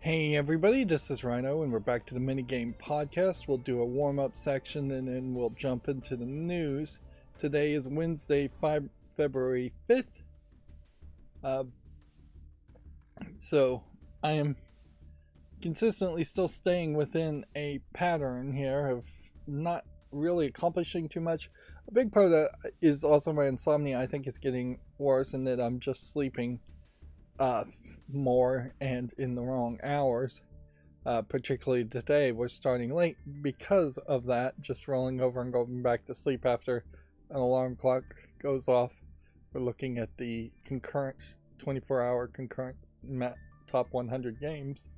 Hey everybody, this is Rydo and we're back to the minigame podcast. We'll do a warm-up section and then we'll jump into the news. Today is Wednesday, February 5th. So I am consistently still staying within a pattern here of not really accomplishing too much. A big part of that is also my insomnia. I think it's getting worse in that I'm just sleeping more and in the wrong hours. Particularly today, we're starting late because of that, just rolling over and going back to sleep after an alarm clock goes off. We're looking at the concurrent 24-hour concurrent top 100 games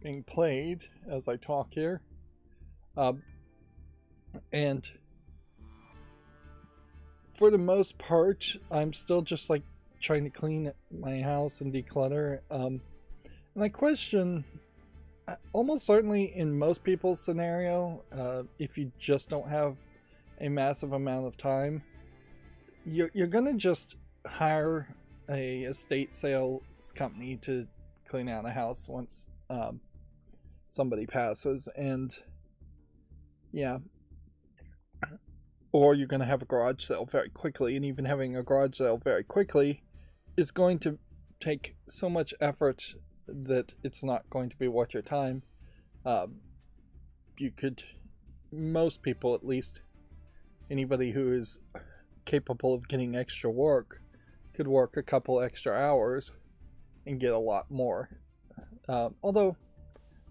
being played as I talk here. And for the most part, I'm still just like trying to clean my house and declutter. And I question, almost certainly in most people's scenario, if you just don't have a massive amount of time, you're gonna just hire a estate sales company to clean out a house once somebody passes, and yeah, or you're gonna have a garage sale very quickly, and even having a garage sale very quickly is going to take so much effort that it's not going to be worth your time. Most people, at least anybody who is capable of getting extra work, could work a couple extra hours and get a lot more. Although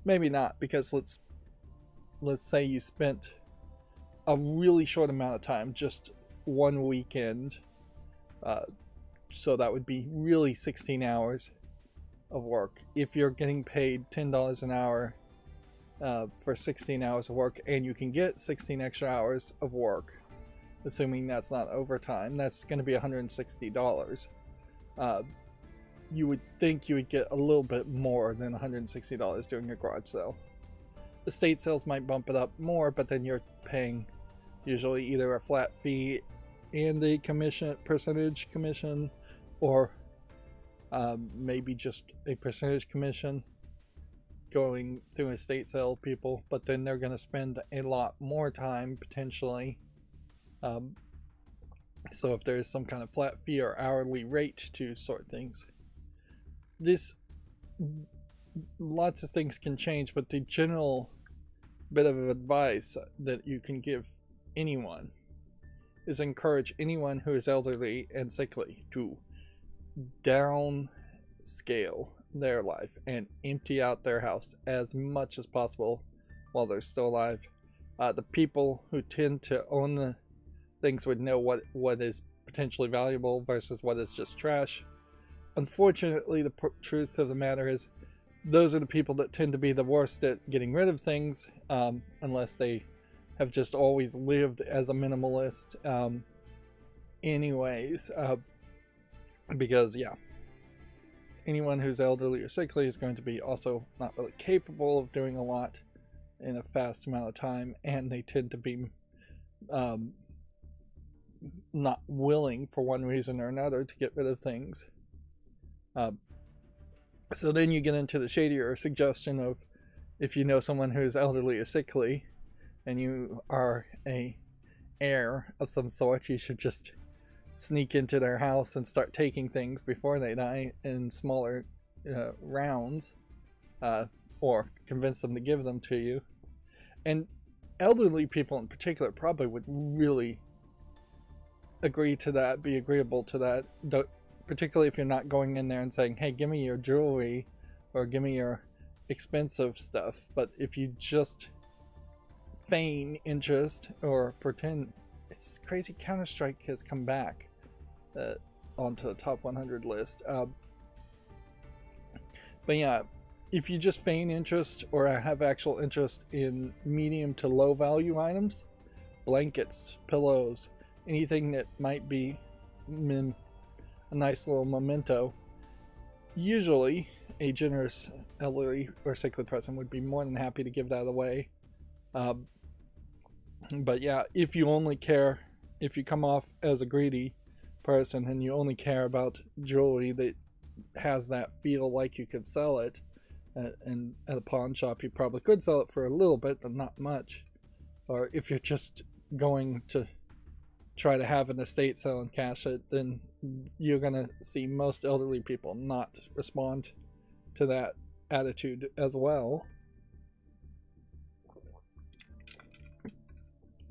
maybe not, because let's say you spent a really short amount of time, just one weekend, so that would be really 16 hours of work. If you're getting paid $10 an hour for 16 hours of work, and you can get 16 extra hours of work, assuming that's not overtime, that's going to be $160. You would think you would get a little bit more than $160 doing a garage sale. Estate sales might bump it up more, but then you're paying usually either a flat fee and a percentage commission, or maybe just a percentage commission going through estate sale people, but then they're going to spend a lot more time potentially. So if there's some kind of flat fee or hourly rate to sort things, lots of things can change, but the general bit of advice that you can give anyone is encourage anyone who is elderly and sickly to downscale their life and empty out their house as much as possible while they're still alive. The people who tend to own the things would know what is potentially valuable versus what is just trash. Unfortunately, the truth of the matter is those are the people that tend to be the worst at getting rid of things, unless they have just always lived as a minimalist. Because yeah, anyone who's elderly or sickly is going to be also not really capable of doing a lot in a fast amount of time, and they tend to be not willing for one reason or another to get rid of things. So then you get into the shadier suggestion of, if you know someone who's elderly or sickly and you are a heir of some sort, you should just sneak into their house and start taking things before they die in smaller rounds, or convince them to give them to you. And elderly people in particular probably would really agree to that, be agreeable to that, particularly if you're not going in there and saying, hey, give me your jewelry or give me your expensive stuff. But if you just feign interest or pretend, it's crazy, Counter-Strike has come back onto the top 100 list. But yeah, if you just feign interest or have actual interest in medium to low value items, blankets, pillows, anything that might be a nice little memento, usually a generous elderly or sickly person would be more than happy to give that away. But yeah, if you come off as a greedy person and you only care about jewelry that has that feel like you could sell it, And at a pawn shop, you probably could sell it for a little bit, but not much. Or if you're just going to try to have an estate sale and cash it, then you're going to see most elderly people not respond to that attitude as well.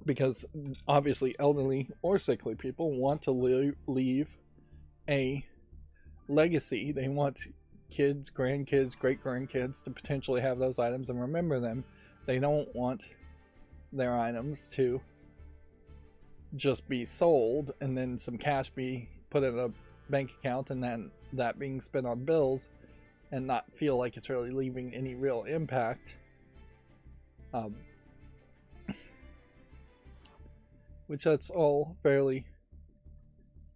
Because obviously elderly or sickly people want to leave a legacy. They want kids, grandkids, great-grandkids to potentially have those items and remember them. They don't want their items to just be sold and then some cash be put in a bank account and then that being spent on bills and not feel like it's really leaving any real impact. Which that's all fairly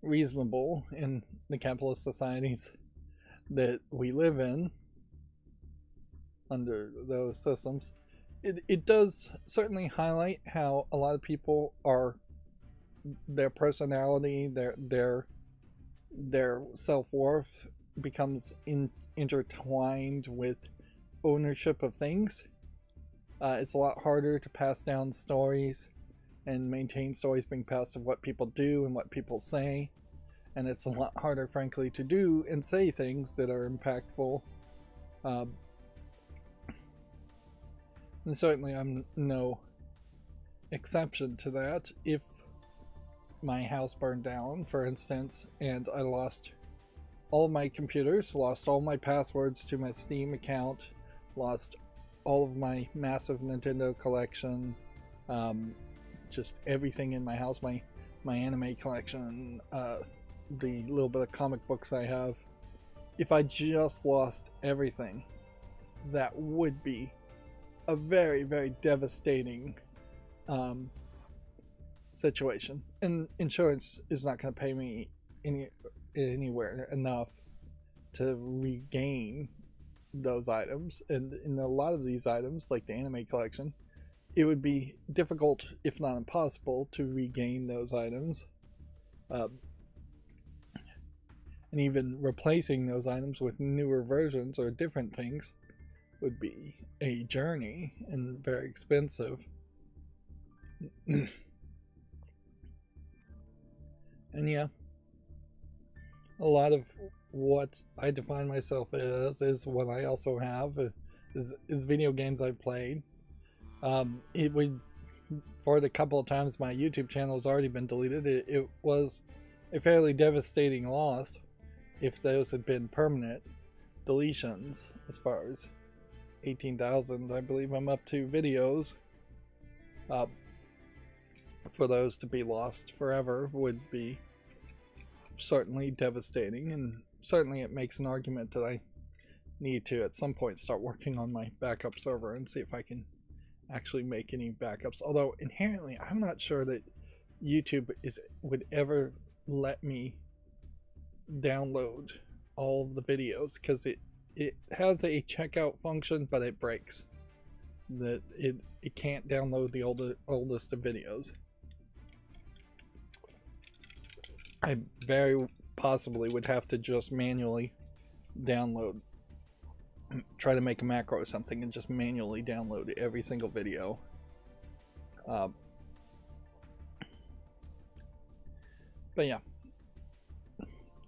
reasonable in the capitalist societies that we live in under those systems. It does certainly highlight how a lot of people are, their personality, their self-worth becomes intertwined with ownership of things. It's a lot harder to pass down stories and maintain stories being passed of what people do and what people say, and it's a lot harder, frankly, to do and say things that are impactful. And certainly I'm no exception to that. If my house burned down, for instance, and I lost all of my computers, lost all my passwords to my Steam account, lost all of my massive Nintendo collection, just everything in my house, my anime collection, the little bit of comic books I have. If I just lost everything, that would be a very, very devastating situation. And insurance is not going to pay me anywhere enough to regain those items. And in a lot of these items, like the anime collection, it would be difficult, if not impossible, to regain those items. And even replacing those items with newer versions or different things would be a journey and very expensive. And yeah, a lot of what I define myself as is what I also have, is video games I've played. It would, for the couple of times my YouTube channel has already been deleted, it was a fairly devastating loss if those had been permanent deletions. As far as 18,000, I believe I'm up to videos, for those to be lost forever would be certainly devastating, and certainly it makes an argument that I need to at some point start working on my backup server and see if I can actually make any backups. Although inherently I'm not sure that YouTube would ever let me download all of the videos, because it has a checkout function, but it breaks. That it can't download the oldest of videos. I very possibly would have to just manually download, try to make a macro or something and just manually download every single video. But yeah,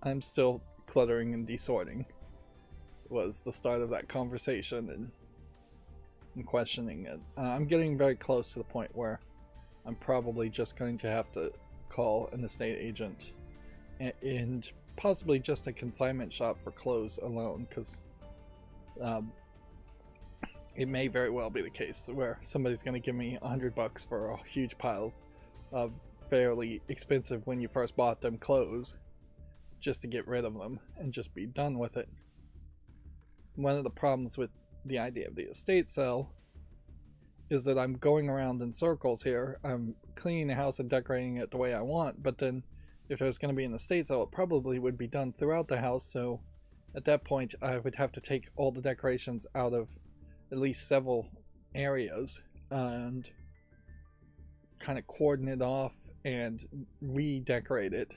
I'm still cluttering and desorting was the start of that conversation, and questioning it. I'm getting very close to the point where I'm probably just going to have to call an estate agent and possibly just a consignment shop for clothes alone, because it may very well be the case where somebody's going to give me $100 for a huge pile of fairly expensive when you first bought them clothes, just to get rid of them and just be done with it. One of the problems with the idea of the estate sale is that I'm going around in circles here. I'm cleaning the house and decorating it the way I want, but then if there's going to be an estate sale, it probably would be done throughout the house, so at that point I would have to take all the decorations out of at least several areas and kind of cordon it off and redecorate it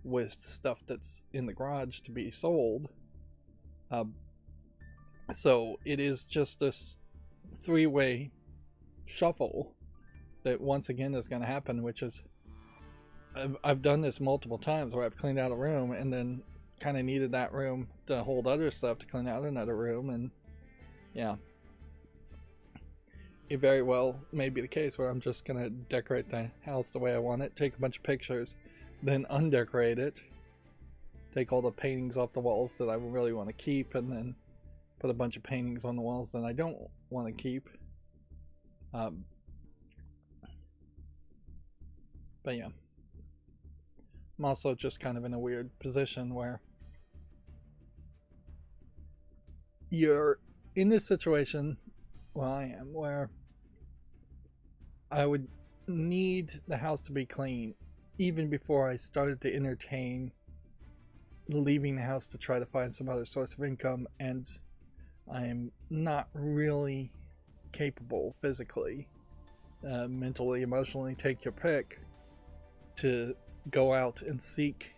with stuff that's in the garage to be sold. So it is just this three-way shuffle that once again is going to happen, which is I've done this multiple times where I've cleaned out a room and then kind of needed that room to hold other stuff to clean out another room, and yeah, it very well may be the case where I'm just gonna decorate the house the way I want it, take a bunch of pictures, then undecorate it, take all the paintings off the walls that I really want to keep, and then put a bunch of paintings on the walls that I don't want to keep. But yeah, I'm also just kind of in a weird position where you're in this situation, well, I am, where I would need the house to be clean even before I started to entertain leaving the house to try to find some other source of income, and I am not really capable physically, mentally, emotionally, take your pick, to go out and seek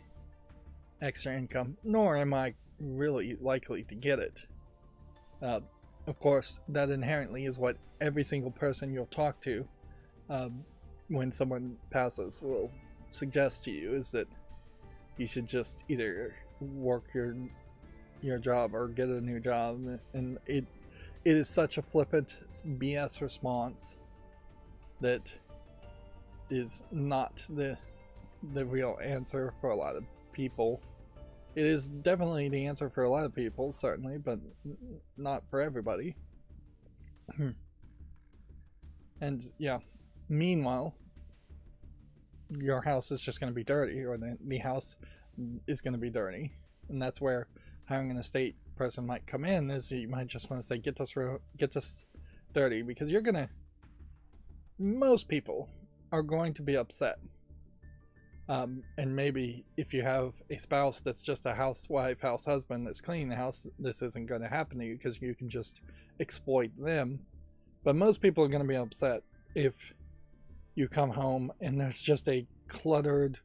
extra income, nor am I really likely to get it. Of course, that inherently is what every single person you'll talk to when someone passes will suggest to you, is that you should just either work your job or get a new job, and it is such a flippant BS response that is not the real answer for a lot of people. It is definitely the answer for a lot of people, certainly, but not for everybody. And yeah, meanwhile, your house is just going to be dirty, or the house is going to be dirty, and that's where hiring an estate person might come in. Is you might just want to say, get this dirty, because most people are going to be upset. And maybe if you have a spouse that's just a housewife, house husband that's cleaning the house, this isn't going to happen to you because you can just exploit them. But most people are going to be upset if you come home and there's just a cluttered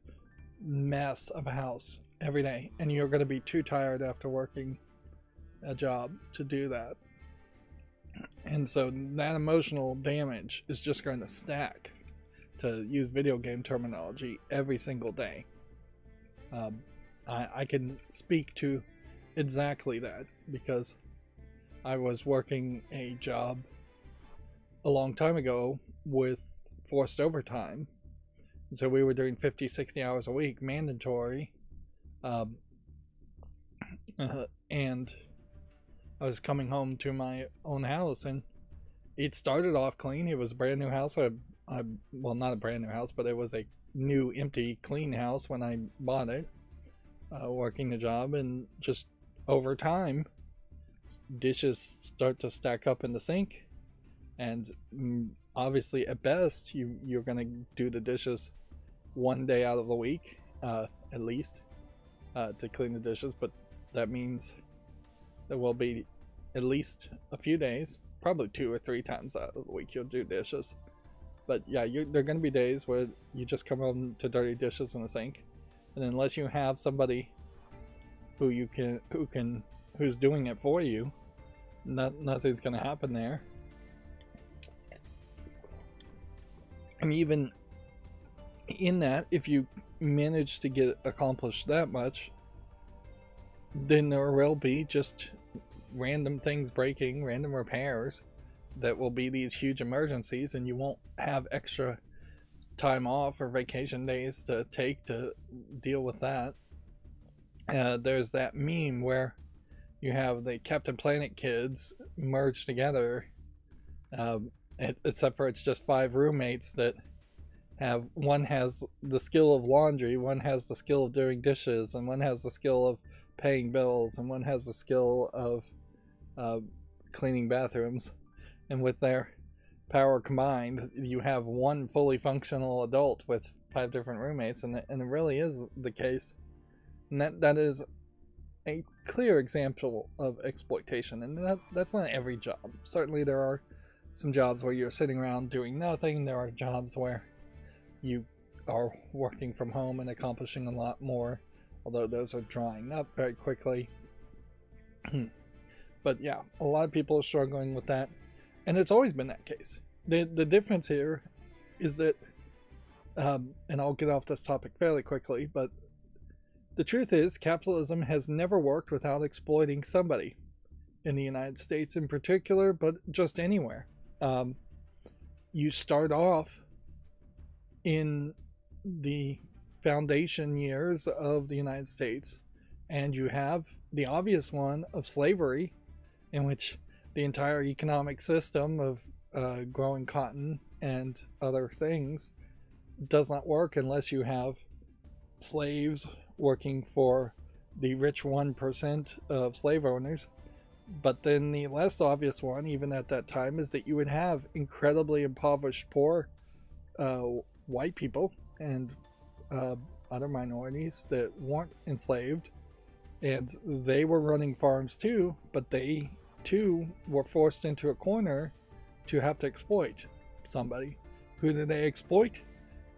mess of a house every day, and you're going to be too tired after working a job to do that. And so that emotional damage is just going to stack, to use video game terminology, every single day. I can speak to exactly that because I was working a job a long time ago with forced overtime. So we were doing 50-60 hours a week, mandatory. And I was coming home to my own house, and it started off clean. It was a brand new house. Well, not a brand new house, but it was a new, empty, clean house when I bought it, working the job, and just over time, dishes start to stack up in the sink, and obviously, at best, you're gonna do the dishes one day out of the week, at least, to clean the dishes, but that means there will be at least a few days, probably 2 or 3 times out of the week you'll do dishes. But yeah, there are going to be days where you just come home to dirty dishes in the sink, and unless you have somebody who's doing it for you, nothing's going to happen there. And even in that, if you manage to get accomplished that much, then there will be just random things breaking, random repairs that will be these huge emergencies, and you won't have extra time off or vacation days to take to deal with that. There's that meme where you have the Captain Planet kids merged together, except for it's just 5 roommates that one has the skill of laundry, one has the skill of doing dishes, and one has the skill of paying bills, and one has the skill of cleaning bathrooms. And with their power combined, you have one fully functional adult with 5 different roommates, and it really is the case. And that is a clear example of exploitation, and that's not every job. Certainly there are some jobs where you're sitting around doing nothing. There are jobs where you are working from home and accomplishing a lot more, although those are drying up very quickly. But yeah, a lot of people are struggling with that, and it's always been that case. The difference here is that, and I'll get off this topic fairly quickly, but the truth is capitalism has never worked without exploiting somebody, in the United States in particular, but just anywhere. You start off in the foundation years of the United States, and you have the obvious one of slavery, in which the entire economic system of growing cotton and other things does not work unless you have slaves working for the rich 1% of slave owners. But then the less obvious one, even at that time, is that you would have incredibly impoverished poor white people and other minorities that weren't enslaved, and they were running farms too, but they too were forced into a corner to have to exploit somebody. Who do they exploit?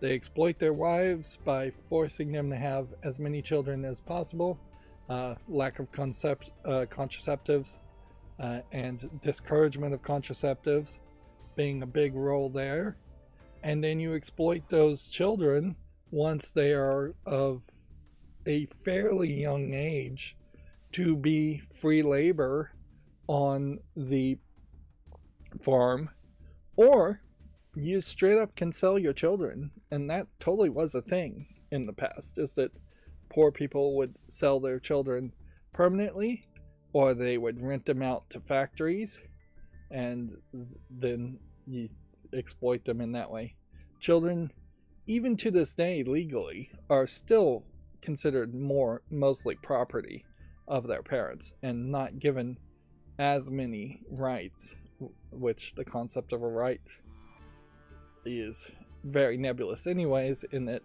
They exploit their wives by forcing them to have as many children as possible. Lack of contraceptives and discouragement of contraceptives being a big role there. And then you exploit those children once they are of a fairly young age to be free labor on the farm, or you straight up can sell your children. And that totally was a thing in the past, is that poor people would sell their children permanently, or they would rent them out to factories, and then you exploit them in that way. Children, even to this day legally, are still considered mostly property of their parents and not given as many rights, which the concept of a right is very nebulous anyways, in that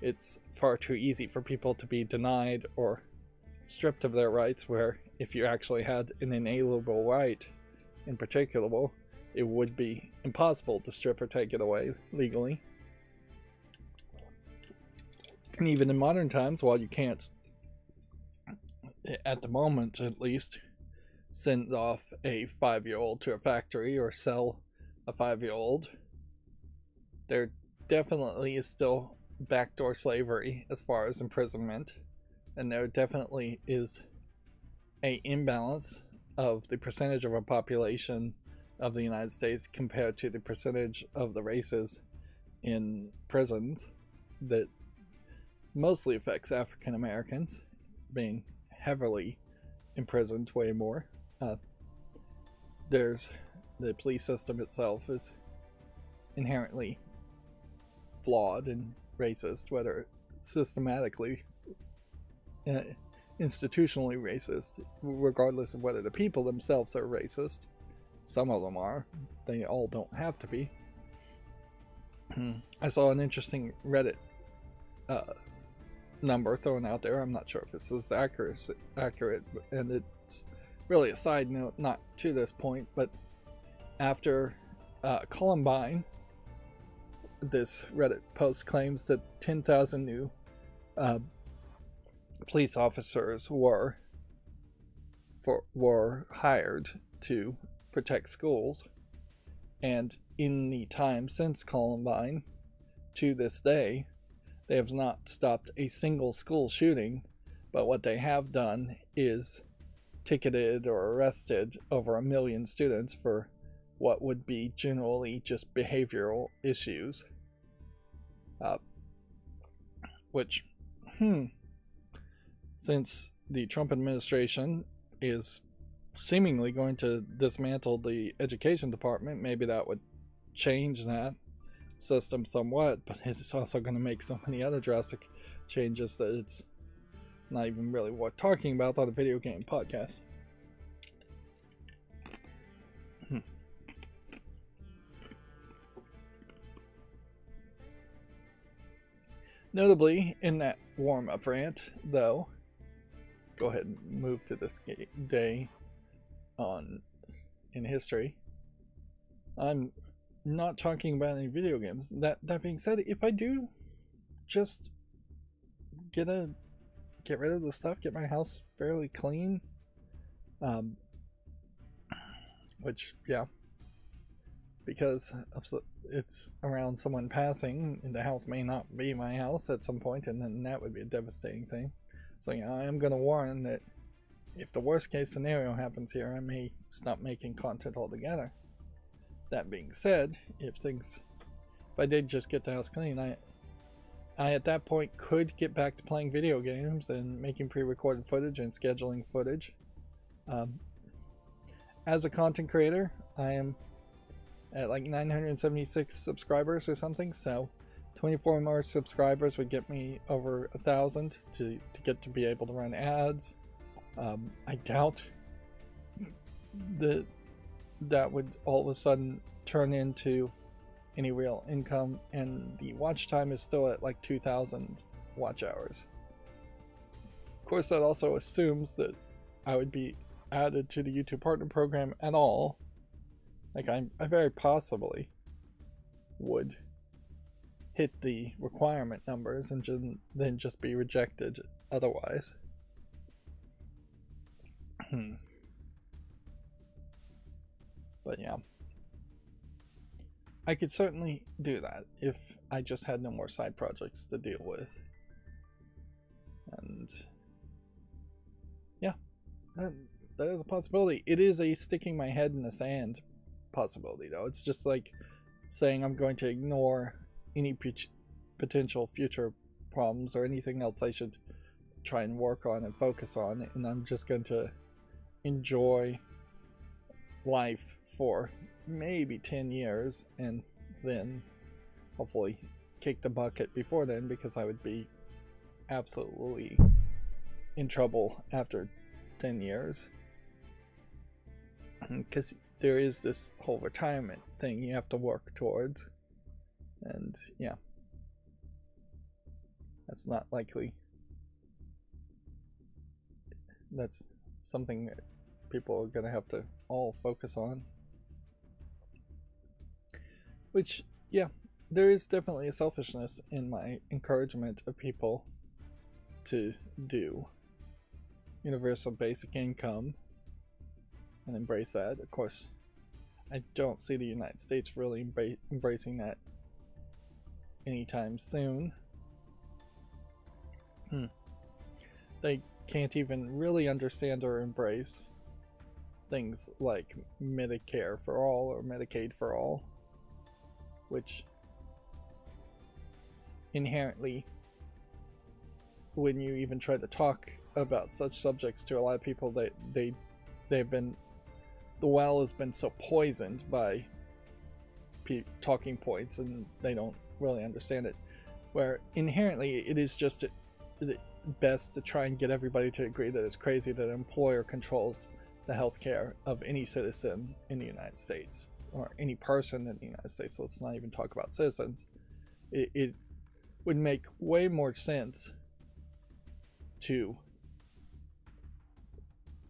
it's far too easy for people to be denied or stripped of their rights, where if you actually had an inalienable right in particular, it would be impossible to strip or take it away legally. And even in modern times, while you can't, at the moment at least, send off a 5-year-old to a factory or sell a 5-year-old, there definitely is still backdoor slavery as far as imprisonment, and there definitely is a imbalance of the percentage of a population of the United States compared to the percentage of the races in prisons that mostly affects African Americans being heavily imprisoned way more. There's the police system itself is inherently flawed and racist, whether systematically, institutionally racist, regardless of whether the people themselves are racist. Some of them are. They all don't have to be. I saw an interesting Reddit number thrown out there. I'm not sure if this is accurate, and it's really a side note, not to this point, but after Columbine, this Reddit post claims that 10,000 new police officers were hired to protect schools, and in the time since Columbine to this day, they have not stopped a single school shooting, but what they have done is ticketed or arrested over 1 million students for what would be generally just behavioral issues. Which, since the Trump administration is seemingly going to dismantle the education department, maybe that would change that system somewhat, but it's also going to make so many other drastic changes that it's not even really worth talking about on a video game podcast. Notably, in that warm-up rant, though, let's go ahead and move to this day in history. I'm not talking about any video games. That being said, if I do just get rid of the stuff, get my house fairly clean, which, yeah, because it's around someone passing, and the house may not be my house at some point, and then that would be a devastating thing. So yeah, I am going to warn that if the worst case scenario happens here, I may stop making content altogether. That being said, if I did just get the house clean, I at that point could get back to playing video games and making pre-recorded footage and scheduling footage. As a content creator, I am at like 976 subscribers or something, so 24 more subscribers would get me over 1,000 to get to be able to run ads. I doubt that would all of a sudden turn into any real income, and the watch time is still at like 2,000 watch hours. Of course, that also assumes that I would be added to the YouTube Partner Program at all. Like, I very possibly would hit the requirement numbers and then just be rejected otherwise. But yeah, I could certainly do that if I just had no more side projects to deal with. And yeah, that is a possibility. It is a sticking my head in the sand possibility, though. It's just like saying I'm going to ignore any potential future problems or anything else I should try and work on and focus on, and I'm just going to enjoy life for maybe 10 years and then hopefully kick the bucket before then, because I would be absolutely in trouble after 10 years. Because there is this whole retirement thing you have to work towards, and yeah, that's not likely. That's something that people are going to have to all focus on. Which, yeah, there is definitely a selfishness in my encouragement of people to do universal basic income and embrace that. Of course, I don't see the United States really embracing that anytime soon. They can't even really understand or embrace things like Medicare for all or Medicaid for all, which inherently, when you even try to talk about such subjects to a lot of people, they've been, the well has been so poisoned by talking points, and they don't really understand it, where inherently it is just best to try and get everybody to agree that it's crazy that an employer controls the healthcare of any citizen in the United States, or any person in the United States. Let's not even talk about citizens. It would make way more sense to,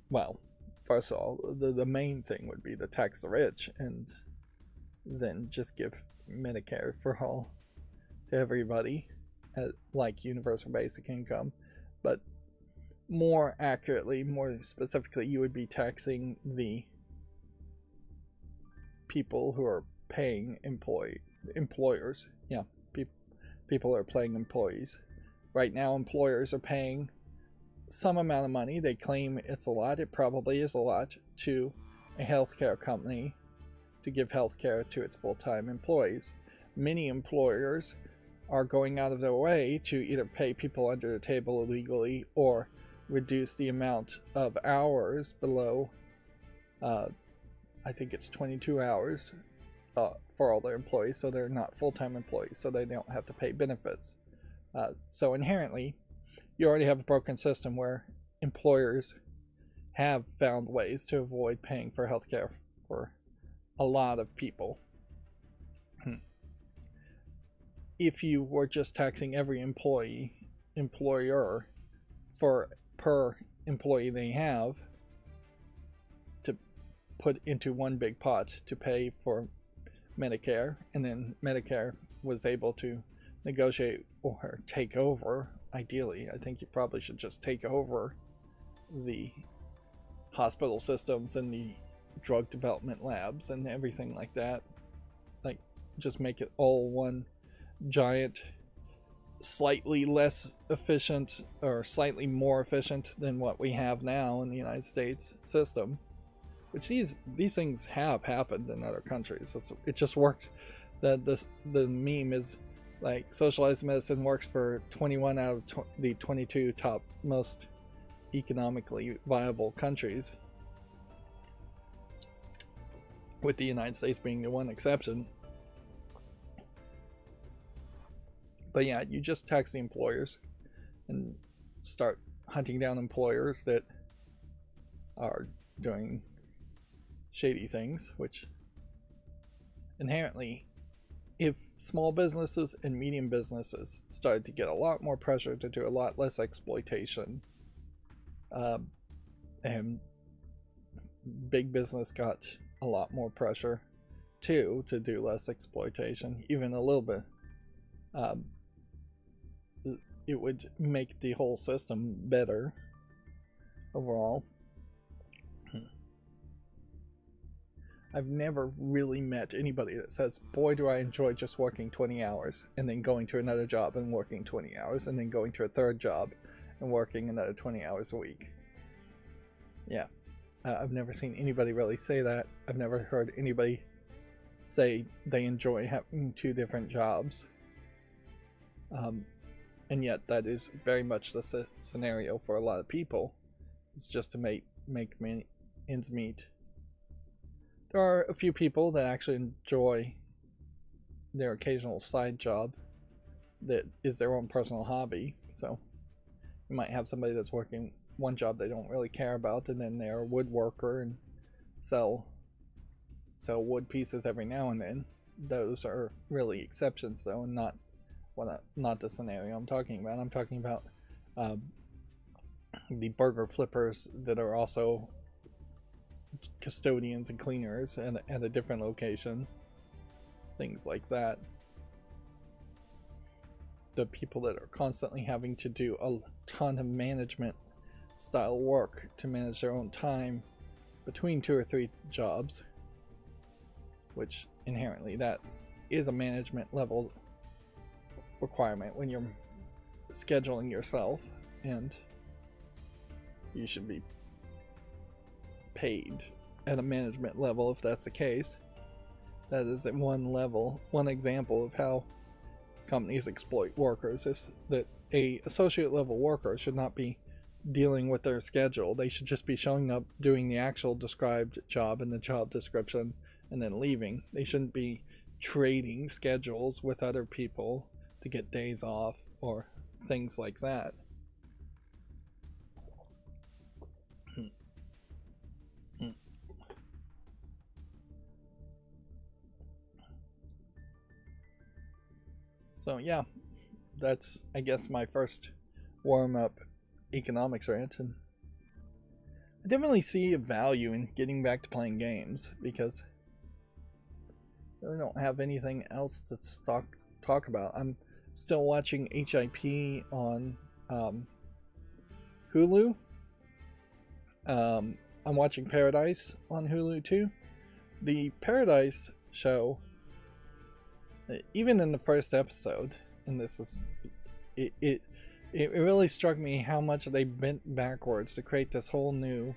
well, first of all, the main thing would be to tax the rich and then just give Medicare for all to everybody, like universal basic income. But more accurately, more specifically, you would be taxing the people who are paying employers. Yeah, people are paying employees. Right now, employers are paying some amount of money. They claim it's a lot. It probably is a lot to a healthcare company to give healthcare to its full-time employees. Many employers are going out of their way to either pay people under the table illegally or reduce the amount of hours below, I think it's 22 hours for all their employees, so they're not full-time employees, so they don't have to pay benefits. So inherently, you already have a broken system where employers have found ways to avoid paying for healthcare for a lot of people. If you were just taxing every employer for per employee they have to put into one big pot to pay for Medicare, and then Medicare was able to negotiate or take over, ideally, I think you probably should just take over the hospital systems and the drug development labs and everything like that. Like, just make it all one giant, slightly less efficient or slightly more efficient than what we have now in the United States system. Which these things have happened in other countries. It just works. The meme is like socialized medicine works for 21 out of the 22 top most economically viable countries, with the United States being the one exception. But yeah, you just tax the employers and start hunting down employers that are doing shady things, which inherently, if small businesses and medium businesses started to get a lot more pressure to do a lot less exploitation, and big business got a lot more pressure too to do less exploitation, even a little bit, it would make the whole system better overall. I've never really met anybody that says, boy, do I enjoy just working 20 hours and then going to another job and working 20 hours and then going to a third job and working another 20 hours a week. Yeah, I've never seen anybody really say that. I've never heard anybody say they enjoy having two different jobs. And yet that is very much the scenario for a lot of people. It's just to make ends meet. There are a few people that actually enjoy their occasional side job that is their own personal hobby. So you might have somebody that's working one job they don't really care about, and then they're a woodworker and sell wood pieces every now and then. Those are really exceptions though, and not the scenario I'm talking about. I'm talking about the burger flippers that are also custodians and cleaners at a different location, things like that. The people that are constantly having to do a ton of management style work to manage their own time between 2 or 3 jobs, which inherently that is a management level requirement when you're scheduling yourself, and you should be paid at a management level if that's the case. That is at one example of how companies exploit workers, is that a associate level worker should not be dealing with their schedule. They should just be showing up, doing the actual described job in the job description, and then leaving. They shouldn't be trading schedules with other people to get days off or things like that. So yeah, that's, I guess, my first warm-up economics rant, and I definitely see a value in getting back to playing games because I really don't have anything else to talk about. I'm still watching HIP on Hulu. I'm watching Paradise on Hulu too. The Paradise show, even in the first episode, and this is it really struck me how much they bent backwards to create this whole new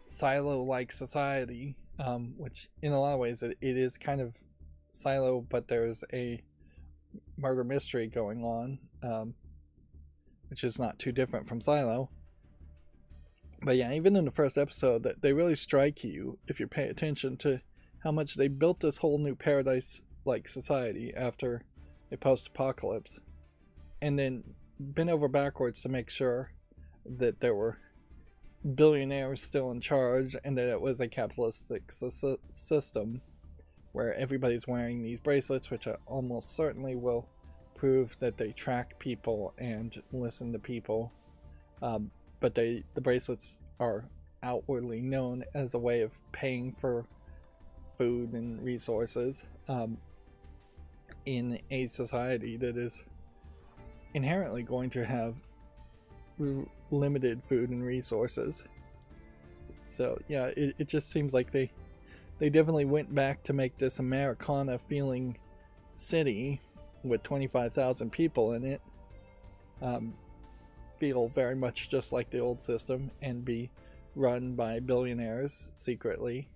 silo-like society, which in a lot of ways it is kind of silo, but there's a murder mystery going on, which is not too different from Silo. But yeah, even in the first episode, that they really strike you if you pay attention to how much they built this whole new paradise-like society after a post-apocalypse, and then bent over backwards to make sure that there were billionaires still in charge and that it was a capitalistic system where everybody's wearing these bracelets, which almost certainly will prove that they track people and listen to people. But the bracelets are outwardly known as a way of paying for food and resources in a society that is inherently going to have limited food and resources. So yeah, it just seems like they definitely went back to make this Americana feeling city with 25,000 people in it feel very much just like the old system and be run by billionaires secretly.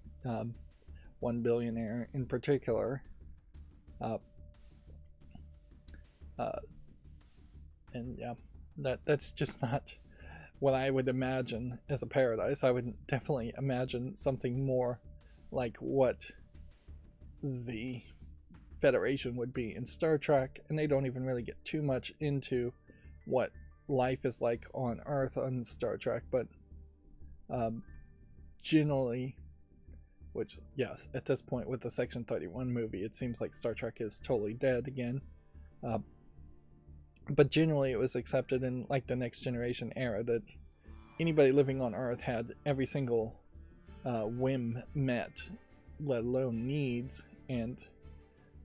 One billionaire in particular. And yeah, that's just not what I would imagine as a paradise. I would definitely imagine something more like what the Federation would be in Star Trek, and they don't even really get too much into what life is like on Earth on Star Trek, but generally, which, yes, at this point with the Section 31 movie, it seems like Star Trek is totally dead again. But generally it was accepted in like the Next Generation era that anybody living on Earth had every single whim met, let alone needs, and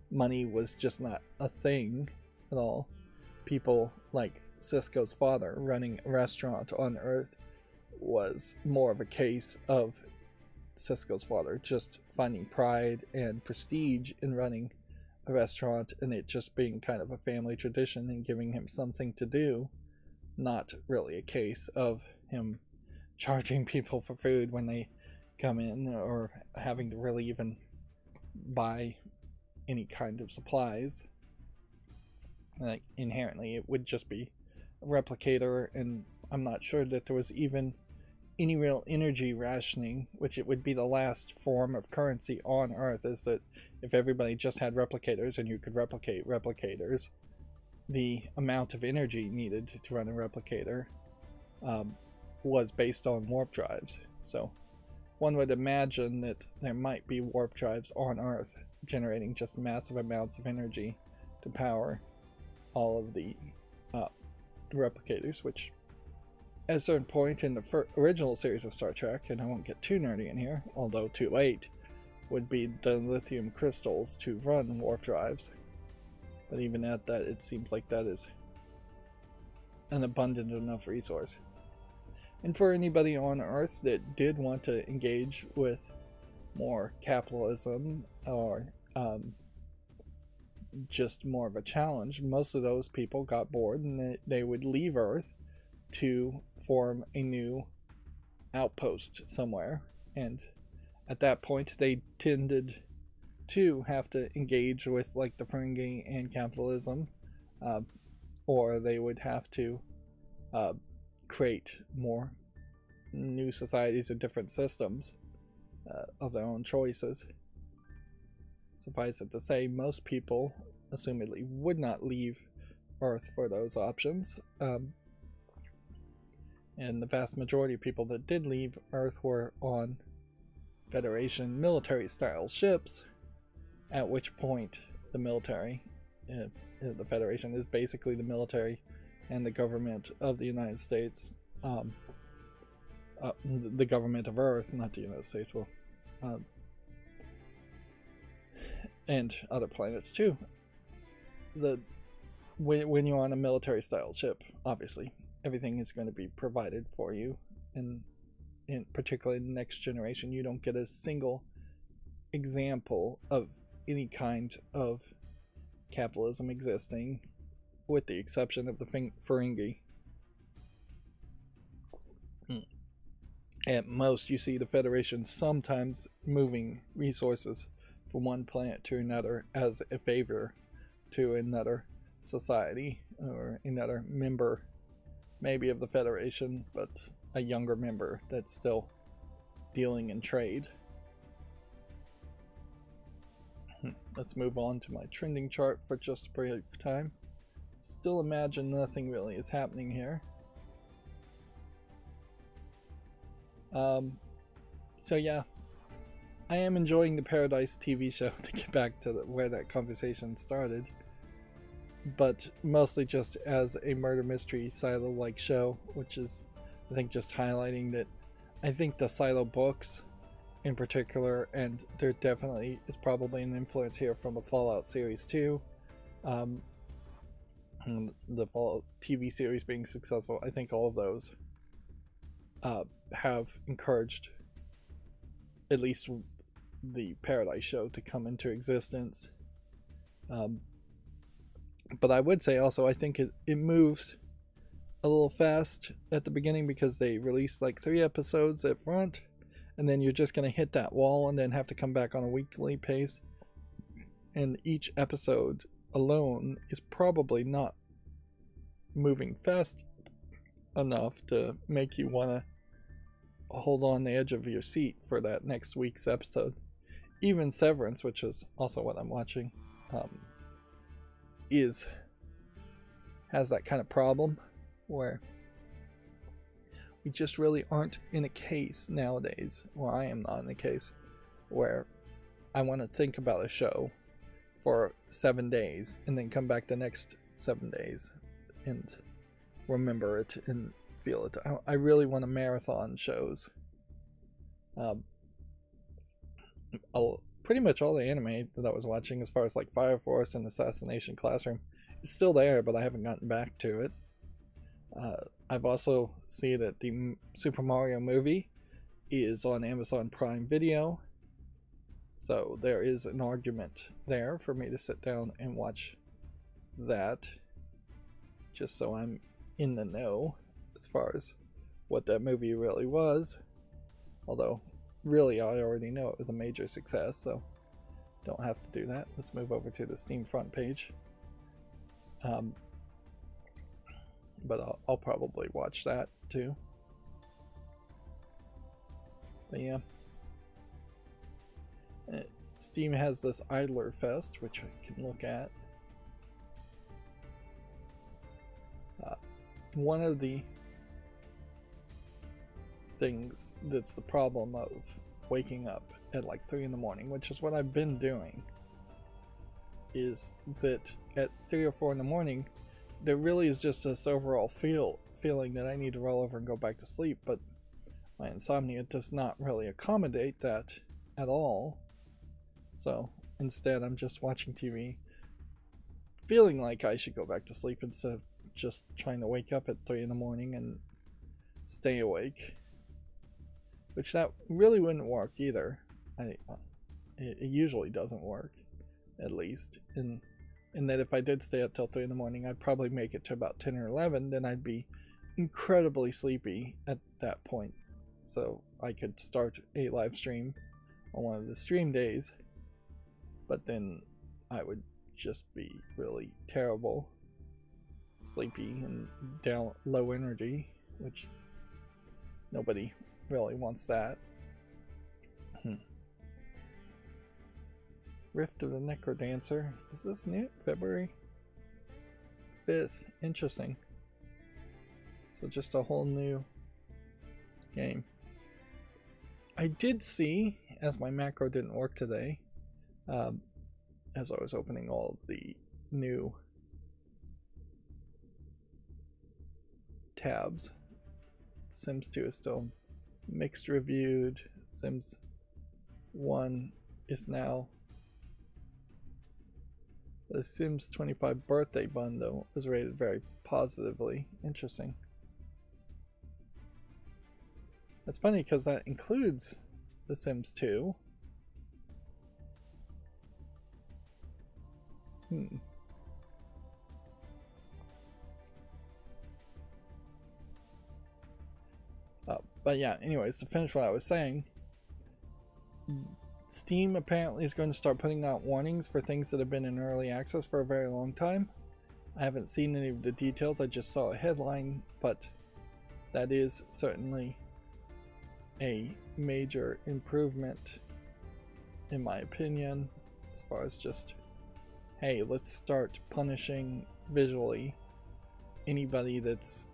money was just not a thing at all. People like Sisko's father running a restaurant on Earth was more of a case of Sisko's father just finding pride and prestige in running a restaurant and it just being kind of a family tradition and giving him something to do, not really a case of him charging people for food when they come in or having to really even buy any kind of supplies. Like, inherently it would just be a replicator, and I'm not sure that there was even any real energy rationing, which it would be the last form of currency on Earth, is that if everybody just had replicators and you could replicate replicators, the amount of energy needed to run a replicator was based on warp drives. So one would imagine that there might be warp drives on Earth generating just massive amounts of energy to power all of the replicators, which at a certain point in the original series of Star Trek, and I won't get too nerdy in here, although too late, would be the lithium crystals to run warp drives. But even at that, it seems like that is an abundant enough resource. And for anybody on Earth that did want to engage with more capitalism or just more of a challenge, most of those people got bored and they would leave Earth to form a new outpost somewhere, and at that point they tended to have to engage with like the Ferengi and capitalism, or they would have to create more new societies and different systems of their own choices. Suffice it to say, most people assumedly would not leave Earth for those options. And the vast majority of people that did leave Earth were on Federation military-style ships, at which point the military, the Federation is basically the military and the government of the United States, the government of Earth, not the United States, well, and other planets too. When you're on a military-style ship, obviously, everything is going to be provided for you, and in particularly in the Next Generation, you don't get a single example of any kind of capitalism existing, with the exception of the Ferengi. At most, you see the Federation sometimes moving resources from one planet to another as a favor to another society or another member, maybe of the Federation, but a younger member that's still dealing in trade. Let's move on to my trending chart for just a brief time. Still imagine nothing really is happening here. So yeah, I am enjoying the Paradise TV show, to get back to where that conversation started, but mostly just as a murder mystery Silo-like show, which is, I think, just highlighting that I think the Silo books in particular, and there definitely is probably an influence here from the Fallout series too, and the Fallout TV series being successful, I think all of those have encouraged at least the Paradise show to come into existence. But I would say also I think it moves a little fast at the beginning because they release like 3 episodes at front, and then you're just going to hit that wall and then have to come back on a weekly pace. And each episode alone is probably not moving fast enough to make you want to hold on the edge of your seat for that next week's episode. Even Severance, which is also what I'm watching, has that kind of problem where we just really aren't in a case nowadays, or I am not in a case where I want to think about a show for 7 days and then come back the next 7 days and remember it and feel it. I really want to marathon shows. Pretty much all the anime that I was watching, as far as like Fire Force and Assassination Classroom, is still there, but I haven't gotten back to it. I've also seen that the Super Mario movie is on Amazon Prime Video, so there is an argument there for me to sit down and watch that, just so I'm in the know as far as what that movie really was. Although, really, I already know it was a major success, so don't have to do that. Let's move over to the Steam front page. But I'll probably watch that too. But yeah. Steam has this Idler Fest, which I can look at. One of the things that's the problem of waking up at like 3 in the morning, which is what I've been doing, is that at 3 or 4 in the morning there really is just this overall feeling that I need to roll over and go back to sleep, but my insomnia does not really accommodate that at all. So instead I'm just watching TV feeling like I should go back to sleep instead of just trying to wake up at 3 in the morning and stay awake, which that really wouldn't work either. It usually doesn't work, at least, and that if I did stay up till 3 in the morning, I'd probably make it to about 10 or 11, then I'd be incredibly sleepy at that point. So I could start a live stream on one of the stream days, but then I would just be really terrible, sleepy, and down low energy, which nobody really wants that. Rift of the Necrodancer. Is this new? February 5th. Interesting. So just a whole new game. I did see, as my macro didn't work today, as I was opening all of the new tabs, Sims 2 is still mixed reviewed. Sims 1 is now. The Sims 25 birthday bundle is rated very positively. Interesting. That's funny because that includes The Sims 2. But yeah, anyways, to finish what I was saying, Steam apparently is going to start putting out warnings for things that have been in early access for a very long time. I haven't seen any of the details, I just saw a headline, but that is certainly a major improvement, in my opinion, as far as just, hey, let's start punishing visually anybody that's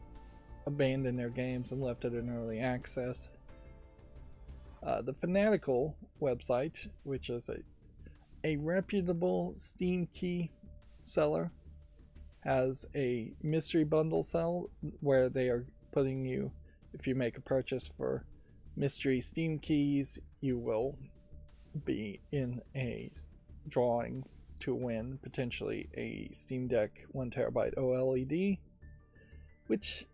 abandoned their games and left it in early access. The Fanatical website, which is a reputable Steam key seller, has a mystery bundle sale where they are putting you, if you make a purchase for mystery Steam keys, you will be in a drawing to win potentially a Steam Deck 1TB OLED, which,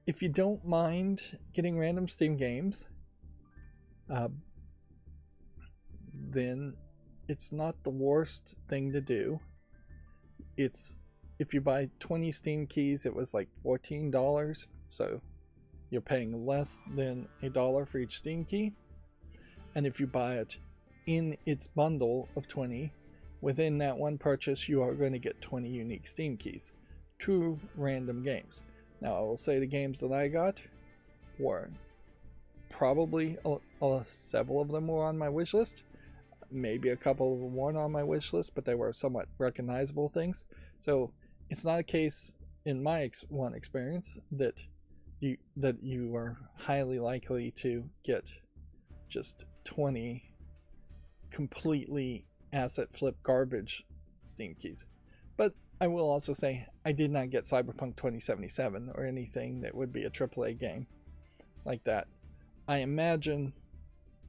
if you don't mind getting random Steam games, then it's not the worst thing to do. It's, if you buy 20 Steam keys, it was like $14, so you're paying less than $1 for each Steam key. And if you buy it in its bundle of 20, within that one purchase, you are going to get 20 unique Steam keys, 2 random games. Now, I will say the games that I got were probably several of them were on my wish list. Maybe a couple of them weren't on my wish list, but they were somewhat recognizable things. So it's not a case, in my one experience, that you are highly likely to get just 20 completely asset flip garbage Steam keys. But I will also say I did not get Cyberpunk 2077 or anything that would be a AAA game like that. I imagine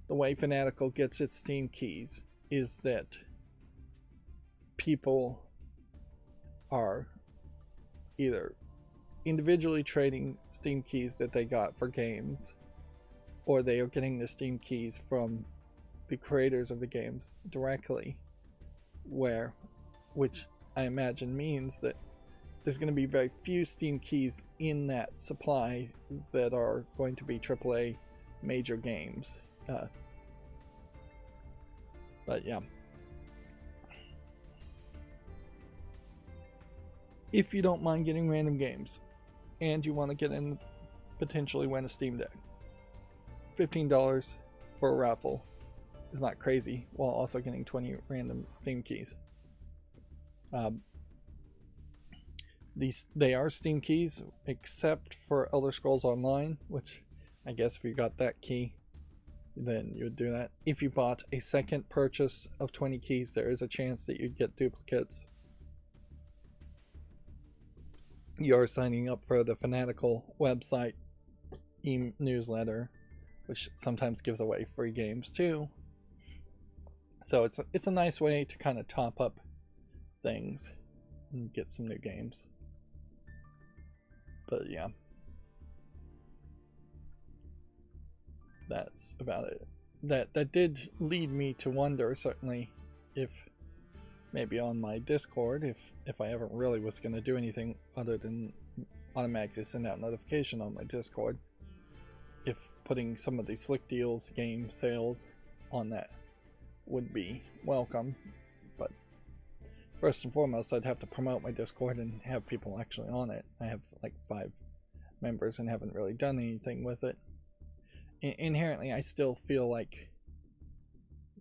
the way Fanatical gets its Steam keys is that people are either individually trading Steam keys that they got for games, or they are getting the Steam keys from the creators of the games directly, which I imagine means that there's going to be very few Steam keys in that supply that are going to be AAA major games. But yeah. If you don't mind getting random games and you want to get in, potentially win a Steam Deck, $15 for a raffle is not crazy, while also getting 20 random Steam keys. They are Steam keys except for Elder Scrolls Online, which I guess if you got that key, then you would do that. If you bought a second purchase of 20 keys, there is a chance that you'd get duplicates. You're signing up for the Fanatical website newsletter, which sometimes gives away free games too. So it's a nice way to kind of top up things and get some new games. But yeah, that's about it. That did lead me to wonder, certainly, if maybe on my Discord, if I ever really was going to do anything other than automatically send out notification on my Discord, if putting some of these slick deals, game sales on that would be welcome. But first and foremost, I'd have to promote my Discord and have people actually on it. I have like 5 members and haven't really done anything with it. Inherently, I still feel like,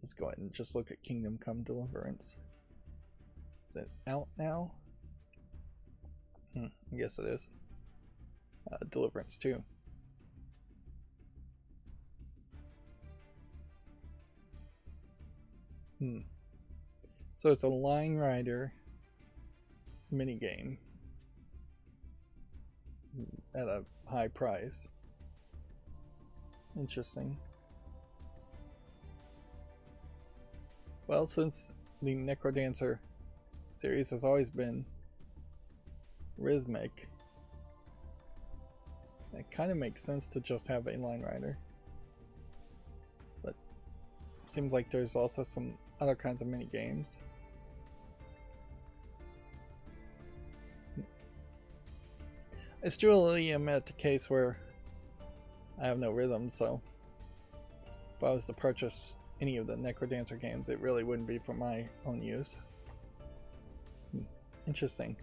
let's go ahead and just look at Kingdom Come Deliverance. Is it out now? I guess it is. Deliverance 2. So it's a Line Rider minigame at a high price. Interesting. Well, since the Necrodancer series has always been rhythmic, it kind of makes sense to just have a Line Rider. But seems like there's also some other kinds of mini games. I still am at the case where I have no rhythm, so if I was to purchase any of the Necrodancer games, it really wouldn't be for my own use. Interesting.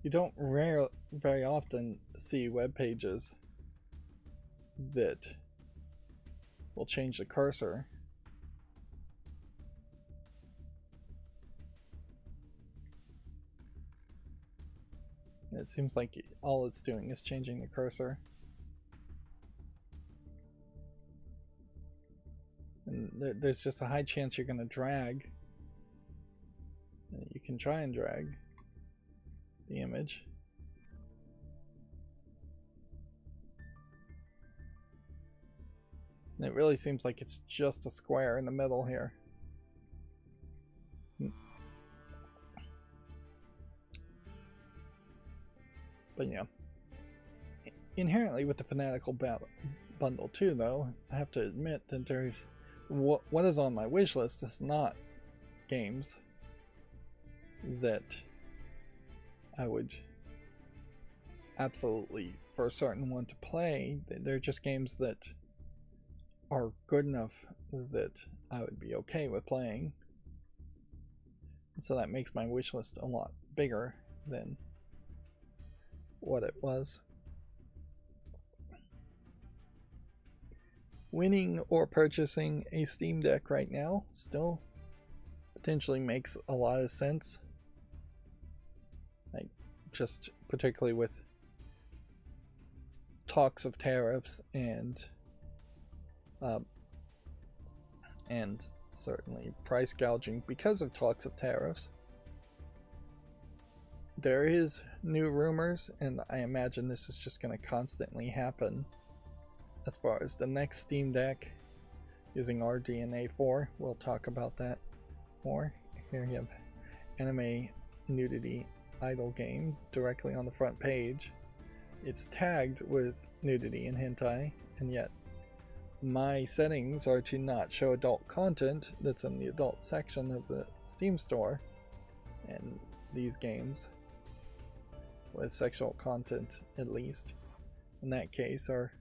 You don't very often see web pages that will change the cursor. It seems like all it's doing is changing the cursor. And there's just a high chance you're going to drag. You can try and drag the image. And it really seems like it's just a square in the middle here. But yeah, inherently with the Fanatical bundle too, though, I have to admit that there's what is on my wish list is not games that I would absolutely for certain want to play. They're just games that are good enough that I would be okay with playing. So that makes my wish list a lot bigger than what it was. Winning or purchasing a Steam Deck right now still potentially makes a lot of sense. Like, just particularly with talks of tariffs and certainly price gouging because of talks of tariffs. There is new rumors, and I imagine this is just going to constantly happen as far as the next Steam Deck using RDNA 4. We'll talk about that more. Here you have anime nudity idle game directly on the front page. It's tagged with nudity and hentai, and yet my settings are to not show adult content that's in the adult section of the Steam store, and these games with sexual content, at least in that case, are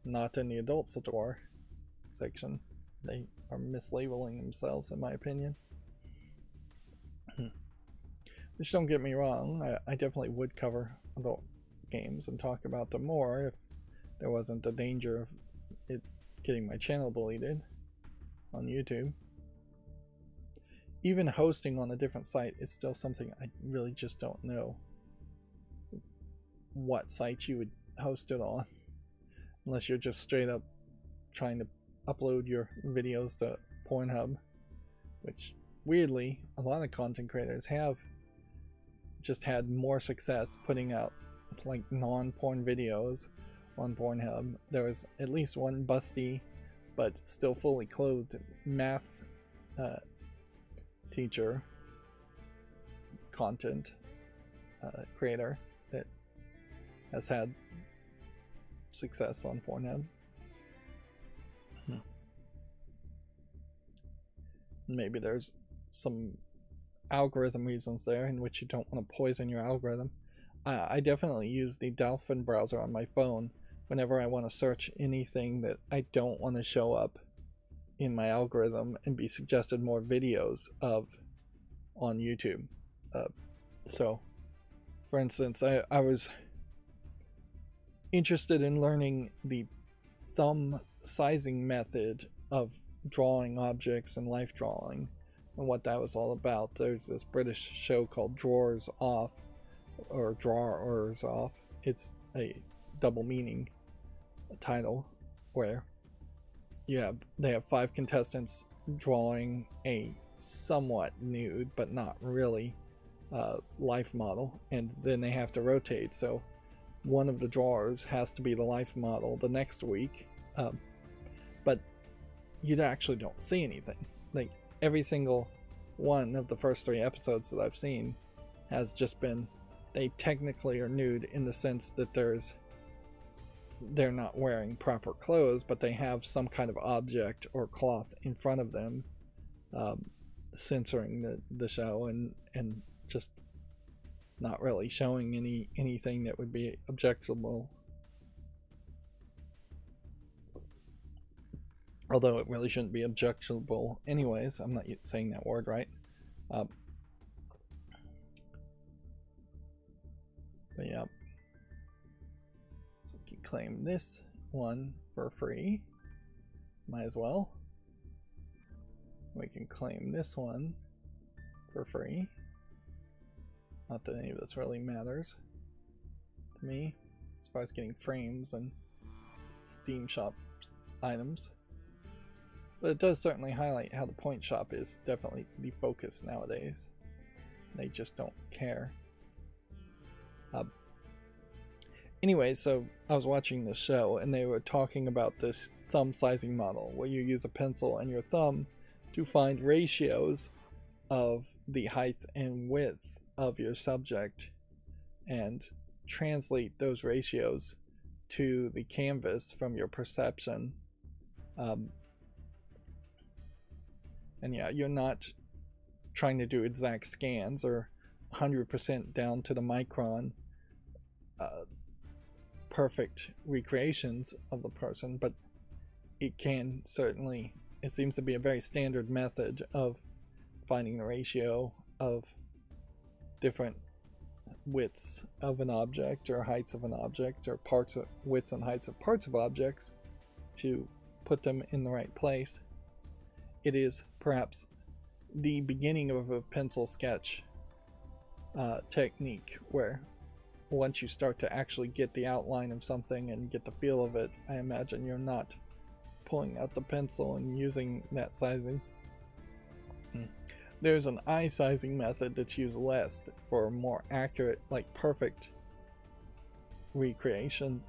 not in the adult store section. They are mislabeling themselves, in my opinion. Which, don't get me wrong, I definitely would cover adult games and talk about them more if there wasn't the danger of it getting my channel deleted on YouTube. Even hosting on a different site is still something I really just don't know what site you would host it on, unless you're just straight up trying to upload your videos to Pornhub, which weirdly a lot of content creators have just had more success putting out like non-porn videos on Pornhub. There was at least one busty but still fully clothed math teacher content creator that has had success on Pornhub. Maybe there's some algorithm reasons there in which you don't want to poison your algorithm. I definitely use the Dolphin browser on my phone whenever I want to search anything that I don't want to show up in my algorithm and be suggested more videos of on YouTube. So, for instance, I was interested in learning the thumb sizing method of drawing objects and life drawing and what that was all about. There's this British show called Drawers Off, or Drawers Off. It's a double meaning title where they have 5 contestants drawing a somewhat nude but not really life model, and then they have to rotate, so one of the drawers has to be the life model the next week, but you actually don't see anything. Like, every single one of the first 3 episodes that I've seen has just been, they technically are nude in the sense that they're not wearing proper clothes, but they have some kind of object or cloth in front of them, censoring the show and just not really showing anything that would be objectionable. Although it really shouldn't be objectionable anyways. I'm not yet saying that word right. But yeah. So we can claim this one for free. Might as well. We can claim this one for free. Not that any of this really matters to me as far as getting frames and Steam Shop items. But it does certainly highlight how the point shop is definitely the focus nowadays. They just don't care. Anyway, so I was watching the show and they were talking about this thumb sizing model where you use a pencil and your thumb to find ratios of the height and width of your subject and translate those ratios to the canvas from your perception. And yeah, you're not trying to do exact scans or 100% down to the micron perfect recreations of the person, but it can certainly, it seems to be a very standard method of finding the ratio of different widths of an object or heights of an object or parts of widths and heights of parts of objects to put them in the right place. It is perhaps the beginning of a pencil sketch technique, where once you start to actually get the outline of something and get the feel of it, I imagine you're not pulling out the pencil and using that sizing. There's an eye sizing method that's used less for more accurate, like perfect recreation,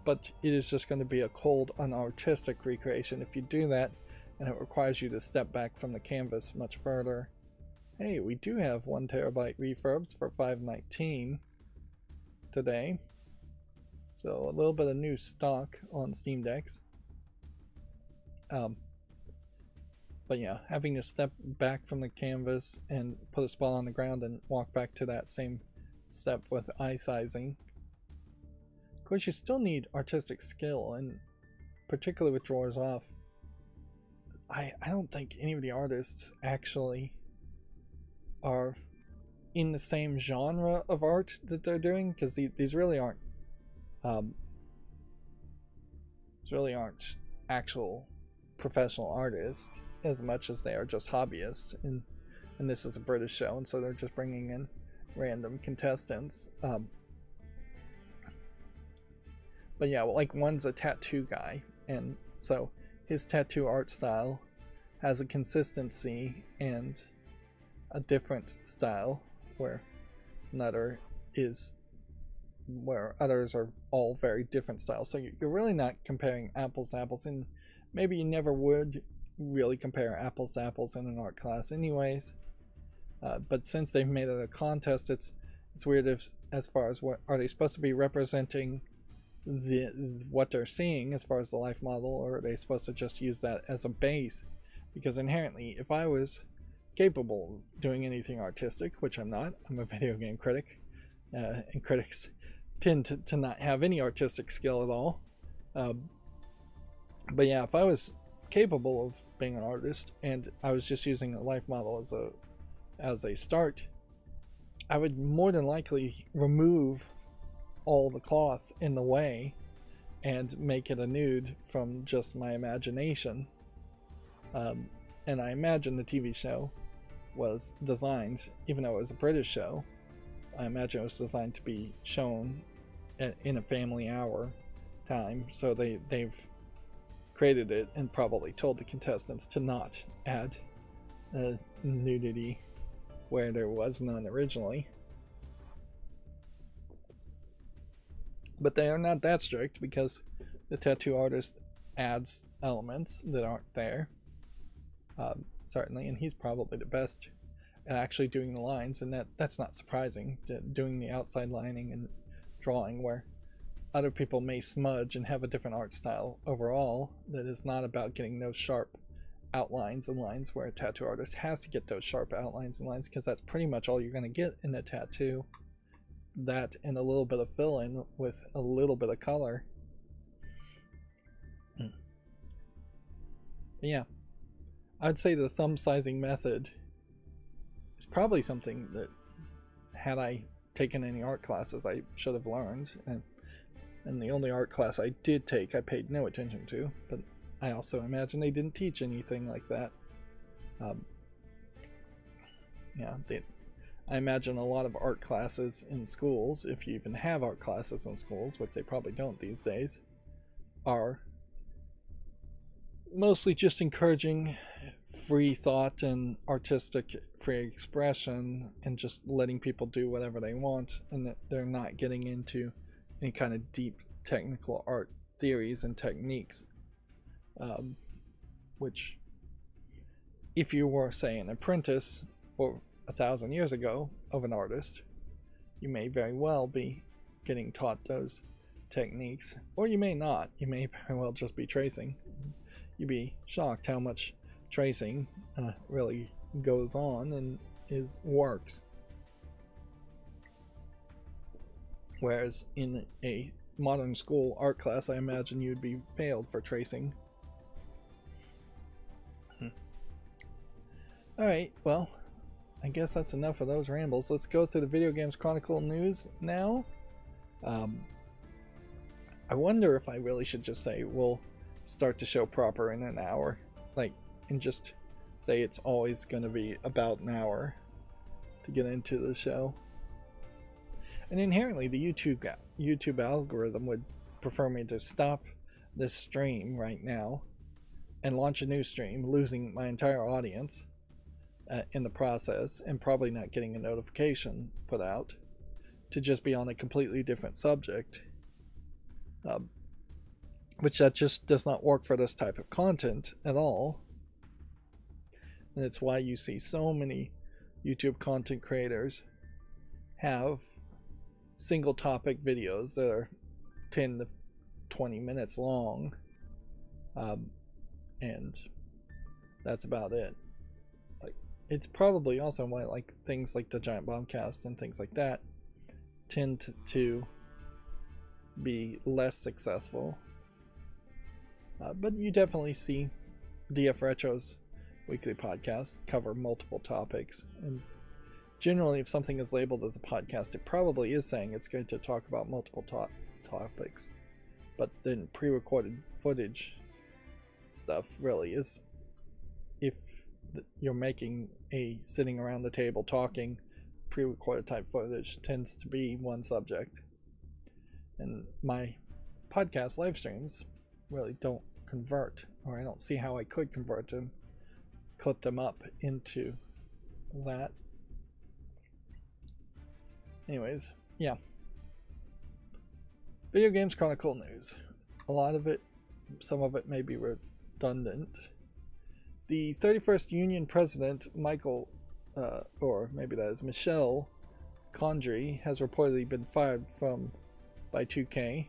but it is just going to be a cold, unartistic recreation if you do that, and it requires you to step back from the canvas much further. Hey, we do have 1 terabyte refurbs for $5.19 today, so a little bit of new stock on Steam Decks. But yeah, having to step back from the canvas and put a spot on the ground and walk back to that same step with eye sizing. Of course, you still need artistic skill, and particularly with drawers off, I don't think any of the artists actually are in the same genre of art that they're doing, because these really aren't actual professional artists as much as they are just hobbyists, and this is a British show, and so they're just bringing in random contestants. But yeah, like one's a tattoo guy, and so his tattoo art style has a consistency and a different style, where others are all very different styles. So you're really not comparing apples to apples, and maybe you never would really compare apples to apples in an art class anyways. But since they've made it a contest, it's weird if, as far as what are they supposed to be representing what they're seeing as far as the life model, or are they supposed to just use that as a base? Because inherently, if I was capable of doing anything artistic, which I'm not, I'm a video game critic, and critics tend to not have any artistic skill at all. But yeah, if I was capable of being an artist and I was just using a life model as a start, I would more than likely remove all the cloth in the way and make it a nude from just my imagination. And I imagine the TV show was designed, even though it was a British show, I imagine it was designed to be shown in a family hour time, so they've created it and probably told the contestants to not add nudity where there was none originally. But they are not that strict, because the tattoo artist adds elements that aren't there, certainly, and he's probably the best at actually doing the lines, and that's not surprising, doing the outside lining and drawing, where other people may smudge and have a different art style overall that is not about getting those sharp outlines and lines, where a tattoo artist has to get those sharp outlines and lines, because that's pretty much all you're going to get in a tattoo. That and a little bit of fill-in with a little bit of color. Yeah, I'd say the thumb sizing method is probably something that, had I taken any art classes, I should have learned, and the only art class I did take I paid no attention to, but I also imagine they didn't teach anything like that. I imagine a lot of art classes in schools, if you even have art classes in schools, which they probably don't these days, are mostly just encouraging free thought and artistic free expression, and just letting people do whatever they want, and that they're not getting into any kind of deep technical art theories and techniques, which, if you were, say, an apprentice for 1,000 years ago of an artist, you may very well be getting taught those techniques, or you may not. You may very well just be tracing. You'd be shocked how much tracing really goes on and works. Whereas in a modern school art class, I imagine you'd be failed for tracing. Alright, well, I guess that's enough of those rambles. Let's go through the Video Games Chronicle news now. I wonder if I really should just say we'll start the show proper in an hour. Like, and just say it's always going to be about an hour to get into the show. And inherently, the YouTube algorithm would prefer me to stop this stream right now and launch a new stream, losing my entire audience in the process, and probably not getting a notification put out, to just be on a completely different subject, which that just does not work for this type of content at all. And it's why you see so many YouTube content creators have single topic videos that are 10 to 20 minutes long, and that's about it. Like, it's probably also why like things like the Giant Bombcast and things like that tend to be less successful, but you definitely see DF Retro's weekly podcasts cover multiple topics, and generally if something is labeled as a podcast, it probably is saying it's going to talk about multiple topics. But then pre-recorded footage stuff really is, if you're making a sitting around the table talking, pre-recorded type footage tends to be one subject. And my podcast live streams really don't convert, or I don't see how I could convert them, clip them up into that. Anyways, yeah. Video Games Chronicle news. A lot of it, some of it may be redundant. The 31st Union president, Michael, or maybe that is Michelle Condrey, has reportedly been fired by 2K.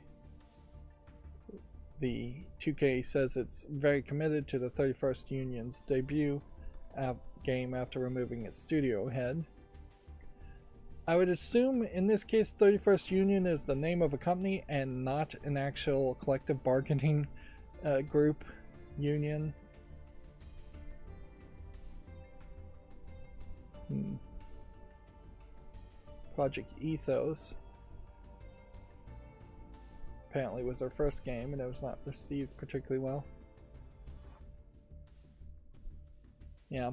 The 2K says it's very committed to the 31st Union's debut game after removing its studio head. I would assume in this case 31st Union is the name of a company and not an actual collective bargaining group union. Project Ethos apparently was their first game, and it was not received particularly well. Yeah.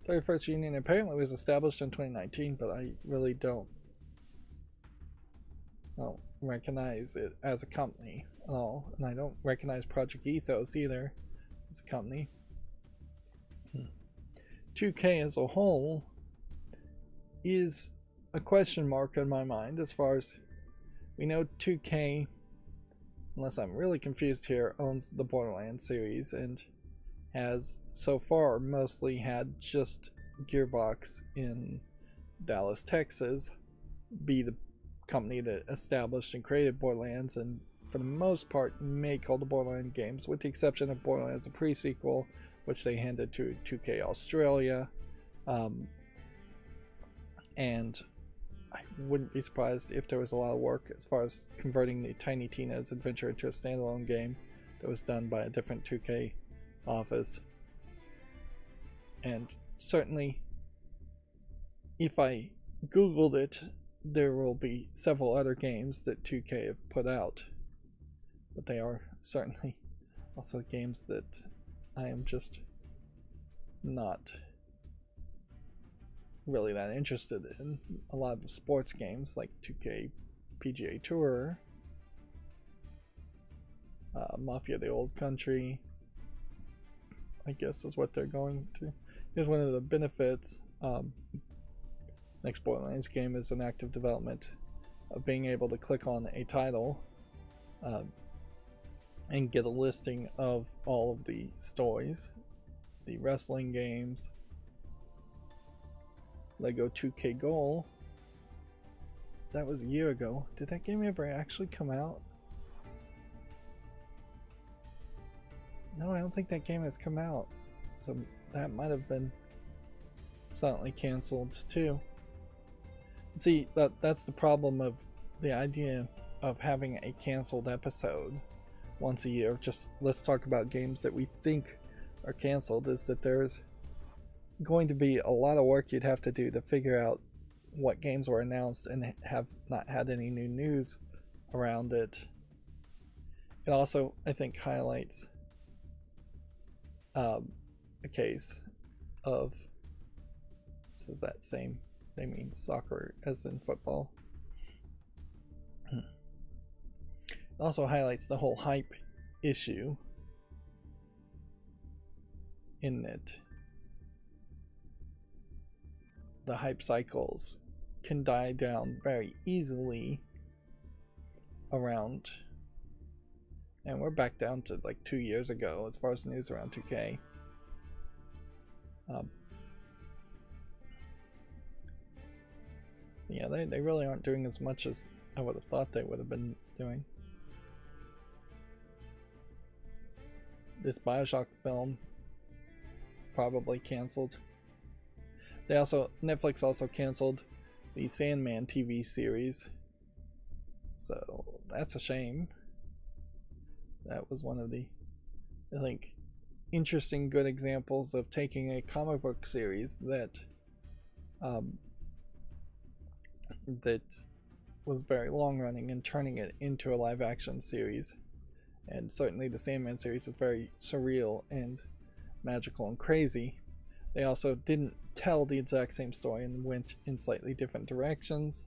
31st Union apparently was established in 2019, but I really don't recognize it as a company at all, and I don't recognize Project Ethos either as a company. 2K as a whole is a question mark in my mind, as far as we know. 2K, unless I'm really confused here, owns the Borderlands series and has so far mostly had just Gearbox in Dallas, Texas be the company that established and created Borderlands, and for the most part make all the Borderlands games, with the exception of Borderlands the pre-sequel, which they handed to 2K Australia. And I wouldn't be surprised if there was a lot of work as far as converting the Tiny Tina's Adventure into a standalone game that was done by a different 2K office. And certainly if I googled it, there will be several other games that 2K have put out, but they are certainly also games that I am just not really that interested in. A lot of the sports games like 2K PGA Tour, Mafia the Old Country, I guess is what they're going to. Is one of the benefits. Next Borderlands game is in active development, of being able to click on a title and get a listing of all of the stories, the wrestling games, Lego 2K Goal. That was a year ago. Did that game ever actually come out? No, I don't think that game has come out. So that might have been suddenly canceled too. See, that's the problem of the idea of having a canceled episode once a year. Just let's talk about games that we think are canceled, is that there's going to be a lot of work you'd have to do to figure out what games were announced and have not had any new news around it. It also, I think, highlights a case of, this is that same, they mean soccer as in football. It also highlights the whole hype issue, in that the hype cycles can die down very easily around, and we're back down to like 2 years ago as far as news around 2K. Yeah, they really aren't doing as much as I would have thought they would have been doing. This Bioshock film probably canceled. Netflix also canceled the Sandman TV series, so that's a shame. That was one of the, I think, interesting good examples of taking a comic book series that that was very long running and turning it into a live action series. And certainly the Sandman series is very surreal and magical and crazy. They also didn't tell the exact same story and went in slightly different directions,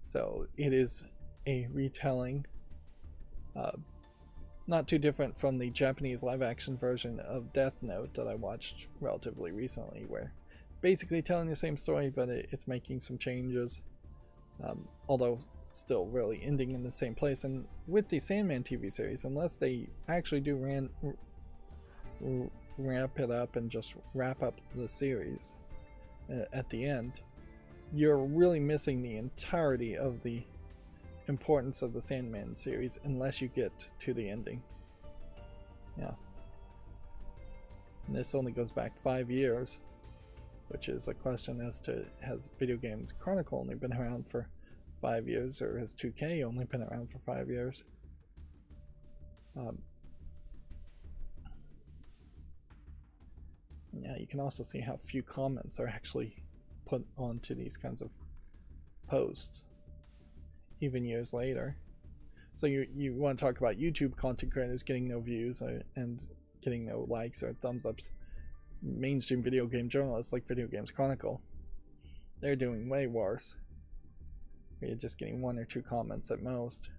so it is a retelling, not too different from the Japanese live action version of Death Note that I watched relatively recently, where it's basically telling the same story, but it's making some changes, although still really ending in the same place. And with the Sandman TV series, unless they actually do ramp it up and just wrap up the series at the end, you're really missing the entirety of the importance of the Sandman series unless you get to the ending. Yeah. And this only goes back 5 years, which is a question as to, has Video Games Chronicle only been around for 5 years, or has 2K only been around for 5 years? Yeah, you can also see how few comments are actually put onto these kinds of posts, even years later. So you want to talk about YouTube content creators getting no views and getting no likes or thumbs ups. Mainstream video game journalists like Video Games Chronicle, they're doing way worse. You're just getting 1 or 2 comments at most.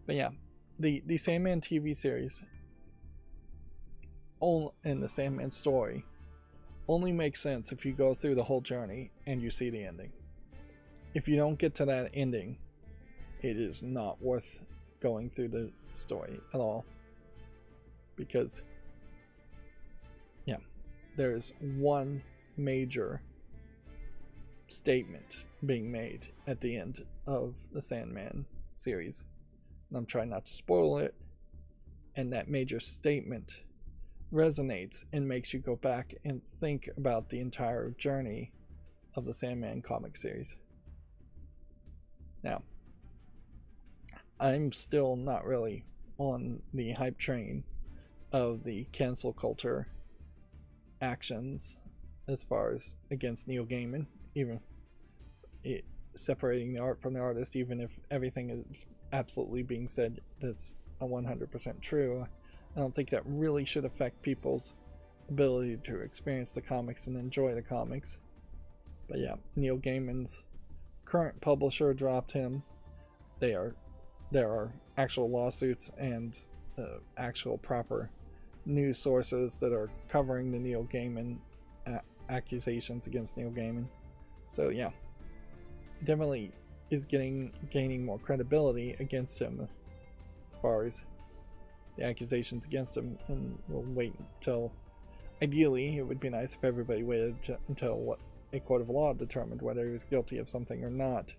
But yeah, the Sandman TV series and the Sandman story only makes sense if you go through the whole journey and you see the ending. If you don't get to that ending, it is not worth going through the story at all. Because, yeah, there's one major statement being made at the end of the Sandman series. And I'm trying not to spoil it. And that major statement resonates and makes you go back and think about the entire journey of the Sandman comic series. Now, I'm still not really on the hype train of the cancel culture actions as far as against Neil Gaiman, even separating the art from the artist, even if everything is absolutely being said that's 100% true. I don't think that really should affect people's ability to experience the comics and enjoy the comics. But yeah, Neil Gaiman's current publisher dropped him. There are actual lawsuits and actual proper news sources that are covering the Neil Gaiman accusations against Neil Gaiman. So yeah, definitely is gaining more credibility against him as far as the accusations against him, and we'll wait until, ideally it would be nice if everybody waited until what a court of law determined whether he was guilty of something or not.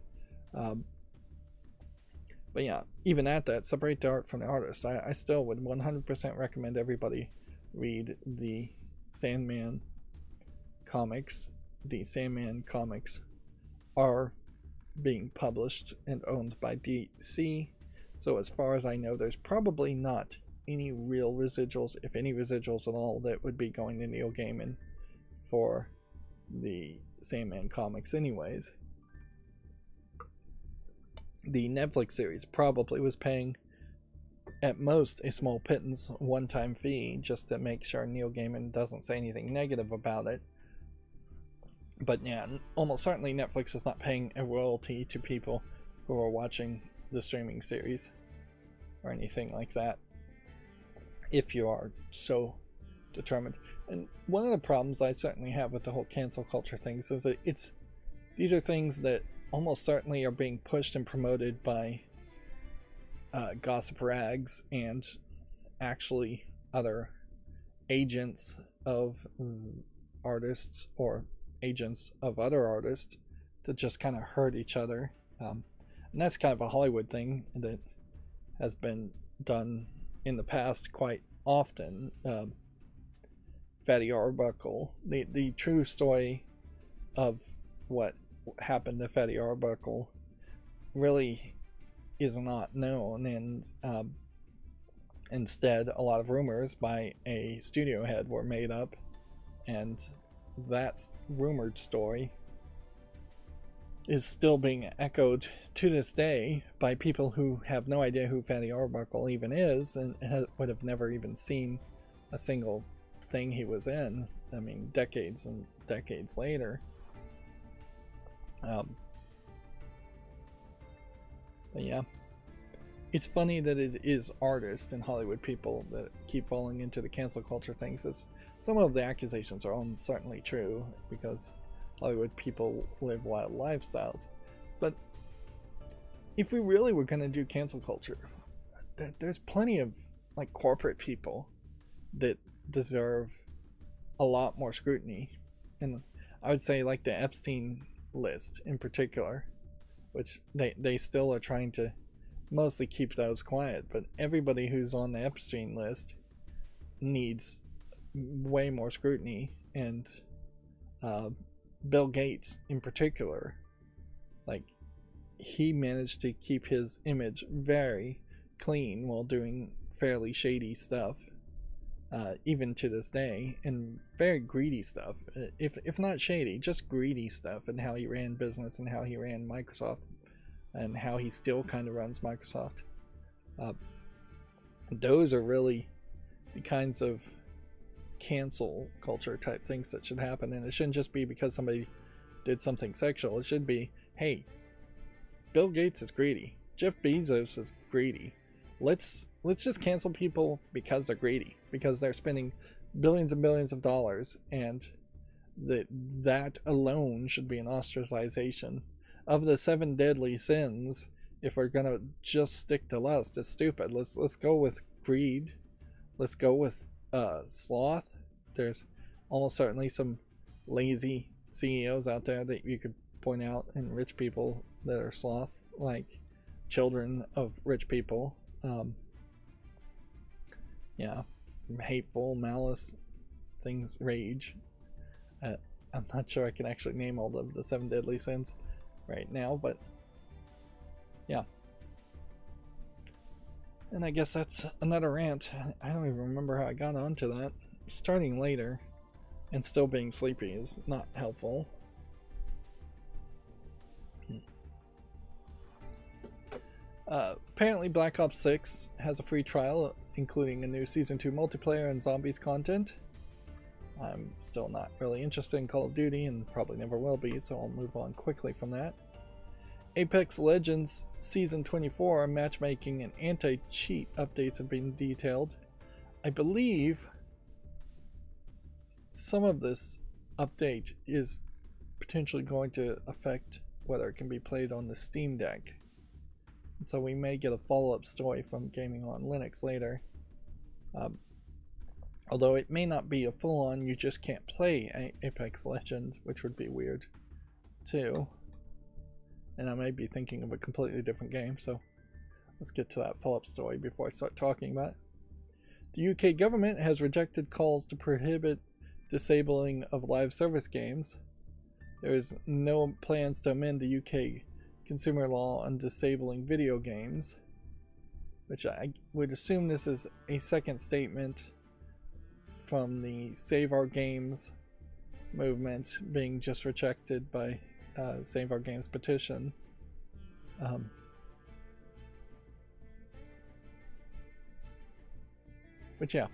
But yeah, even at that, separate the art from the artist. I still would 100% recommend everybody read the Sandman comics. The Sandman comics are being published and owned by DC. So as far as I know, there's probably not any real residuals, if any residuals at all, that would be going to Neil Gaiman for the Sandman comics anyways. The Netflix series probably was paying at most a small pittance one-time fee just to make sure Neil Gaiman doesn't say anything negative about it. But yeah, almost certainly Netflix is not paying a royalty to people who are watching the streaming series or anything like that, if you are so determined. And one of the problems I certainly have with the whole cancel culture things is that these are things that almost certainly are being pushed and promoted by gossip rags and actually other agents of artists or agents of other artists to just kind of hurt each other. And that's kind of a Hollywood thing that has been done in the past quite often. Fatty Arbuckle, the true story of what happened to Fatty Arbuckle really is not known, and instead a lot of rumors by a studio head were made up, and that rumored story is still being echoed to this day by people who have no idea who Fatty Arbuckle even is and would have never even seen a single thing he was in. I mean, decades and decades later. But yeah, it's funny that it is artists and Hollywood people that keep falling into the cancel culture things. As some of the accusations are certainly true, because Hollywood people live wild lifestyles. But if we really were going to do cancel culture, there's plenty of like corporate people that deserve a lot more scrutiny. And I would say like the Epstein list in particular, which they still are trying to mostly keep those quiet, but everybody who's on the Epstein list needs way more scrutiny. And Bill Gates in particular, like, he managed to keep his image very clean while doing fairly shady stuff, even to this day, and very greedy stuff, if not shady, just greedy stuff, and how he ran business and how he ran Microsoft and how he still kind of runs Microsoft. Those are really the kinds of cancel culture type things that should happen, and it shouldn't just be because somebody did something sexual. It should be, hey, Bill Gates is greedy, Jeff Bezos is greedy, let's just cancel people because they're greedy, because they're spending billions and billions of dollars, and that alone should be an ostracization. Of the 7 deadly sins, if we're gonna just stick to lust, it's stupid. Let's go with greed. Let's go with sloth. There's almost certainly some lazy CEOs out there that you could point out, and rich people that are sloth, like children of rich people. Yeah, hateful, malice, things, rage. I'm not sure I can actually name all of the 7 deadly sins right now, but yeah. And I guess that's another rant. I don't even remember how I got onto that. Starting later and still being sleepy is not helpful. Apparently Black Ops 6 has a free trial, including a new Season 2 multiplayer and zombies content. I'm still not really interested in Call of Duty, and probably never will be, so I'll move on quickly from that. Apex Legends Season 24 matchmaking and anti-cheat updates have been detailed. I believe some of this update is potentially going to affect whether it can be played on the Steam Deck. And so we may get a follow-up story from Gaming on Linux later. Although it may not be a full-on, you just can't play Apex Legends, which would be weird too. And I may be thinking of a completely different game, so let's get to that follow-up story before I start talking about it. The UK government has rejected calls to prohibit disabling of live service games. There is no plans to amend the UK consumer law on disabling video games, which I would assume this is a second statement from the Save Our Games movement being just rejected by Save Our Games petition. But yeah.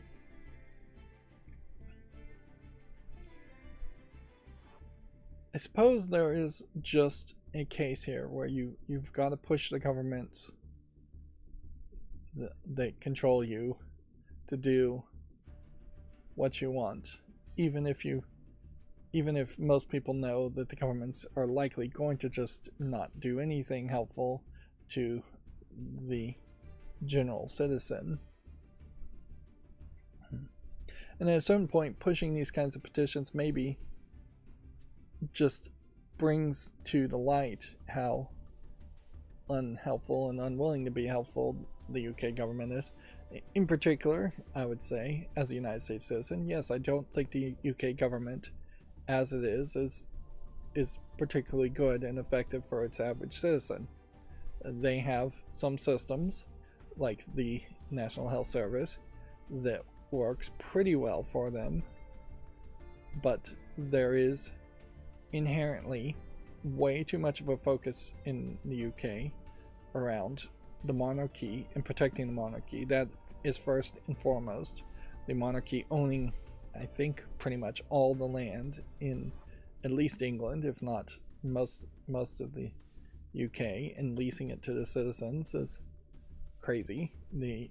I suppose there is just a case here where you've got to push the governments that control you to do what you want, even if most people know that the governments are likely going to just not do anything helpful to the general citizen. And at a certain point, pushing these kinds of petitions maybe just brings to the light how unhelpful and unwilling to be helpful the UK government is. In particular, I would say, as a United States citizen, yes, I don't think the UK government as it is particularly good and effective for its average citizen. They have some systems, like the National Health Service, that works pretty well for them, but there is inherently way too much of a focus in the UK around the monarchy and protecting the monarchy. That is first and foremost. The monarchy owning, I think, pretty much all the land in at least England, if not most of the UK, and leasing it to the citizens is crazy. The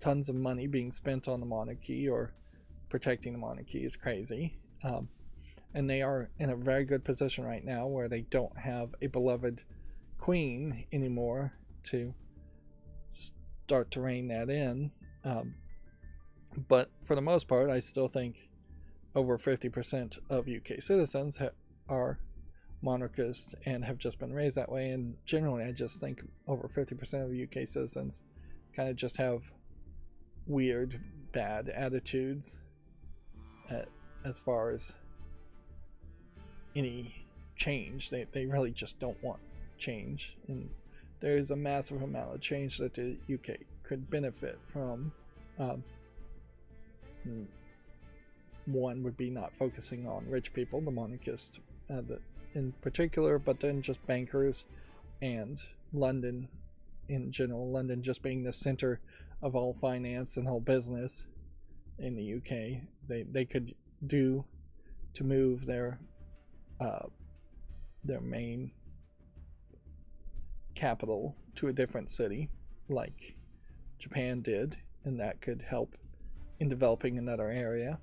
tons of money being spent on the monarchy or protecting the monarchy is crazy. And they are in a very good position right now where they don't have a beloved queen anymore to start to rein that in. But for the most part, I still think over 50% of UK citizens are monarchists and have just been raised that way. And generally, I just think over 50% of UK citizens kind of just have weird, bad attitudes as far as any change. They really just don't want change, and there is a massive amount of change that the UK could benefit from. One would be not focusing on rich people, the monarchists in particular, but then just bankers and London in general. London just being the center of all finance and whole business in the UK. They could do to move their main capital to a different city, like Japan did, and that could help in developing another area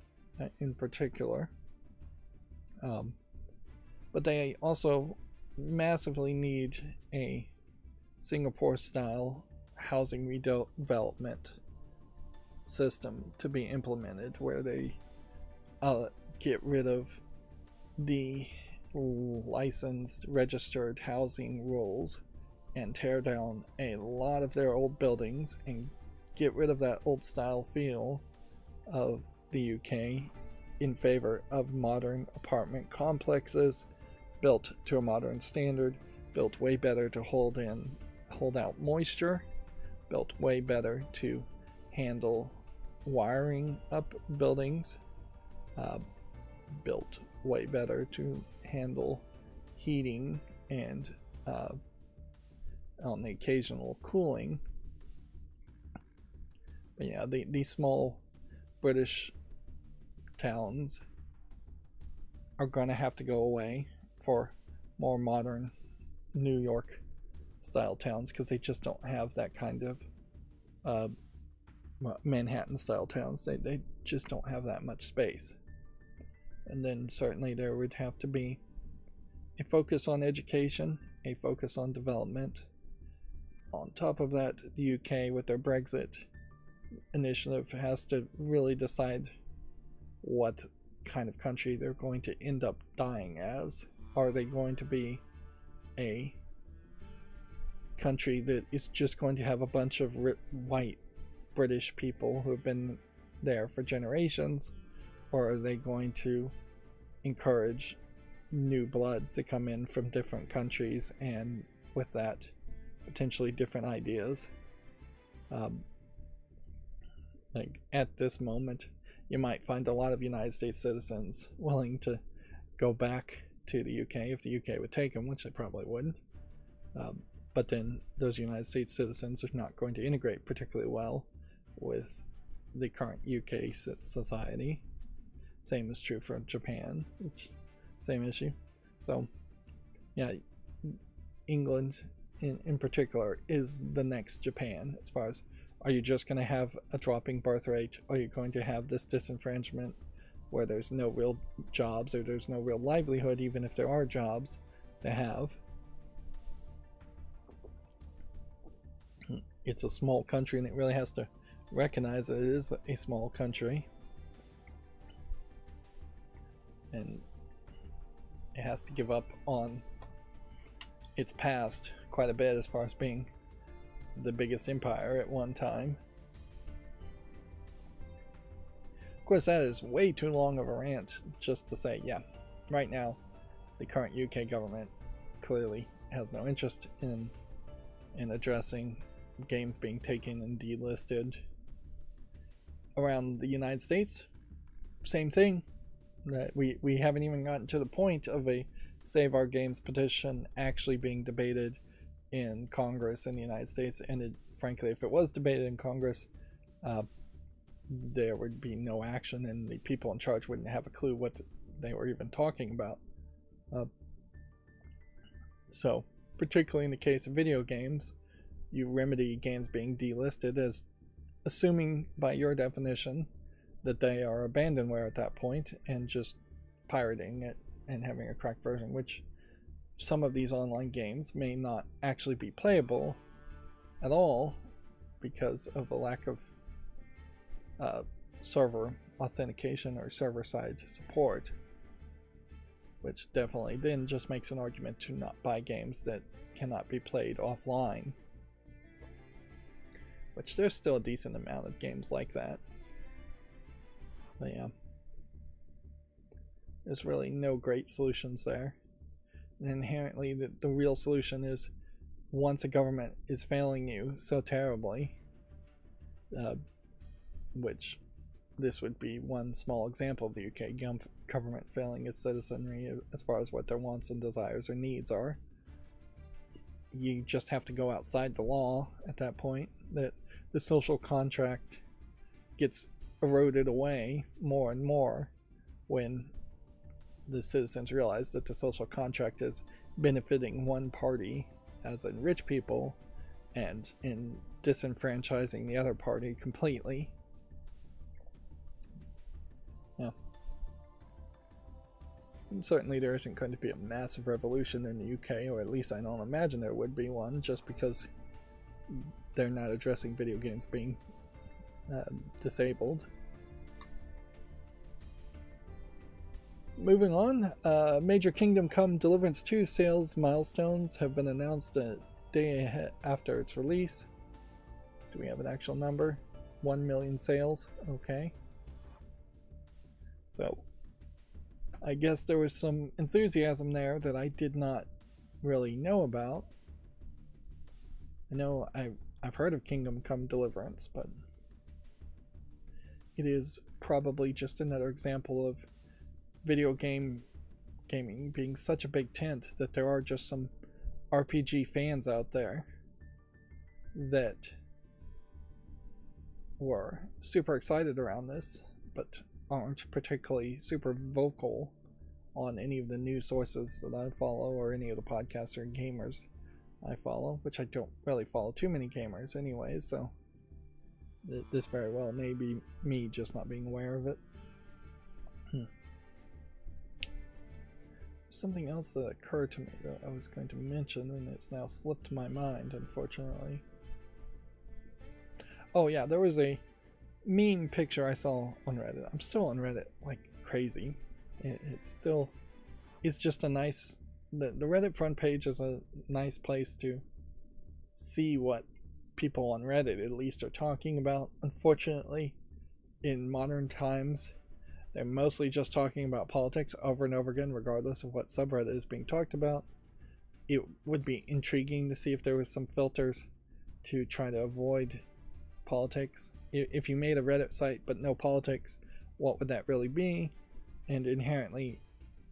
in particular. But they also massively need a Singapore-style housing redevelopment system to be implemented, where they get rid of the licensed registered housing rules and tear down a lot of their old buildings and get rid of that old style feel of the UK in favor of modern apartment complexes built to a modern standard, built way better to hold out moisture, built way better to handle wiring up buildings, built way better to handle heating and on the occasional cooling. But yeah, these small British towns are going to have to go away for more modern New York style towns, because they just don't have that kind of Manhattan style towns. They just don't have that much space. And then certainly there would have to be a focus on education, a focus on development. On top of that, the UK with their Brexit initiative has to really decide what kind of country they're going to end up dying as. Are they going to be a country that is just going to have a bunch of white British people who have been there for generations, or are they going to encourage new blood to come in from different countries, and with that potentially different ideas? Like at this moment, you might find a lot of United States citizens willing to go back to the UK if the UK would take them, which they probably wouldn't. But then those United States citizens are not going to integrate particularly well with the current UK society. Same is true for Japan, same issue. So yeah, England in particular is the next Japan as far as, are you just going to have a dropping birth rate? Are you going to have this disenfranchisement where there's no real jobs, or there's no real livelihood even if there are jobs to have? It's a small country, and it really has to recognize that it is a small country, and it has to give up on its past quite a bit as far as being the biggest empire at one time. Of course, that is way too long of a rant just to say, yeah, right now the current UK government clearly has no interest in addressing games being taken and delisted. Around the United States, same thing. That we haven't even gotten to the point of a Save Our Games petition actually being debated in Congress in the United States, and frankly, if it was debated in Congress, there would be no action, and the people in charge wouldn't have a clue what they were even talking about. So, particularly in the case of video games, you remedy games being delisted as assuming by your definition that they are abandonware at that point and just pirating it and having a cracked version, which some of these online games may not actually be playable at all because of a lack of server authentication or server-side support, which definitely then just makes an argument to not buy games that cannot be played offline, which there's still a decent amount of games like that. But yeah, there's really no great solutions there. And inherently, the real solution is, once a government is failing you so terribly, which this would be one small example of the UK government failing its citizenry as far as what their wants and desires or needs are, you just have to go outside the law at that point. That the social contract gets eroded away more and more when the citizens realize that the social contract is benefiting one party, as in rich people, and in disenfranchising the other party completely. Yeah. And certainly there isn't going to be a massive revolution in the UK, or at least I don't imagine there would be one, just because they're not addressing video games being disabled. Moving on, Major Kingdom Come Deliverance 2 sales milestones have been announced a day after its release. Do we have an actual number? 1 million sales. Okay. So, I guess there was some enthusiasm there that I did not really know about. I know I've heard of Kingdom Come Deliverance, but it is probably just another example of video gaming being such a big tent that there are just some RPG fans out there that were super excited around this, but aren't particularly super vocal on any of the news sources that I follow, or any of the podcasts or gamers I follow, which I don't really follow too many gamers anyways, so this very well may be me just not being aware of it. Something else that occurred to me that I was going to mention, and it's now slipped my mind, unfortunately. Oh yeah, there was a meme picture I saw on Reddit. I'm still on Reddit like crazy. It's just a nice... The Reddit front page is a nice place to see what people on Reddit at least are talking about. Unfortunately, in modern times, they're mostly just talking about politics over and over again, regardless of what subreddit is being talked about. It would be intriguing to see if there was some filters to try to avoid politics. If you made a Reddit site but no politics, what would that really be? And inherently,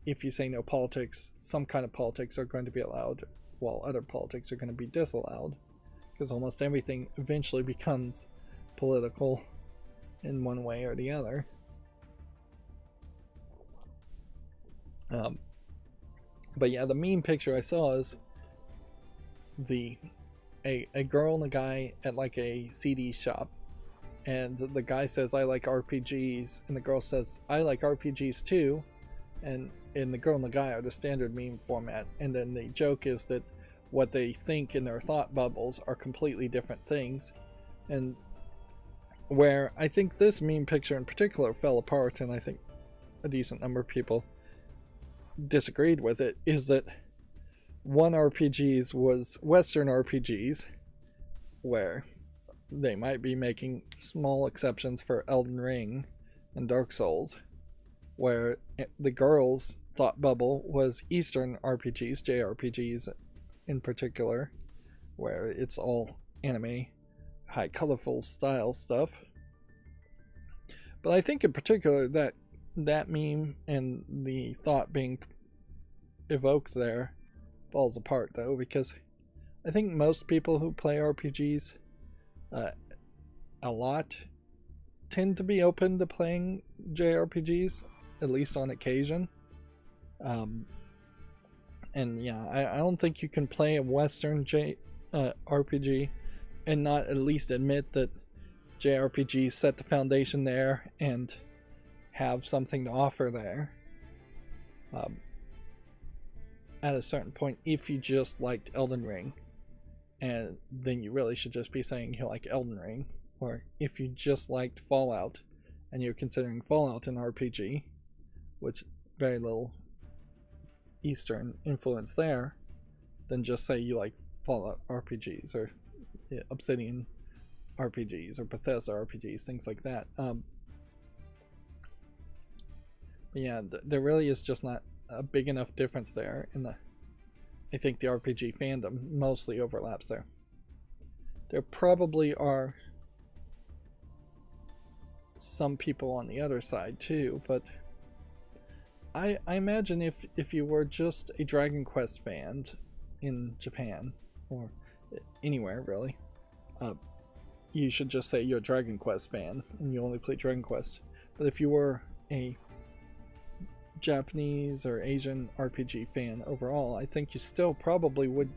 if you say no politics, some kind of politics are going to be allowed, while other politics are going to be disallowed, because almost everything eventually becomes political in one way or the other. But yeah, the meme picture I saw is a girl and a guy at like a CD shop, and the guy says, "I like RPGs," and the girl says, "I like RPGs too," and the girl and the guy are the standard meme format, and then the joke is that what they think in their thought bubbles are completely different things. And where I think this meme picture in particular fell apart, and I think a decent number of people disagreed with it, is that one RPGs was Western RPGs, where they might be making small exceptions for Elden Ring and Dark Souls, where the girls' thought bubble was Eastern RPGs, JRPGs in particular, where it's all anime, high colorful style stuff. But I think in particular that meme and the thought being evoked there falls apart, though, because I think most people who play RPGs a lot tend to be open to playing JRPGs, at least on occasion. And yeah, I don't think you can play a Western RPG and not at least admit that JRPGs set the foundation there and have something to offer there. At a certain point, if you just liked Elden Ring, and then you really should just be saying you like Elden Ring. Or if you just liked Fallout and you're considering Fallout an RPG, which very little Eastern influence there, then just say you like Fallout RPGs or Obsidian RPGs or Bethesda RPGs, things like that. But yeah, there really is just not a big enough difference there. I think the RPG fandom mostly overlaps there. There probably are some people on the other side too, but I imagine if you were just a Dragon Quest fan in Japan, or anywhere really, you should just say you're a Dragon Quest fan and you only play Dragon Quest. But if you were a Japanese or Asian RPG fan overall, I think you still probably would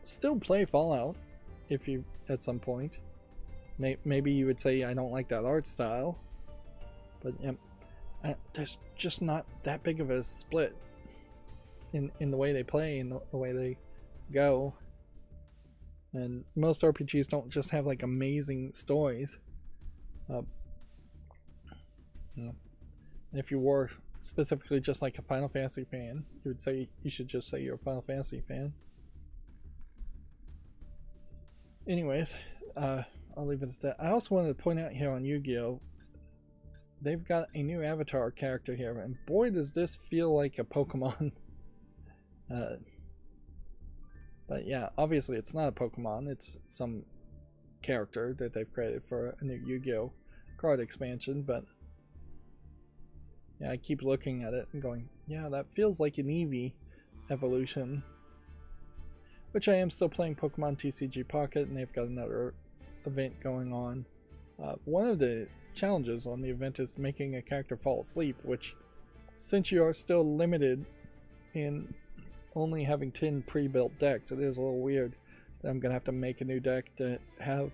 still play Fallout if you at some point. Maybe you would say, I don't like that art style, but there's just not that big of a split in the way they play and the way they go. And most RPGs don't just have like amazing stories. If you were specifically just like a Final Fantasy fan, you should just say you're a Final Fantasy fan. Anyways, I'll leave it at that. I also wanted to point out here on Yu-Gi-Oh! They've got a new avatar character here, and boy does this feel like a Pokemon. But yeah, obviously it's not a Pokemon, it's some character that they've created for a new Yu-Gi-Oh! Card expansion, but yeah, I keep looking at it and going, yeah, that feels like an Eevee evolution. Which I am still playing Pokemon TCG Pocket, and they've got another event going on. One of the challenges on the event is making a character fall asleep, which, since you are still limited in only having 10 pre-built decks, it is a little weird that I'm going to have to make a new deck to have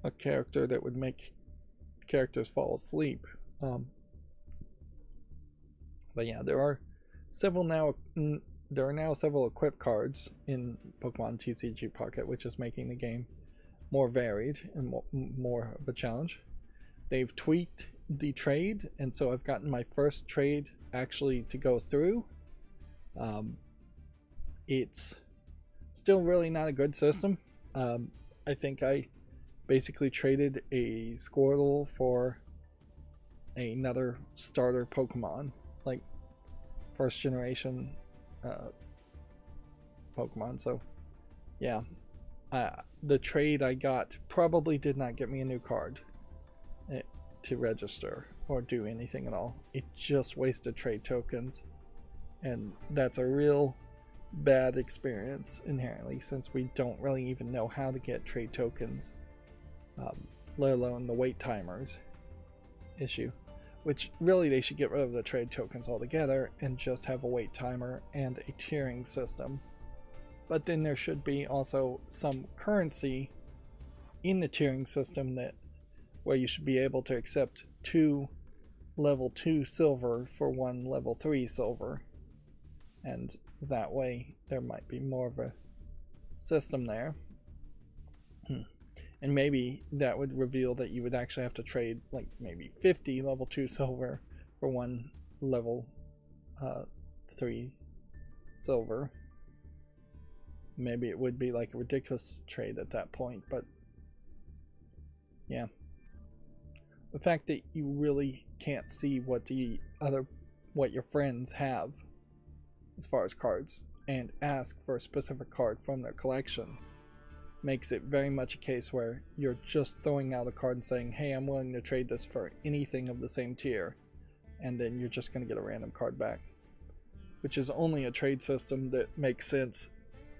a character that would make characters fall asleep. But yeah, there are now several equipped cards in Pokemon TCG Pocket, which is making the game more varied and more of a challenge. They've tweaked the trade, and so I've gotten my first trade actually to go through. It's Still really not a good system. I think I basically traded a Squirtle for another starter Pokemon, like first generation Pokemon. So yeah, the trade I got probably did not get me a new card to register or do anything at all. It just wasted trade tokens, and that's a real bad experience inherently, since we don't really even know how to get trade tokens, let alone the wait timers issue, which really they should get rid of the trade tokens altogether and just have a wait timer and a tiering system. But then there should be also some currency in the tiering system that where you should be able to accept 2 level 2 silver for 1 level 3 silver, and that way there might be more of a system there. And maybe that would reveal that you would actually have to trade like maybe 50 level 2 silver for 1 level 3 silver. Maybe it would be like a ridiculous trade at that point, but yeah. The fact that you really can't see what your friends have as far as cards and ask for a specific card from their collection makes it very much a case where you're just throwing out a card and saying, hey, I'm willing to trade this for anything of the same tier, and then you're just going to get a random card back, which is only a trade system that makes sense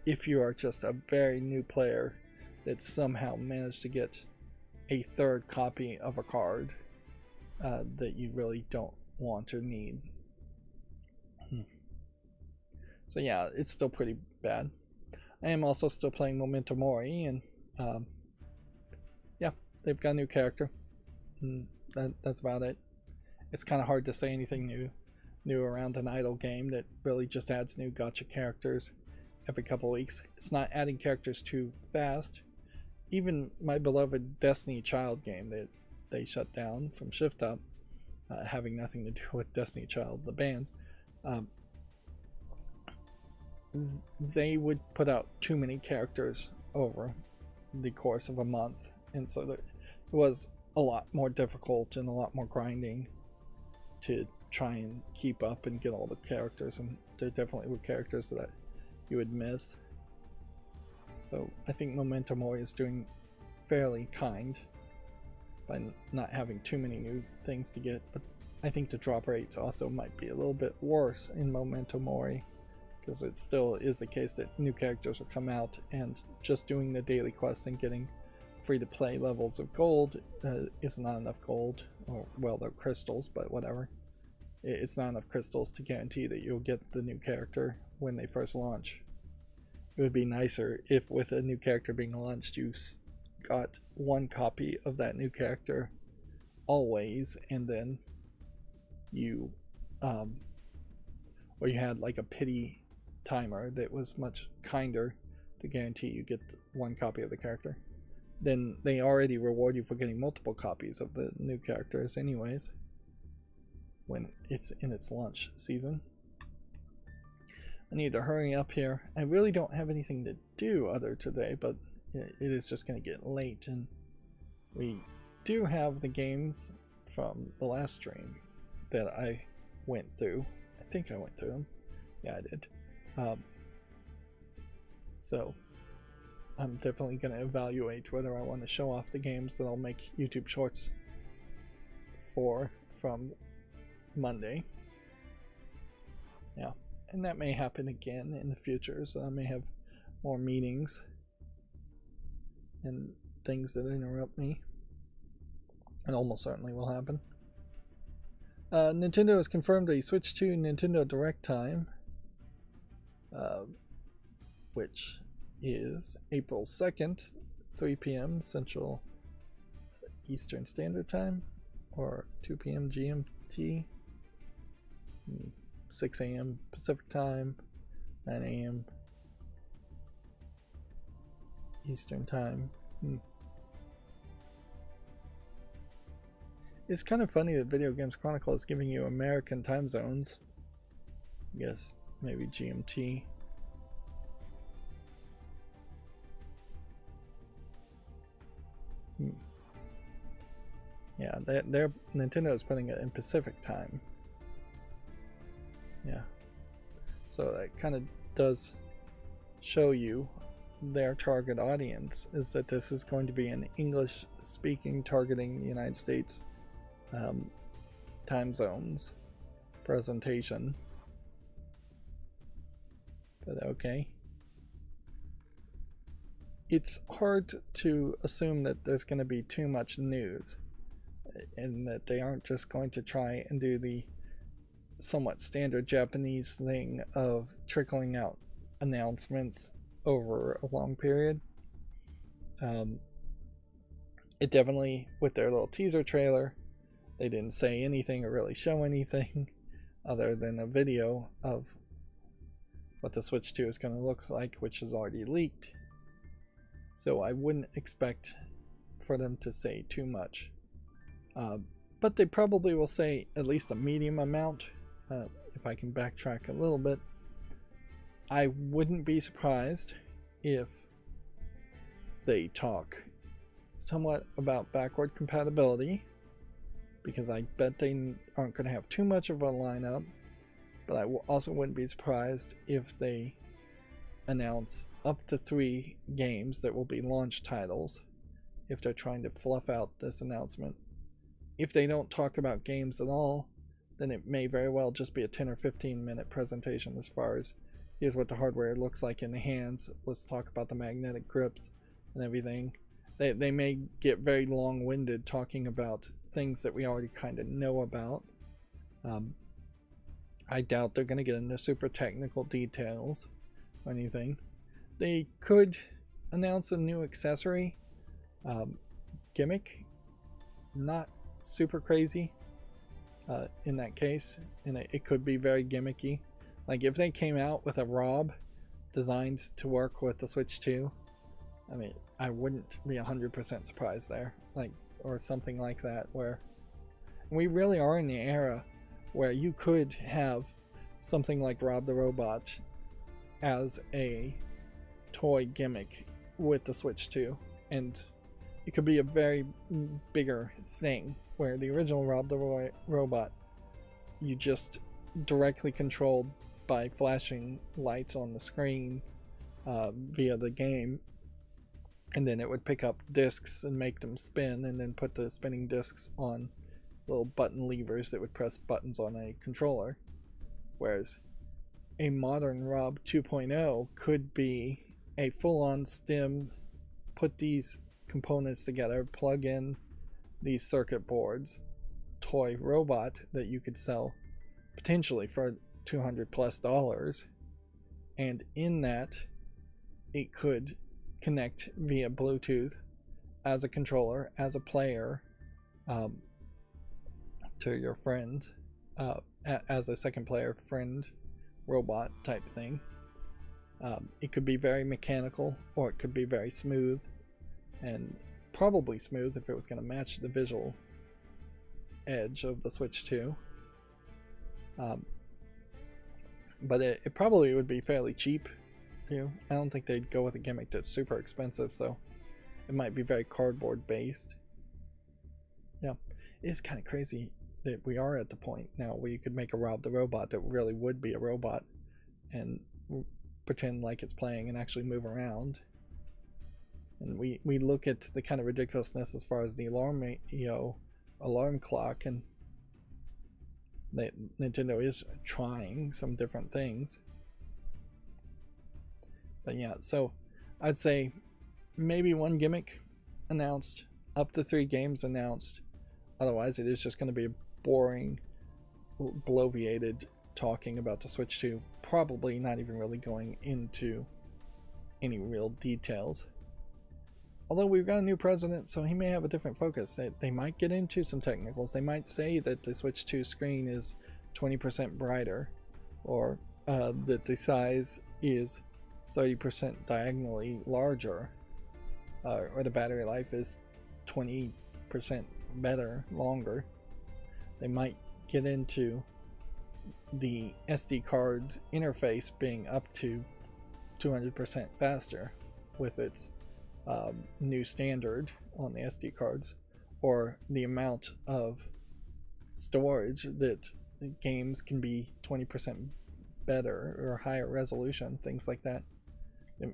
if you are just a very new player that somehow managed to get a third copy of a card that you really don't want or need. So yeah, it's still pretty bad. I am also still playing Memento Mori, and yeah, they've got a new character. That's about it. It's kind of hard to say anything new around an idle game that really just adds new gacha characters every couple weeks. It's not adding characters too fast. Even my beloved Destiny Child game that they shut down from Shift Up, having nothing to do with Destiny Child, the band, they would put out too many characters over the course of a month, and so it was a lot more difficult and a lot more grinding to try and keep up and get all the characters, and there definitely were characters that you would miss. So I think Memento Mori is doing fairly kind by not having too many new things to get, but I think the drop rates also might be a little bit worse in Memento Mori, because it still is the case that new characters will come out, and just doing the daily quests and getting free-to-play levels of gold is not enough gold, or well, they're crystals, but whatever. It's not enough crystals to guarantee that you'll get the new character when they first launch. It would be nicer if with a new character being launched you got 1 copy of that new character always, and then you or you had like a pity timer that was much kinder to guarantee you get 1 copy of the character. Then they already reward you for getting multiple copies of the new characters anyways when it's in its launch season. I need to hurry up here. I really don't have anything to do other today, but it is just going to get late, and we do have the games from the last stream that I went through. I think I went through them. Yeah, I did. So I'm definitely going to evaluate whether I want to show off the games that I'll make YouTube shorts for from Monday. Yeah, and that may happen again in the future, so I may have more meetings and things that interrupt me. It almost certainly will happen. Nintendo has confirmed a switch to Nintendo Direct time, which is April 2nd, 3 p.m. Central Eastern Standard Time, or 2 p.m. GMT, 6 a.m. Pacific Time, 9 a.m. Eastern Time. It's kind of funny that Video Games Chronicle is giving you American time zones. I guess maybe GMT. Yeah, they're Nintendo's putting it in Pacific time. Yeah. So that kind of does show you their target audience, is that this is going to be an English speaking targeting the United States time zones presentation. But okay. It's hard to assume that there's going to be too much news, and that they aren't just going to try and do the somewhat standard Japanese thing of trickling out announcements over a long period. It definitely, with their little teaser trailer, they didn't say anything or really show anything other than a video of what the Switch 2 is going to look like, which is already leaked. So I wouldn't expect for them to say too much. But they probably will say at least a medium amount. If I can backtrack a little bit, I wouldn't be surprised if they talk somewhat about backward compatibility, because I bet they aren't going to have too much of a lineup. But I also wouldn't be surprised if they announce up to 3 games that will be launch titles, if they're trying to fluff out this announcement. If they don't talk about games at all, then it may very well just be a 10 or 15 minute presentation as far as here's what the hardware looks like in the hands, let's talk about the magnetic grips and everything. They may get very long-winded talking about things that we already kind of know about. I doubt they're going to get into super technical details or anything. They could announce a new accessory gimmick, not super crazy in that case, and it could be very gimmicky. Like if they came out with a ROB designed to work with the Switch 2, I mean, I wouldn't be 100% surprised there, like, or something like that, where we really are in the era where you could have something like Rob the Robot as a toy gimmick with the Switch 2, and it could be a very bigger thing, where the original Rob the Robot you just directly controlled by flashing lights on the screen via the game, and then it would pick up discs and make them spin, and then put the spinning discs on little button levers that would press buttons on a controller. Whereas a modern Rob 2.0 could be a full-on stem, put these components together, plug in these circuit boards, toy robot that you could sell potentially for $200+, and in that it could connect via Bluetooth as a controller, as a player, to your friend, as a second player friend robot type thing. It could be very mechanical, or it could be very smooth, and probably smooth if it was going to match the visual edge of the Switch 2. But it probably would be fairly cheap too. I don't think they'd go with a gimmick that's super expensive, so it might be very cardboard based. Yeah, it's kind of crazy that we are at the point now where you could make a Rob the Robot that really would be a robot and pretend like it's playing and actually move around. And we look at the kind of ridiculousness as far as the alarm, alarm clock, and Nintendo is trying some different things. But yeah, so I'd say maybe 1 gimmick announced, up to 3 games announced. Otherwise, it is just going to be a boring, bloviated talking about the Switch 2, probably not even really going into any real details. Although we've got a new president, so he may have a different focus. They might get into some technicals. They might say that the Switch 2 screen is 20% brighter, or that the size is 30% diagonally larger, or the battery life is 20% better, longer. They might get into the SD card interface being up to 200% faster with its new standard on the SD cards, or the amount of storage that games can be 20% better or higher resolution, things like that.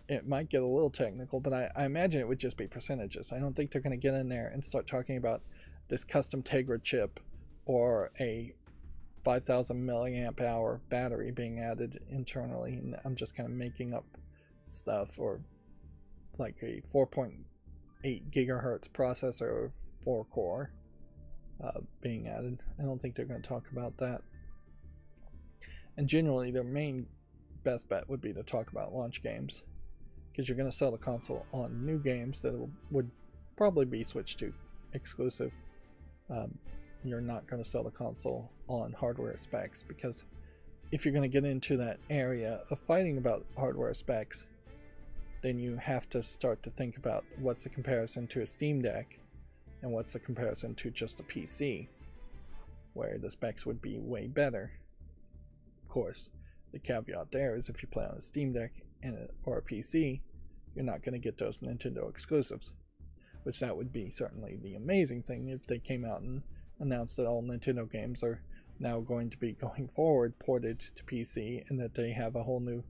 It might get a little technical, but I imagine it would just be percentages. I don't think they're going to get in there and start talking about this custom Tegra chip or a 5,000 milliamp hour battery being added internally, and I'm just kind of making up stuff, or like a 4.8 gigahertz processor or 4 core being added. I don't think they're going to talk about that. And generally their main best bet would be to talk about launch games, because you're going to sell the console on new games that would probably be Switch 2 exclusive. You're not going to sell the console on hardware specs, because if you're going to get into that area of fighting about hardware specs, then you have to start to think about what's the comparison to a Steam Deck and what's the comparison to just a PC, where the specs would be way better. Of course, the caveat there is if you play on a Steam Deck or a PC, you're not going to get those Nintendo exclusives, which that would be certainly the amazing thing if they came out and announced that all Nintendo games are now going to be going forward ported to PC, and that they have a whole new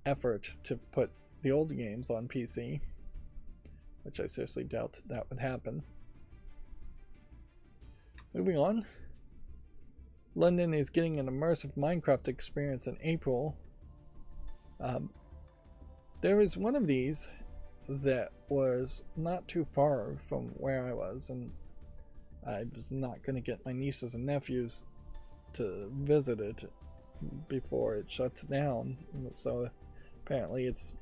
effort to put the old games on PC, which I seriously doubt that would happen. Moving on. London is getting an immersive Minecraft experience in April. There was one of these that was not too far from where I was, and I was not going to get my nieces and nephews to visit it before it shuts down. So apparently it's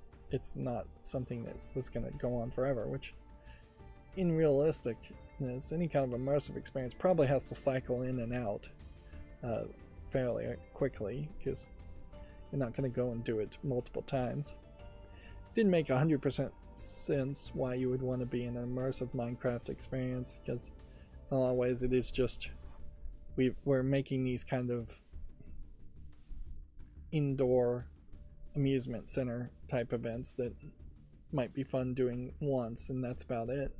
not something that was going to go on forever, which in realisticness, any kind of immersive experience probably has to cycle in and out fairly quickly, because you're not going to go and do it multiple times. Didn't make 100% sense why you would want to be in an immersive Minecraft experience, because in a lot of ways it is just we're making these kind of indoor amusement center type events that might be fun doing once, and that's about it.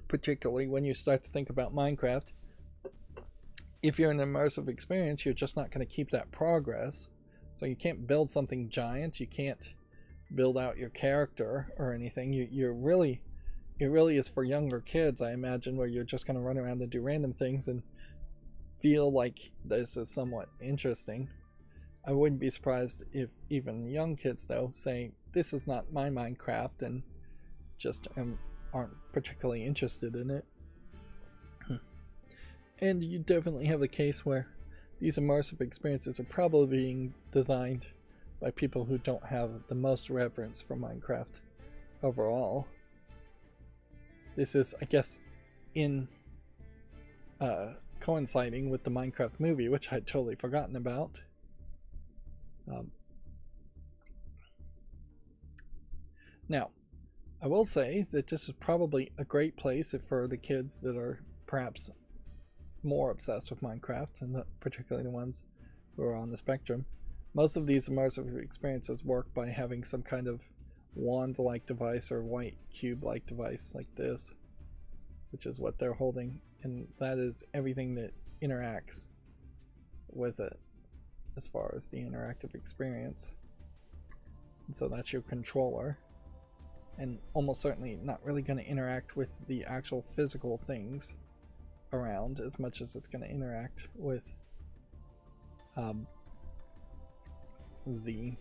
Particularly when you start to think about Minecraft, if you're in an immersive experience, you're just not going to keep that progress. So you can't build something giant, you can't build out your character or anything. It really is for younger kids, I imagine, where you're just going to run around and do random things and feel like this is somewhat interesting. I wouldn't be surprised if even young kids, though, say, this is not my Minecraft, and just aren't particularly interested in it. And you definitely have a case where these immersive experiences are probably being designed by people who don't have the most reverence for Minecraft overall. This is, I guess, in coinciding with the Minecraft movie, which I'd totally forgotten about. Now, I will say that this is probably a great place for the kids that are perhaps more obsessed with Minecraft, and particularly the ones who are on the spectrum. Most of these immersive experiences work by having some kind of wand-like device or white cube-like device like this, which is what they're holding, and that is everything that interacts with it as far as the interactive experience. And so that's your controller, and almost certainly not really going to interact with the actual physical things around as much as it's going to interact with the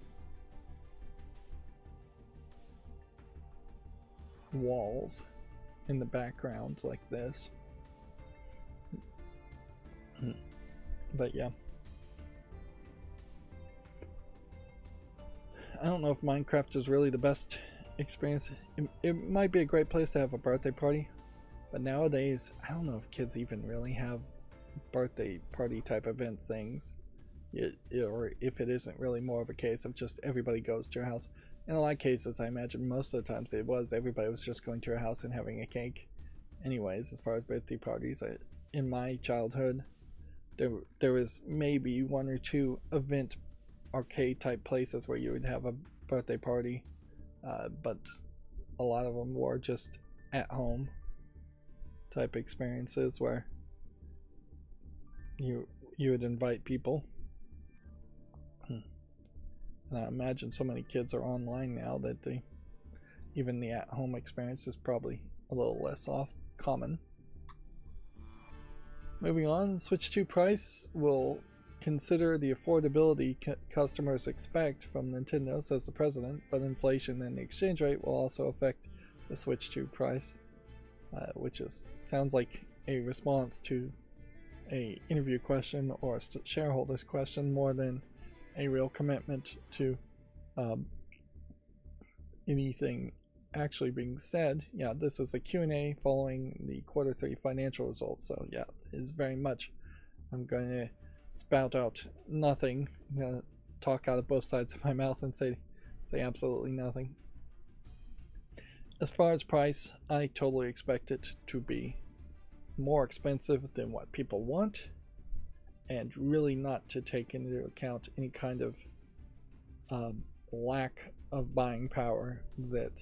walls in the background like this. But yeah, I don't know if Minecraft is really the best experience. It might be a great place to have a birthday party, but nowadays I don't know if kids even really have birthday party type event things, or if it isn't really more of a case of just everybody goes to your house. In a lot of cases, I imagine most of the times everybody was just going to your house and having a cake anyways. As far as birthday parties, in my childhood, there was maybe one or two event arcade type places where you would have a birthday party, but a lot of them were just at home type experiences where you would invite people. And I imagine so many kids are online now that even the at-home experience is probably a little less common. Moving on, Switch 2 price will consider the affordability customers expect from Nintendo, says the president, but inflation and the exchange rate will also affect the Switch 2 price, which sounds like a response to a interview question or a shareholders question more than a real commitment to anything actually being said. Yeah, this is a Q&A following the quarter 3 financial results, so yeah, it is very much, I'm going to spout out nothing. I'm going to talk out of both sides of my mouth and say absolutely nothing. As far as price, I totally expect it to be more expensive than what people want, and really not to take into account any kind of lack of buying power that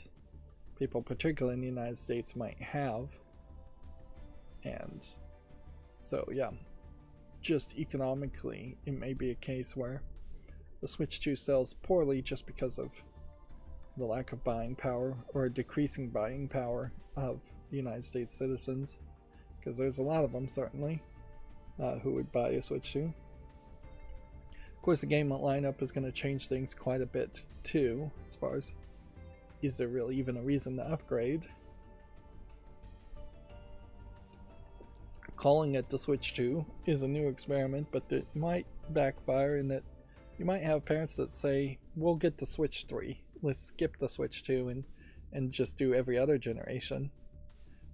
people, particularly in the United States, might have. And so yeah, just economically, it may be a case where the Switch 2 sells poorly just because of the lack of buying power, or a decreasing buying power of the United States citizens, because there's a lot of them certainly who would buy a Switch 2. Of course, the game lineup is going to change things quite a bit too, as far as, is there really even a reason to upgrade? Calling it the Switch 2 is a new experiment, but it might backfire in that you might have parents that say, we'll get the Switch 3, let's skip the Switch 2 and just do every other generation,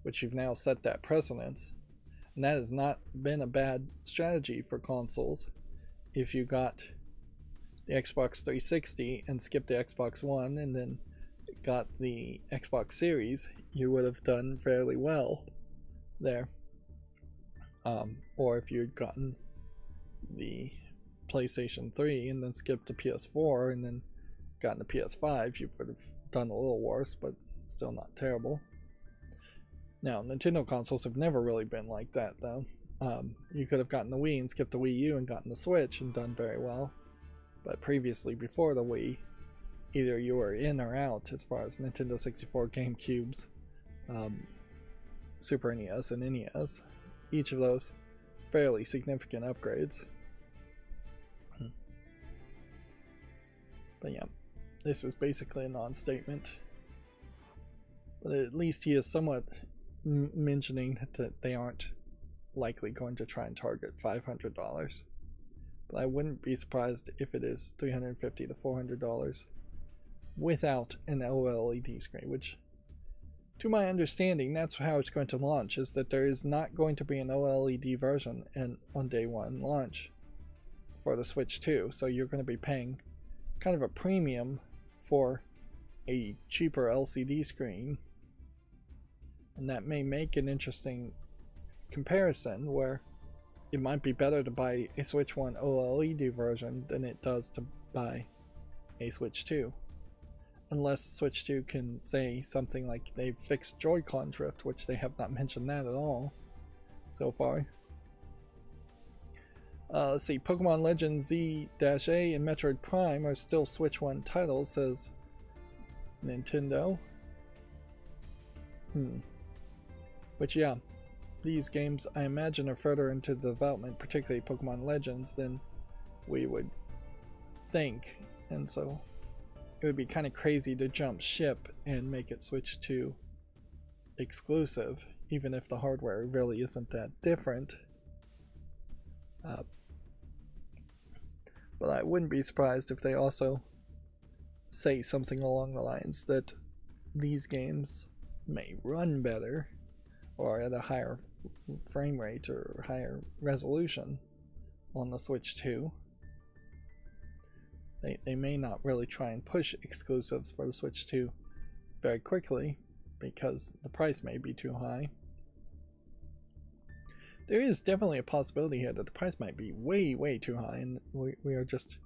which you've now set that precedence. And that has not been a bad strategy for consoles. If you got the Xbox 360 and skipped the Xbox One and then got the Xbox Series, you would have done fairly well there. Or if you had gotten the PlayStation 3 and then skipped the PS4 and then gotten the PS5, you would have done a little worse, but still not terrible. Now, Nintendo consoles have never really been like that, though. You could have gotten the Wii and skipped the Wii U and gotten the Switch and done very well. But previously, before the Wii, either you were in or out as far as Nintendo 64, GameCubes, Super NES, and NES. Each of those fairly significant upgrades. But yeah, this is basically a non-statement. But at least he is somewhat mentioning that they aren't likely going to try and target $500. But I wouldn't be surprised if it is $350 to $400 without an OLED screen, which, to my understanding, that's how it's going to launch, is that there is not going to be an OLED version on day one launch for the Switch 2, so you're going to be paying kind of a premium for a cheaper LCD screen. And that may make an interesting comparison where it might be better to buy a Switch 1 OLED version than it does to buy a Switch 2. Unless the Switch 2 can say something like they've fixed Joy-Con drift, which they have not mentioned that at all so far. Let's see, Pokemon Legends Z-A and Metroid Prime are still Switch 1 titles, says Nintendo. But yeah, these games I imagine are further into the development, particularly Pokemon Legends, than we would think, and so it would be kind of crazy to jump ship and make it Switch 2 exclusive, even if the hardware really isn't that different. But I wouldn't be surprised if they also say something along the lines that these games may run better or at a higher frame rate or higher resolution on the Switch 2. They may not really try and push exclusives for the Switch 2 very quickly because the price may be too high. There is definitely a possibility here that the price might be way too high, and we are just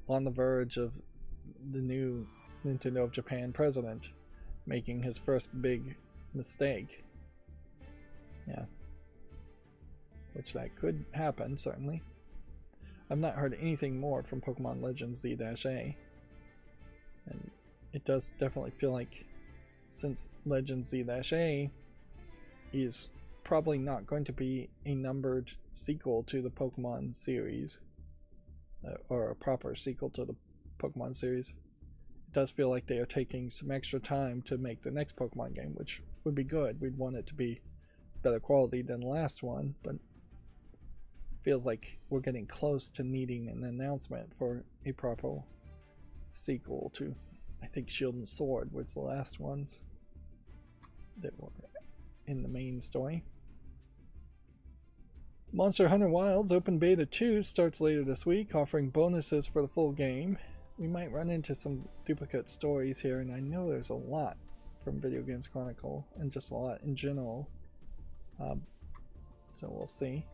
on the verge of the new Nintendo of Japan president making his first big mistake. Yeah. Which that could happen, certainly. I've not heard anything more from Pokemon Legends Z-A. And it does definitely feel like, since Legends Z-A is probably not going to be a numbered sequel to the Pokemon series, or a proper sequel to the Pokemon series, it does feel like they are taking some extra time to make the next Pokemon game, which would be good. We'd want it to be better quality than the last one, but feels like we're getting close to needing an announcement for a proper sequel to, I think, Shield and Sword was the last ones that were in the main story. Monster Hunter Wilds Open Beta 2 starts later this week, offering bonuses for the full game. We might run into some duplicate stories here, and I know there's a lot from Video Games Chronicle, and just a lot in general. So we'll see.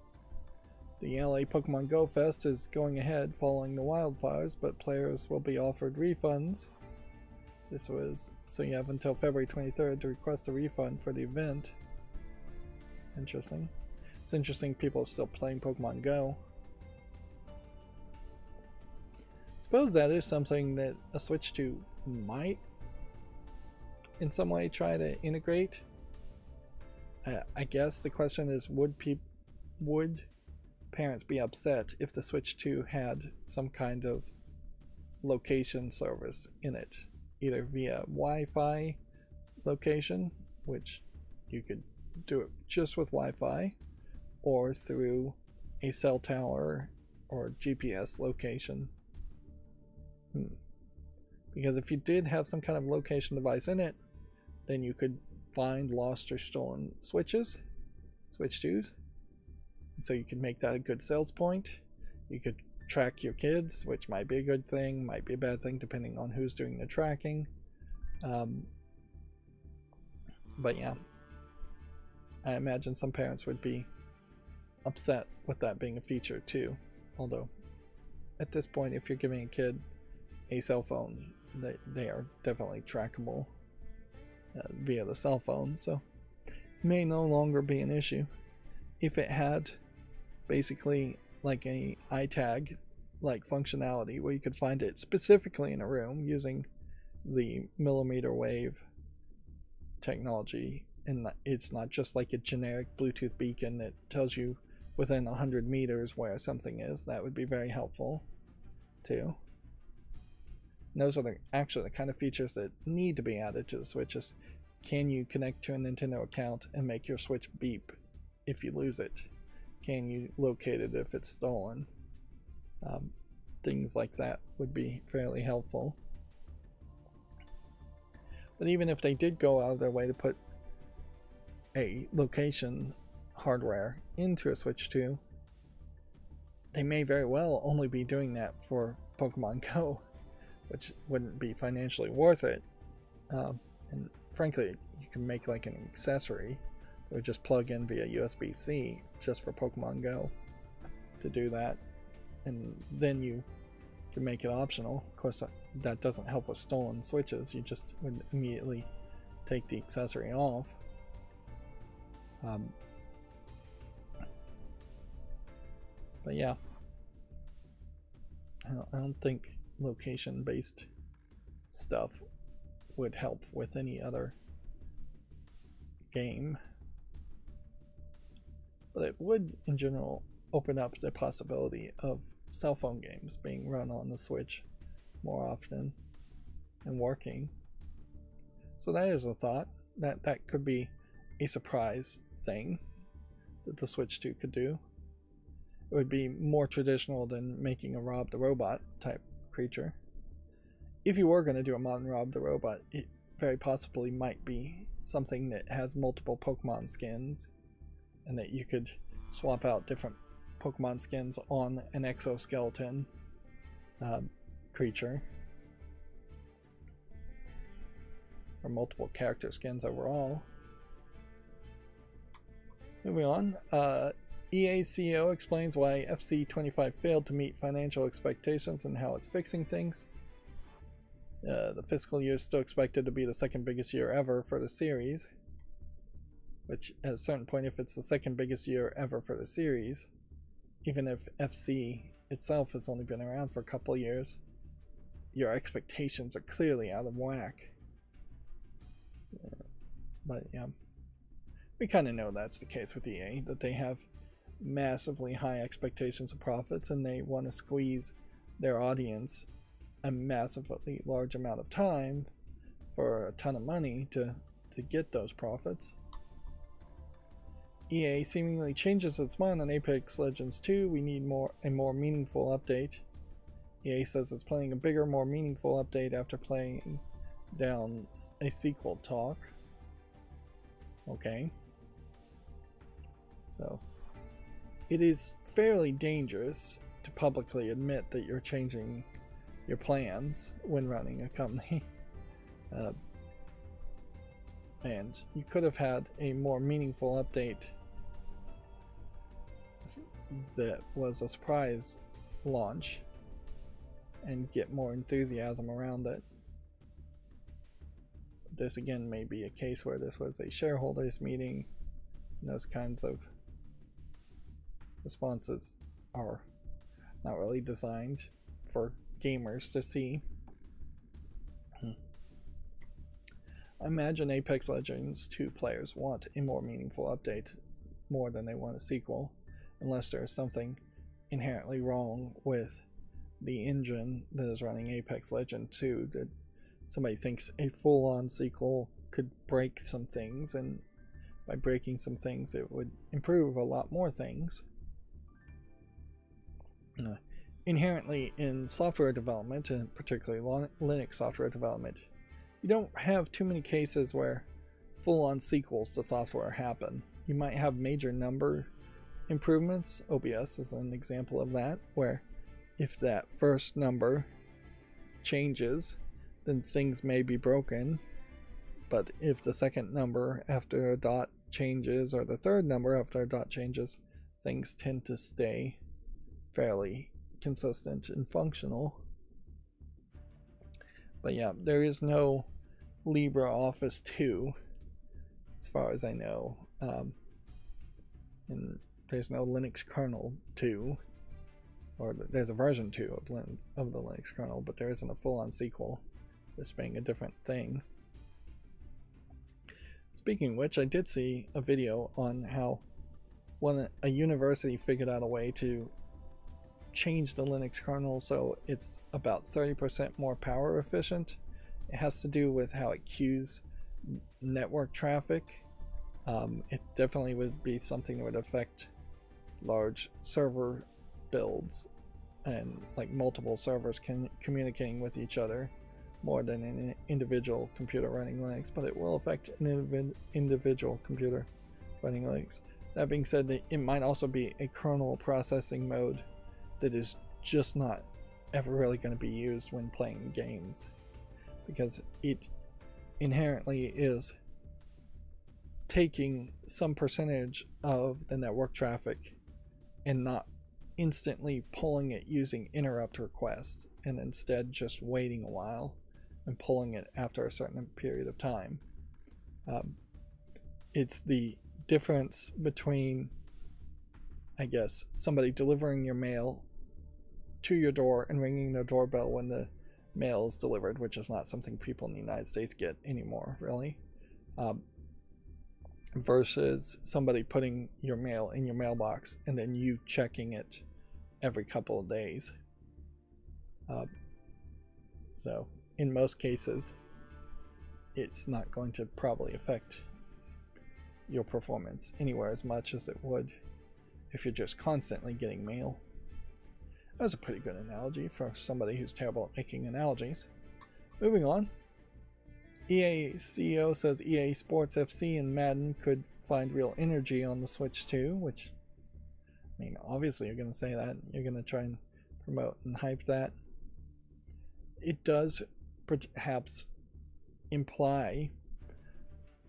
The LA Pokemon Go Fest is going ahead following the wildfires, but players will be offered refunds. This was, so you have until February 23rd to request a refund for the event. Interesting. It's interesting people are still playing Pokemon Go. Suppose that is something that a Switch 2 might in some way try to integrate. I guess the question is, would parents be upset if the Switch 2 had some kind of location service in it, either via Wi-Fi location, which you could do it just with Wi-Fi, or through a cell tower or GPS location. Because if you did have some kind of location device in it, then you could find lost or stolen Switch 2s. So you can make that a good sales point. You could track your kids, which might be a good thing, might be a bad thing, depending on who's doing the tracking. But yeah, I imagine some parents would be upset with that being a feature too. Although, at this point, if you're giving a kid a cell phone, they are definitely trackable via the cell phone, so it may no longer be an issue. If it had basically like a iTag like functionality where you could find it specifically in a room using the millimeter wave technology, and it's not just like a generic Bluetooth beacon that tells you within 100 meters where something is, that would be very helpful too. And those are actually the kind of features that need to be added to the Switches. Can you connect to a Nintendo account and make your Switch beep if you lose it? Can you locate it if it's stolen? Things like that would be fairly helpful. But even if they did go out of their way to put a location hardware into a Switch 2, they may very well only be doing that for Pokemon Go, which wouldn't be financially worth it. And frankly, you can make like an accessory that would just plug in via USB-C just for Pokemon Go to do that, and then you can make it optional. Of course, that doesn't help with stolen Switches. You just would immediately take the accessory off. But yeah, I don't think location-based stuff would help with any other game, but it would in general open up the possibility of cell phone games being run on the Switch more often and working. So that is a thought. That could be a surprise thing that the Switch 2 could do. It would be more traditional than making a Rob the Robot type creature. If you were going to do a modern Rob the Robot, it very possibly might be something that has multiple Pokemon skins, and that you could swap out different Pokemon skins on an exoskeleton creature, or multiple character skins overall. Moving on, EA CEO explains why FC25 failed to meet financial expectations and how it's fixing things. The fiscal year is still expected to be the second biggest year ever for the series, which at a certain point, if it's the second biggest year ever for the series, even if FC itself has only been around for a couple of years, your expectations are clearly out of whack. But yeah, we kind of know that's the case with EA, that they have massively high expectations of profits and they want to squeeze their audience a massively large amount of time for a ton of money to get those profits. EA seemingly changes its mind on Apex Legends 2. We need a more meaningful update. EA says it's planning a bigger, more meaningful update after playing down a sequel talk. Okay. So, it is fairly dangerous to publicly admit that you're changing your plans when running a company. And you could have had a more meaningful update that was a surprise launch and get more enthusiasm around it. This again may be a case where this was a shareholders meeting, and those kinds of responses are not really designed for gamers to see. I imagine Apex Legends 2 players want a more meaningful update more than they want a sequel, unless there is something inherently wrong with the engine that is running Apex Legends 2 that somebody thinks a full-on sequel could break some things, and by breaking some things it would improve a lot more things. Inherently in software development, and particularly Linux software development, you don't have too many cases where full-on sequels to software happen. You might have major number improvements. OBS is an example of that, where if that first number changes, then things may be broken. But if the second number after a dot changes, or the third number after a dot changes, things tend to stay fairly consistent and functional. But yeah, there is no LibreOffice 2 as far as I know, and there's no Linux kernel 2, or there's a version 2 of the Linux kernel, but there isn't a full-on sequel, this being a different thing. Speaking of which, I did see a video on how a university figured out a way to change the Linux kernel so it's about 30% more power efficient. It has to do with how it queues network traffic. It definitely would be something that would affect large server builds and like multiple servers communicating with each other more than an individual computer running Linux, but it will affect an individual computer running Linux. That being said, it might also be a kernel processing mode that is just not ever really going to be used when playing games, because it inherently is taking some percentage of the network traffic and not instantly pulling it using interrupt requests, and instead just waiting a while and pulling it after a certain period of time. It's the difference between, I guess, somebody delivering your mail to your door and ringing the doorbell when the mail is delivered, which is not something people in the United States get anymore, really, versus somebody putting your mail in your mailbox and then you checking it every couple of days. So in most cases, it's not going to probably affect your performance anywhere as much as it would if you're just constantly getting mail. That was a pretty good analogy for somebody who's terrible at making analogies. Moving on. EA CEO says EA Sports FC and Madden could find real energy on the Switch 2, which, I mean, obviously you're going to say that. You're going to try and promote and hype that. It does perhaps imply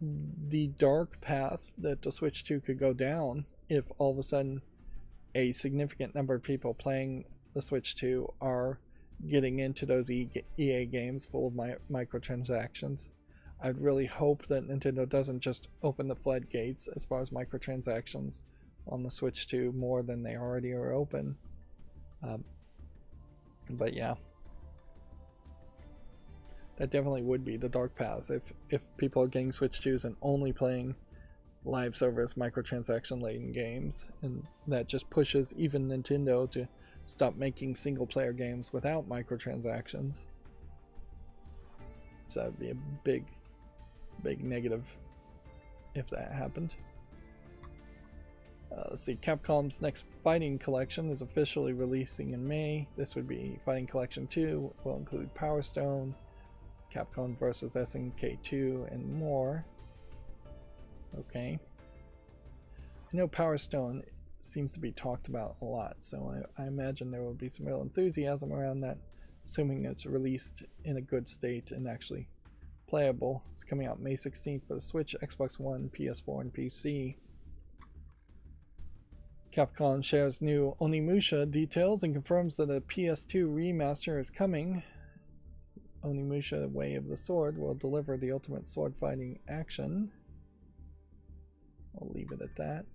the dark path that the Switch 2 could go down if all of a sudden a significant number of people playing the Switch 2 are getting into those EA games full of microtransactions. I'd really hope that Nintendo doesn't just open the floodgates as far as microtransactions on the Switch 2 more than they already are open. But yeah, that definitely would be the dark path if people are getting Switch 2s and only playing live service microtransaction laden games, and that just pushes even Nintendo to stop making single player games without microtransactions. So that would be a big negative if that happened. Let's see, Capcom's next Fighting Collection is officially releasing in May. This would be Fighting Collection 2, will include Power Stone, Capcom vs. SNK 2, and more. Okay. I know Power Stone seems to be talked about a lot, so I imagine there will be some real enthusiasm around that, assuming it's released in a good state and actually playable. It's coming out May 16th for the Switch, Xbox One, PS4, and PC. Capcom shares new Onimusha details and confirms that a PS2 remaster is coming. Onimusha Way of the Sword will deliver the ultimate sword fighting action. I'll leave it at that.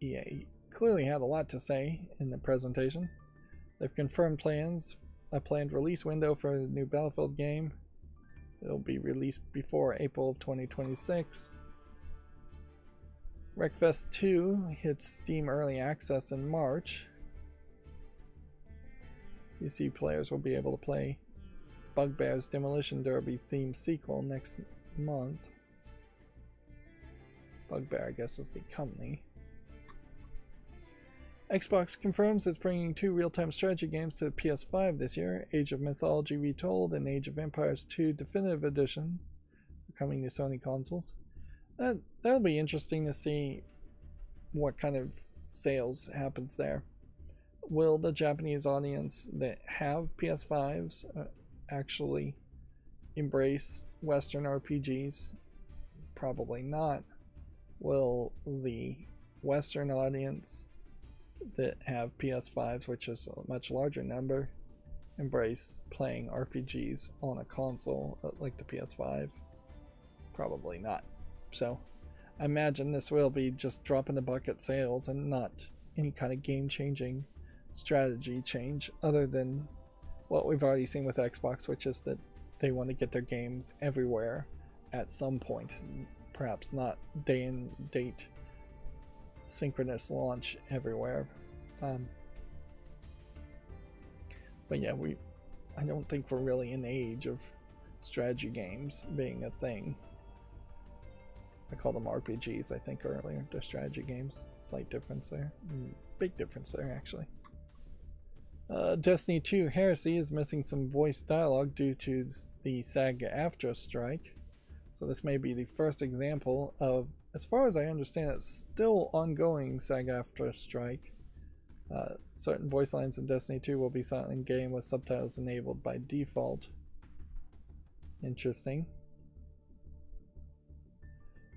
EA clearly had a lot to say in the presentation. They've confirmed a planned release window for the new Battlefield game. It'll be released before April of 2026. Wreckfest 2 hits Steam Early Access in March. PC players will be able to play Bugbear's Demolition Derby themed sequel next month. Bugbear, I guess, is the company. Xbox confirms it's bringing 2 real-time strategy games to the PS5 this year, Age of Mythology Retold and Age of Empires 2 Definitive Edition, coming to Sony consoles. That'll be interesting to see what kind of sales happens there. Will the Japanese audience that have PS5s actually embrace Western RPGs? Probably not. Will the Western audience that have PS5s, which is a much larger number, embrace playing RPGs on a console like the PS5? Probably not. So I imagine this will be just drop in the bucket sales and not any kind of game-changing strategy change other than what we've already seen with Xbox, which is that they want to get their games everywhere at some point. Perhaps not day and date synchronous launch everywhere. But yeah, I don't think we're really in the age of strategy games being a thing. I called them RPGs, I think, earlier. They're strategy games. Slight difference there. Big difference there, actually. Destiny 2 Heresy is missing some voice dialogue due to the SAG-AFTRA strike. So this may be the first example of, as far as I understand it, still ongoing SAG-AFTRA strike. Certain voice lines in Destiny 2 will be silent in game with subtitles enabled by default. Interesting.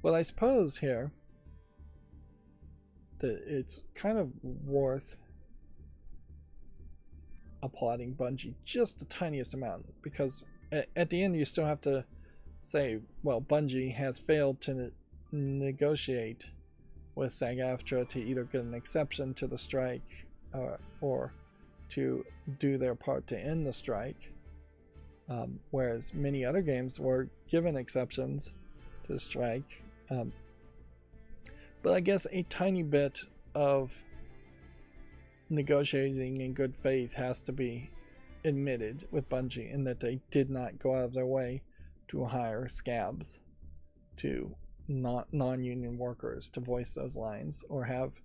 But I suppose here that it's kind of worth applauding Bungie just the tiniest amount, because at the end you still have to say, well, Bungie has failed to negotiate with SAG-AFTRA to either get an exception to the strike or to do their part to end the strike, whereas many other games were given exceptions to the strike. But I guess a tiny bit of negotiating in good faith has to be admitted with Bungie, in that they did not go out of their way to hire scabs, to non-union workers to voice those lines, or have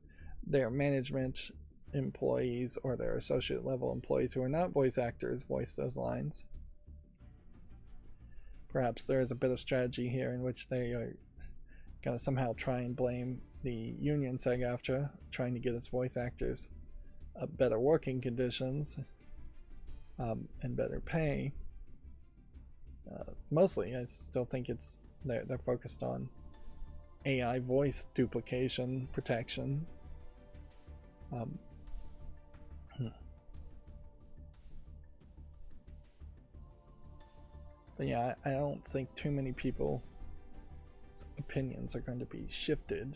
their management employees or their associate level employees who are not voice actors voice those lines. Perhaps there is a bit of strategy here in which they are going to somehow try and blame the union SAG-AFTRA, trying to get its voice actors better working conditions and better pay. Mostly, I still think they're focused on AI voice duplication protection. But yeah, I don't think too many people's opinions are going to be shifted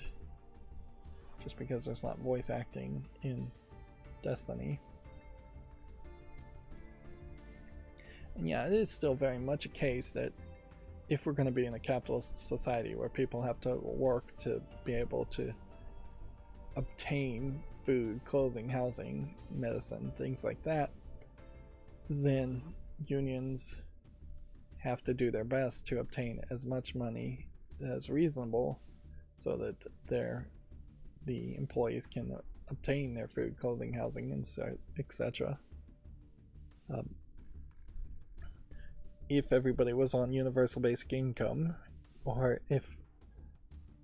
just because there's not voice acting in Destiny. And yeah, it is still very much a case that if we're going to be in a capitalist society where people have to work to be able to obtain food, clothing, housing, medicine, things like that, then unions have to do their best to obtain as much money as reasonable so that the employees can obtain their food, clothing, housing, and etc. If everybody was on universal basic income, or if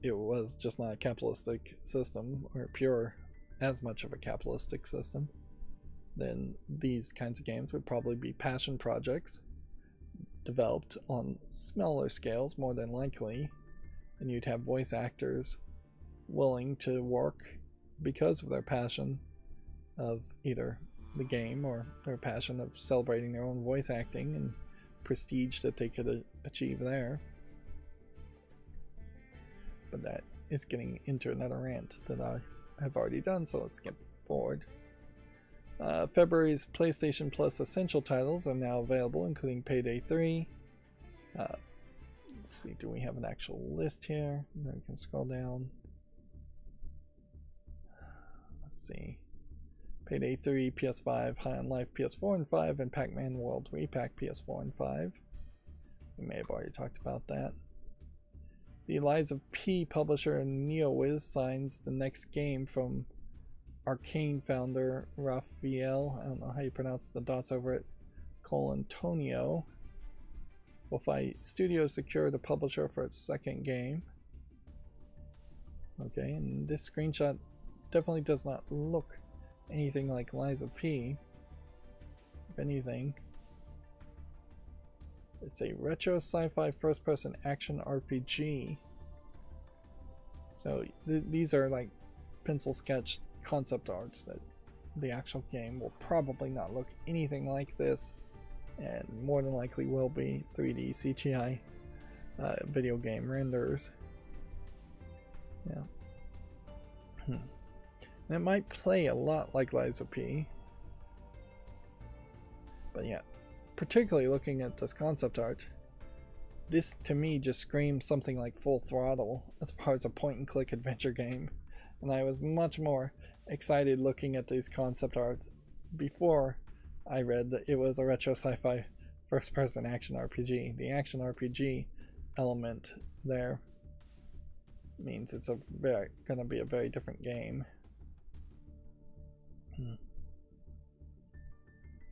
it was just not a capitalistic system, or pure as much of a capitalistic system, then these kinds of games would probably be passion projects developed on smaller scales, more than likely, and you'd have voice actors willing to work because of their passion of either the game or their passion of celebrating their own voice acting and prestige that they could achieve there. But that is getting into another rant that I have already done, so let's skip forward. February's PlayStation Plus Essential titles are now available, including Payday 3. Let's see, do we have an actual list here? Then we can scroll down. Let's see. Payday 3, PS5, High on Life, PS4 and 5, and Pac-Man World Repack, PS4 and 5. We may have already talked about that. The Lies of P publisher NeoWiz signs the next game from Arcane founder Raphael, I don't know how you pronounce the dots over it, Colantonio. Wi-Fi Studio secured a publisher for its second game. Okay, and this screenshot definitely does not look anything like Lies of P. If anything, it's a retro sci-fi first-person action RPG. So these are like pencil sketch concept arts that the actual game will probably not look anything like this, and more than likely will be 3D CGI video game renders. Yeah. And it might play a lot like Lies of P. But yeah, particularly looking at this concept art, this to me just screams something like Full Throttle as far as a point and click adventure game. And I was much more excited looking at these concept arts before I read that it was a retro sci-fi first person action RPG. The action RPG element there means it's gonna be a very different game.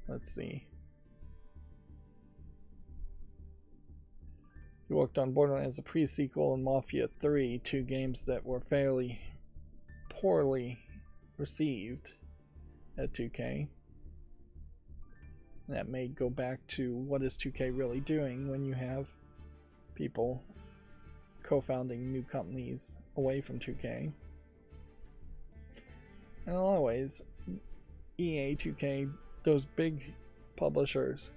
Let's see. He worked on Borderlands, the pre-sequel, and Mafia 3, two games that were fairly poorly received at 2K. And that may go back to what is 2K really doing when you have people co-founding new companies away from 2K. And in a lot of ways, EA, 2K, those big publishers,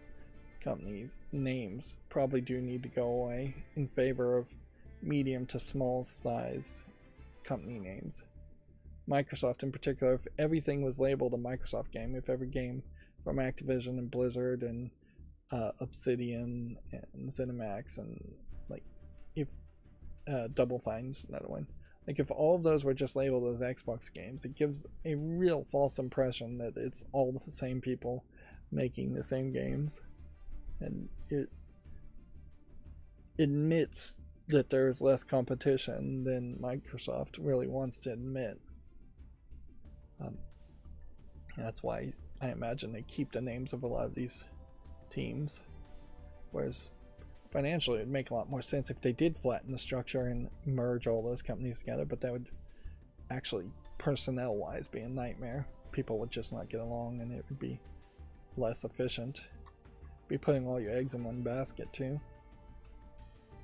companies, names probably do need to go away in favor of medium to small sized company names. Microsoft in particular, if everything was labeled a Microsoft game, if every game from Activision and Blizzard and Obsidian and ZeniMax and like if Double Fine's another one, like if all of those were just labeled as Xbox games, it gives a real false impression that it's all the same people making the same games, and it admits that there's less competition than Microsoft really wants to admit. That's why I imagine they keep the names of a lot of these teams, whereas financially it would make a lot more sense if they did flatten the structure and merge all those companies together, but that would actually personnel wise be a nightmare. People would just not get along and it would be less efficient. Be putting all your eggs in one basket too.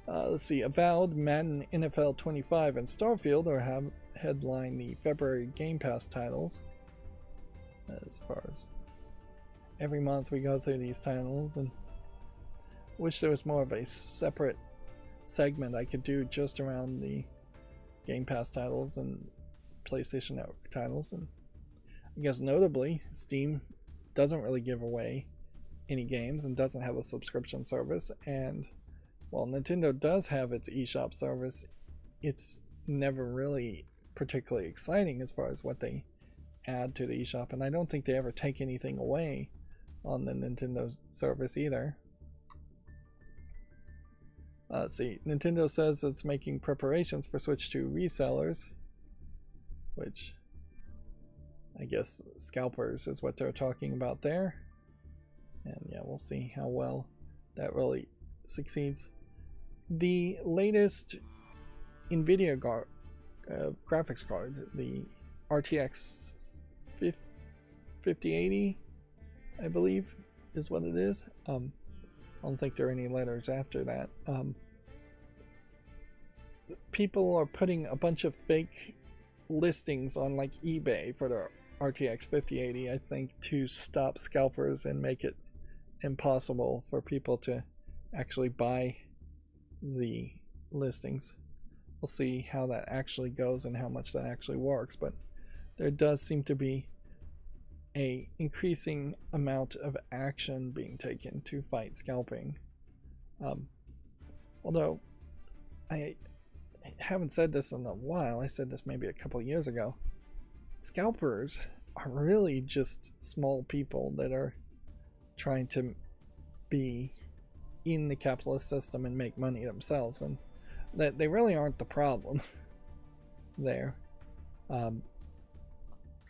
Let's see, Avowed, Madden, NFL 25, and Starfield are headline the February Game Pass titles. As far as every month we go through these titles, and Wish there was more of a separate segment I could do just around the Game Pass titles and PlayStation Network titles. And I guess notably, Steam doesn't really give away any games and doesn't have a subscription service. And while Nintendo does have its eShop service, it's never really particularly exciting as far as what they add to the eShop. And I don't think they ever take anything away on the Nintendo service either. Let's see, Nintendo says it's making preparations for Switch 2 resellers, which I guess scalpers is what they're talking about there. And yeah, we'll see how well that really succeeds. The latest NVIDIA graphics card, the RTX 5080, I believe is what it is. I don't think there are any letters after that. People are putting a bunch of fake listings on like eBay for their RTX 5080, I think, to stop scalpers and make it impossible for people to actually buy the listings. We'll see how that actually goes and how much that actually works, but there does seem to be a increasing amount of action being taken to fight scalping. Although I haven't said this in a while, I said this maybe a couple years ago, scalpers are really just small people that are trying to be in the capitalist system and make money themselves, and that they really aren't the problem there.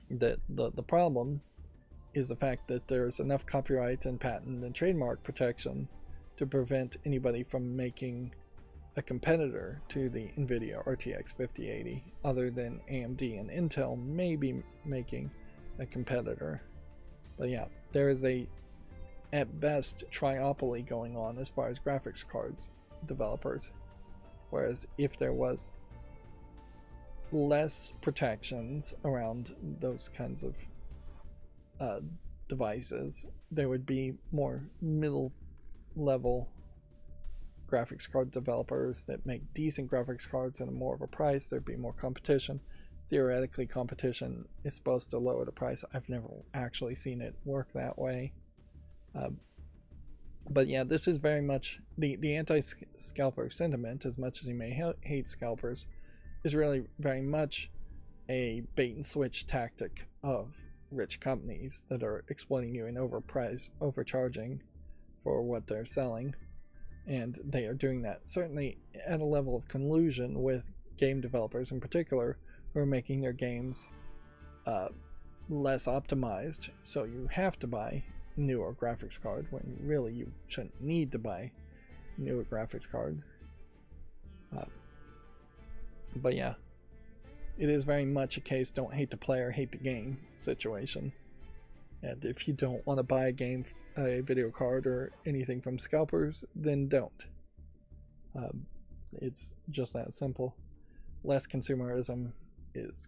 The problem is the fact that there's enough copyright and patent and trademark protection to prevent anybody from making a competitor to the NVIDIA RTX 5080, other than AMD and Intel maybe making a competitor. But yeah, there is a, at best, triopoly going on as far as graphics cards developers. Whereas if there was less protections around those kinds of devices, there would be more middle level graphics card developers that make decent graphics cards at a more of a price. There'd be more competition. Theoretically, competition is supposed to lower the price. I've never actually seen it work that way. But yeah, this is very much the anti-scalper sentiment, as much as you may hate scalpers, is really very much a bait and switch tactic of rich companies that are exploiting you and overcharging for what they're selling. And they are doing that certainly at a level of collusion with game developers in particular, who are making their games less optimized, so you have to buy newer graphics card when really you shouldn't need to buy newer graphics card. But yeah, it is very much a case don't hate the player, hate the game situation. And if you don't want to buy a video card or anything from scalpers, then don't. It's just that simple. Less consumerism is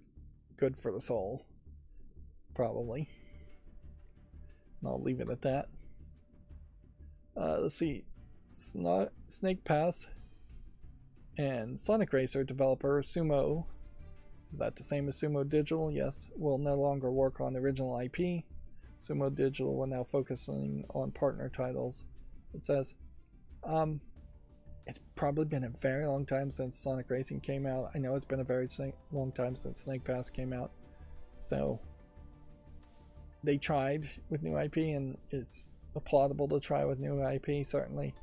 good for the soul, probably. And I'll leave it at that. Let's see. Snake Pass and Sonic Racer developer Sumo, is that the same as Sumo Digital? Yes, will no longer work on the original IP. Sumo Digital will now focusing on partner titles. It says, it's probably been a very long time since Sonic Racing came out. I know it's been a very long time since Snake Pass came out. So they tried with new IP, and it's applaudable to try with new IP, certainly.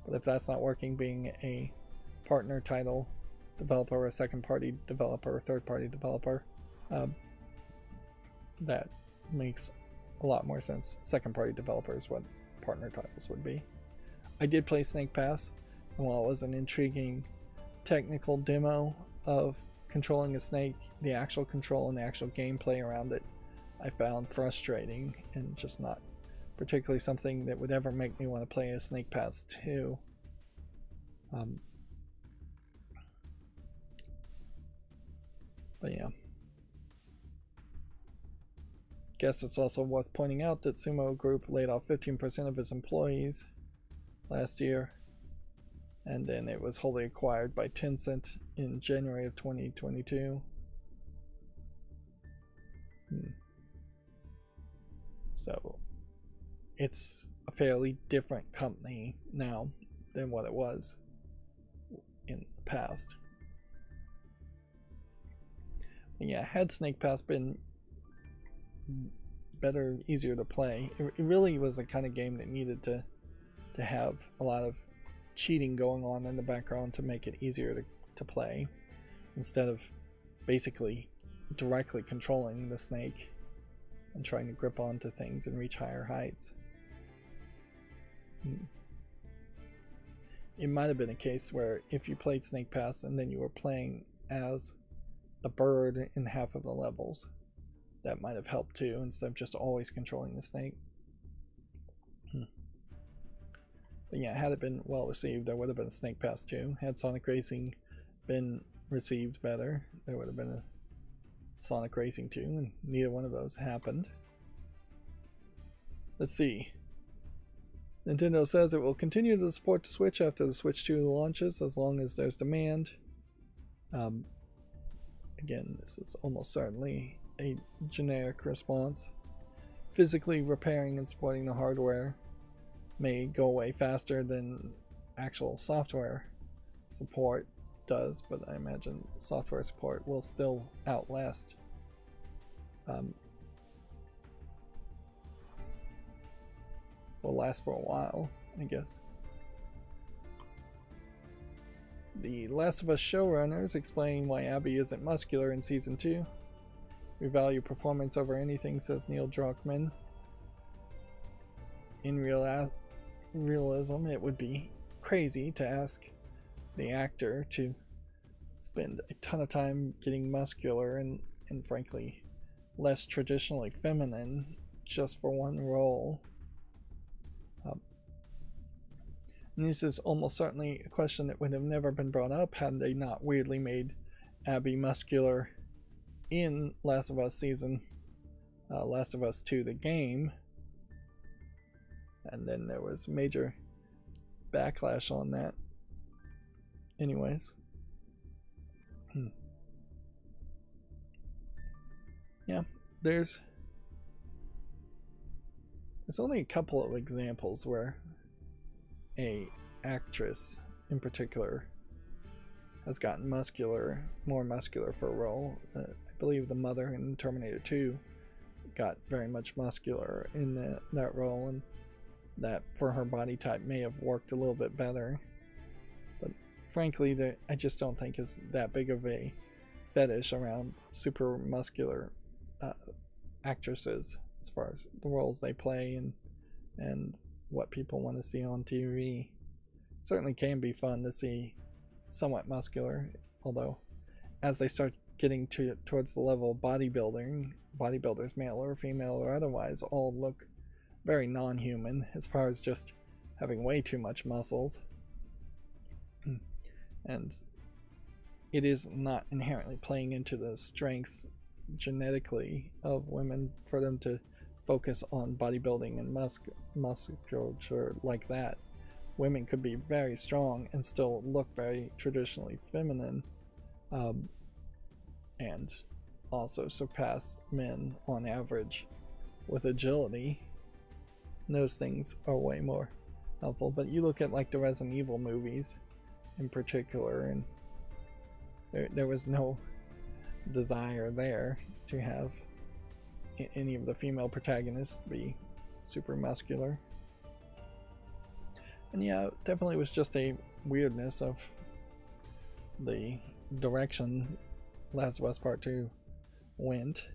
But if that's not working, being a partner title developer, or a second party developer, or third party developer, that makes a lot more sense. Second party developer is what partner titles would be. I did play Snake Pass, and while it was an intriguing technical demo of controlling a snake, the actual control and the actual gameplay around it I found frustrating, and just not particularly something that would ever make me want to play a Snake Pass 2. But yeah. Guess it's also worth pointing out that Sumo Group laid off 15% of its employees last year, and then it was wholly acquired by Tencent in January of 2022. So it's a fairly different company now than what it was in the past. And yeah, had Snake Pass been better, easier to play, it really was the kind of game that needed to have a lot of cheating going on in the background to make it easier to play, instead of basically directly controlling the snake and trying to grip onto things and reach higher heights. It might have been a case where if you played Snake Pass and then you were playing as a bird in half of the levels, that might have helped too, instead of just always controlling the snake. But yeah, had it been well received, there would have been a Snake Pass 2. Had Sonic Racing been received better, there would have been a Sonic Racing 2, and neither one of those happened. Let's see. Nintendo says it will continue to support the Switch after the Switch 2 launches, as long as there's demand. Again, this is almost certainly a generic response. Physically repairing and supporting the hardware may go away faster than actual software support does, but I imagine software support will still outlast will last for a while, I guess. The Last of Us showrunners explain why Abby isn't muscular in Season 2. We value performance over anything, says Neil Druckmann. In realism, it would be crazy to ask the actor to spend a ton of time getting muscular and frankly less traditionally feminine just for one role. And this is almost certainly a question that would have never been brought up had they not weirdly made Abby muscular in Last of Us Last of Us 2 the game. And then there was major backlash on that. Anyways. Yeah, there's only a couple of examples where a actress in particular has gotten more muscular for a role. I believe the mother in Terminator 2 got very much muscular in that role, and that for her body type may have worked a little bit better. But frankly, I just don't think is that big of a fetish around super muscular actresses as far as the roles they play and what people want to see on TV. Certainly can be fun to see somewhat muscular, although as they start getting towards the level of bodybuilders, male or female or otherwise, all look very non-human as far as just having way too much muscles. And it is not inherently playing into the strengths genetically of women for them to focus on bodybuilding and musculature like that. Women could be very strong and still look very traditionally feminine, and also surpass men on average with agility. And those things are way more helpful. But you look at like the Resident Evil movies in particular, and there was no desire there to have any of the female protagonists be super muscular. And yeah, it definitely was just a weirdness of the direction Last of Us Part 2 went.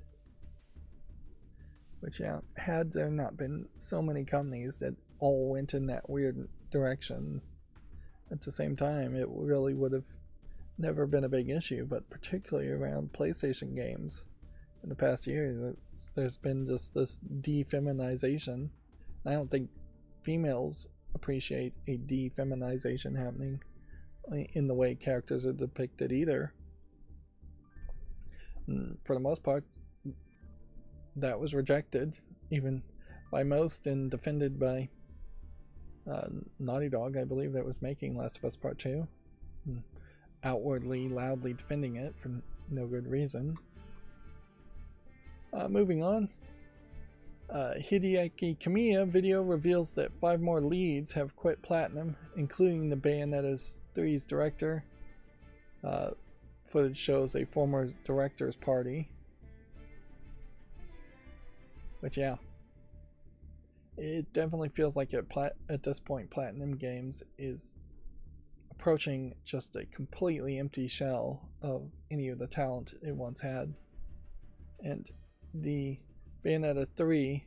Which, yeah, had there not been so many companies that all went in that weird direction, at the same time, it really would have never been a big issue. But particularly around PlayStation games in the past year, there's been just this defeminization. I don't think females appreciate a defeminization happening in the way characters are depicted either. And for the most part, that was rejected even by most and defended by Naughty Dog, I believe, that was making Last of Us Part 2. Outwardly, loudly defending it for no good reason. Moving on. Hideaki Kamiya video reveals that 5 more leads have quit Platinum, including the Bayonetta 3's director. Footage shows a former director's party. But yeah, it definitely feels like at this point Platinum Games is approaching just a completely empty shell of any of the talent it once had. And the Bayonetta 3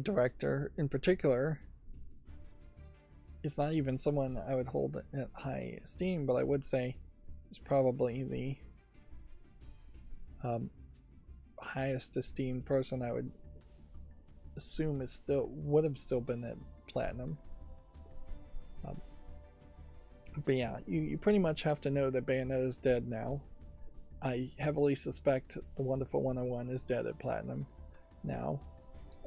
director in particular is not even someone I would hold at high esteem, but I would say is probably the highest esteemed person I would assume would have still been at Platinum. But yeah, you pretty much have to know that Bayonetta is dead now. I heavily suspect the Wonderful 101 is dead at Platinum now,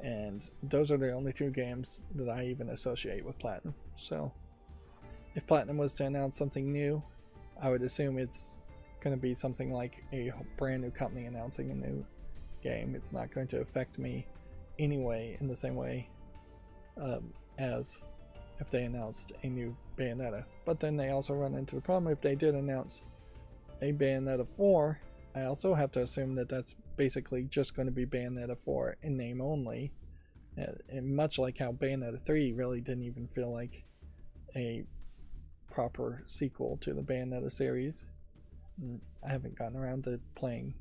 and those are the only 2 games that I even associate with Platinum. So if Platinum was to announce something new, I would assume it's going to be something like a brand new company announcing a new game. It's not going to affect me anyway in the same way as if they announced a new Bayonetta. But then they also run into the problem if they did announce a Bayonetta 4, I also have to assume that that's basically just going to be Bayonetta 4 in name only, and much like how Bayonetta 3 really didn't even feel like a proper sequel to the Bayonetta series. I haven't gotten around to playing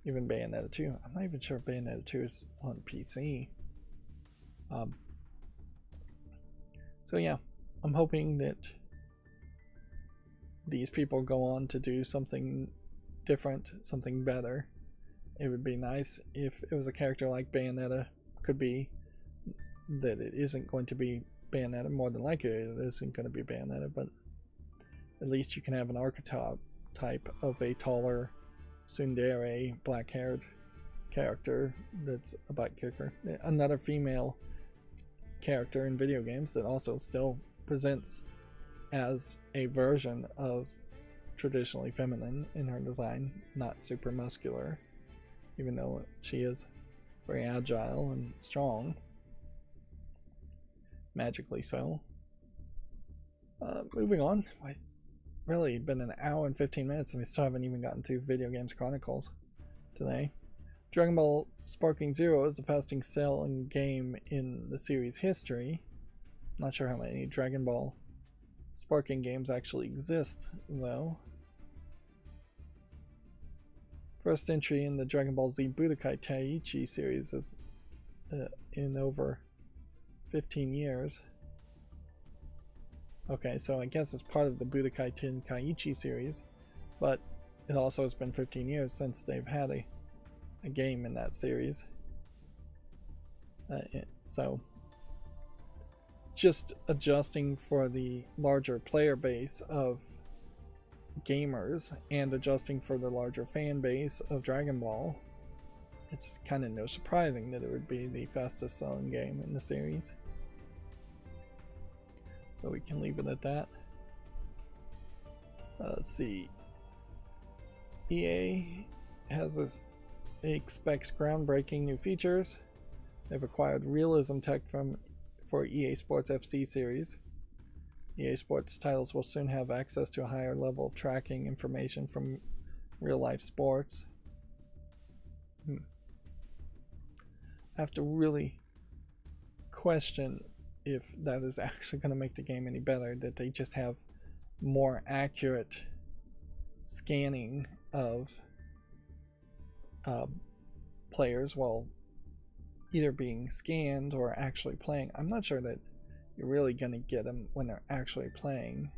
even Bayonetta 2. I'm not even sure if Bayonetta 2 is on PC. So yeah, I'm hoping that these people go on to do something different, something better. It would be nice if it was a character like Bayonetta. Could be that it isn't going to be Bayonetta. More than likely it isn't going to be Bayonetta, but at least you can have an archetype of a taller tsundere, black-haired character that's a butt kicker. Another female character in video games that also still presents as a version of traditionally feminine in her design, not super muscular, even though she is very agile and strong, magically so. Moving on. Really been an hour and 15 minutes and we still haven't even gotten to Video Games Chronicles today. Dragon Ball Sparking Zero is the fastest selling game in the series history. Not sure how many Dragon Ball Sparking games actually exist, though. First entry in the Dragon Ball Z Budokai Tenkaichi series is in over 15 years. Okay, so I guess it's part of the Budokai Tenkaichi series, but it also has been 15 years since they've had a game in that series. So just adjusting for the larger player base of gamers and adjusting for the larger fan base of Dragon Ball, it's kind of no surprising that it would be the fastest selling game in the series. So we can leave it at that. Let's see. EA expects groundbreaking new features. They've acquired realism tech for EA Sports FC series. EA Sports titles will soon have access to a higher level of tracking information from real-life sports. I have to really question if that is actually going to make the game any better, that they just have more accurate scanning of players while either being scanned or actually playing. I'm not sure that you're really going to get them when they're actually playing.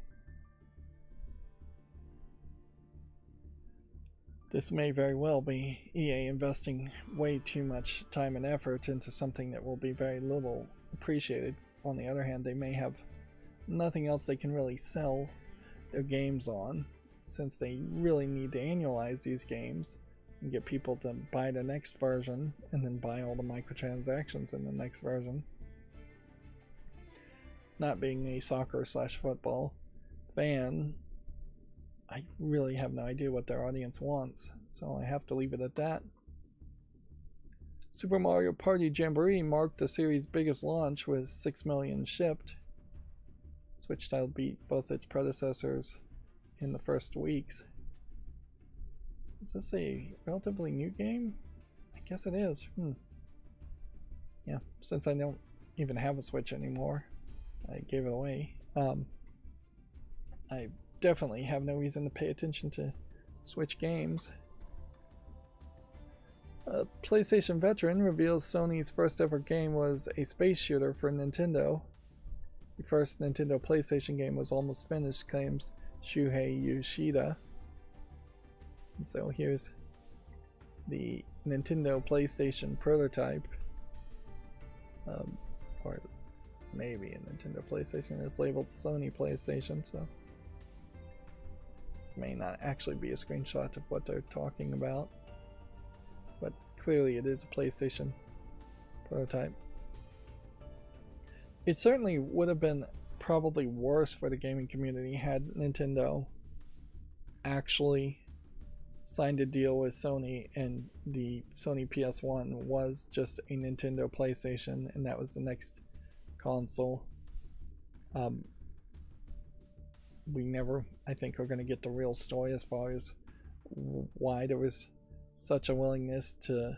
This may very well be EA investing way too much time and effort into something that will be very little appreciated. On the other hand, they may have nothing else they can really sell their games on, since they really need to annualize these games and get people to buy the next version and then buy all the microtransactions in the next version. Not being a soccer/football fan, I really have no idea what their audience wants, so I have to leave it at that. Super Mario Party Jamboree marked the series' biggest launch with 6 million shipped. Switch style beat both its predecessors in the first weeks. Is this a relatively new game? I guess it is. Yeah, since I don't even have a Switch anymore, I gave it away. I definitely have no reason to pay attention to Switch games. A PlayStation veteran reveals Sony's first ever game was a space shooter for Nintendo. The first Nintendo PlayStation game was almost finished, claims Shuhei Yoshida. And so here's the Nintendo PlayStation prototype. Or maybe a Nintendo PlayStation. It's labeled Sony PlayStation, so this may not actually be a screenshot of what they're talking about. But clearly it is a PlayStation prototype. It certainly would have been probably worse for the gaming community had Nintendo actually signed a deal with Sony and the Sony PS1 was just a Nintendo PlayStation and that was the next console. We never, I think, are going to get the real story as far as why there was such a willingness to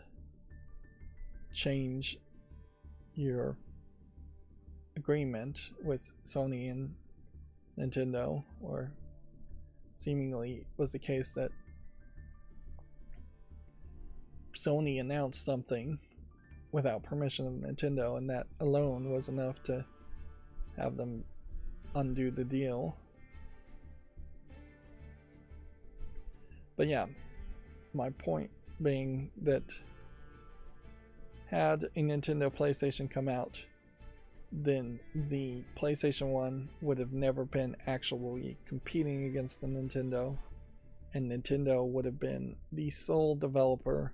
change your agreement with Sony and Nintendo, or seemingly was the case that Sony announced something without permission of Nintendo, and that alone was enough to have them undo the deal. But yeah, my point being that had a Nintendo PlayStation come out, then the PlayStation 1 would have never been actually competing against the Nintendo, and Nintendo would have been the sole developer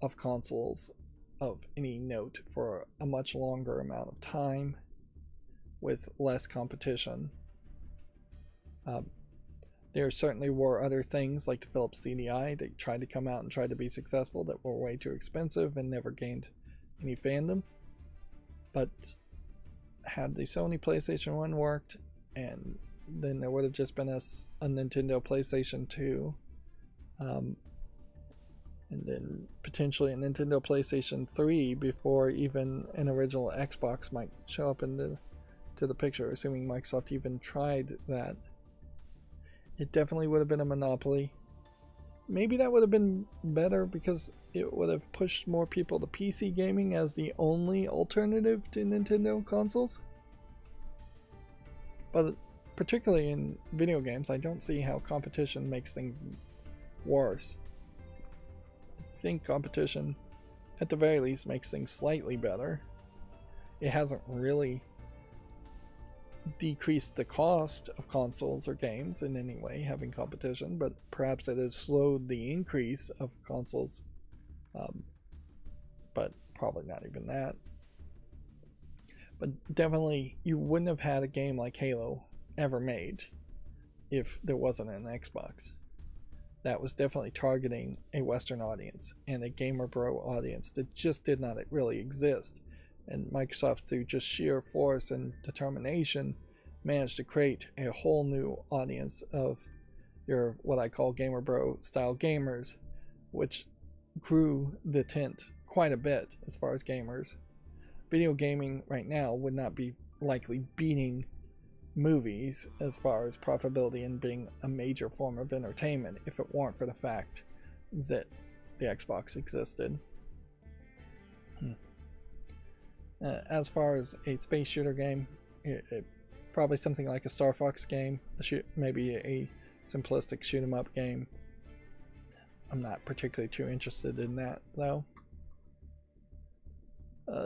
of consoles of any note for a much longer amount of time with less competition. There certainly were other things like the Philips CDI that tried to come out and tried to be successful that were way too expensive and never gained any fandom. But had the Sony PlayStation 1 worked, and then there would have just been a Nintendo PlayStation 2, and then potentially a Nintendo PlayStation 3 before even an original Xbox might show up into the picture, assuming Microsoft even tried that. It definitely would have been a monopoly. Maybe that would have been better because it would have pushed more people to PC gaming as the only alternative to Nintendo consoles. But particularly in video games, I don't see how competition makes things worse. I think competition, at the very least, makes things slightly better. It hasn't really decreased the cost of consoles or games in any way, having competition, but perhaps it has slowed the increase of consoles, but probably not even that. But definitely you wouldn't have had a game like Halo ever made if there wasn't an Xbox. That was definitely targeting a Western audience and a gamer bro audience that just did not really exist. And Microsoft, through just sheer force and determination, managed to create a whole new audience of your, what I call gamer bro style gamers, which grew the tent quite a bit as far as gamers. Video gaming right now would not be likely beating movies as far as profitability and being a major form of entertainment if it weren't for the fact that the Xbox existed. As far as a space shooter game, probably something like a Star Fox game, maybe a simplistic shoot 'em up game. I'm not particularly too interested in that though.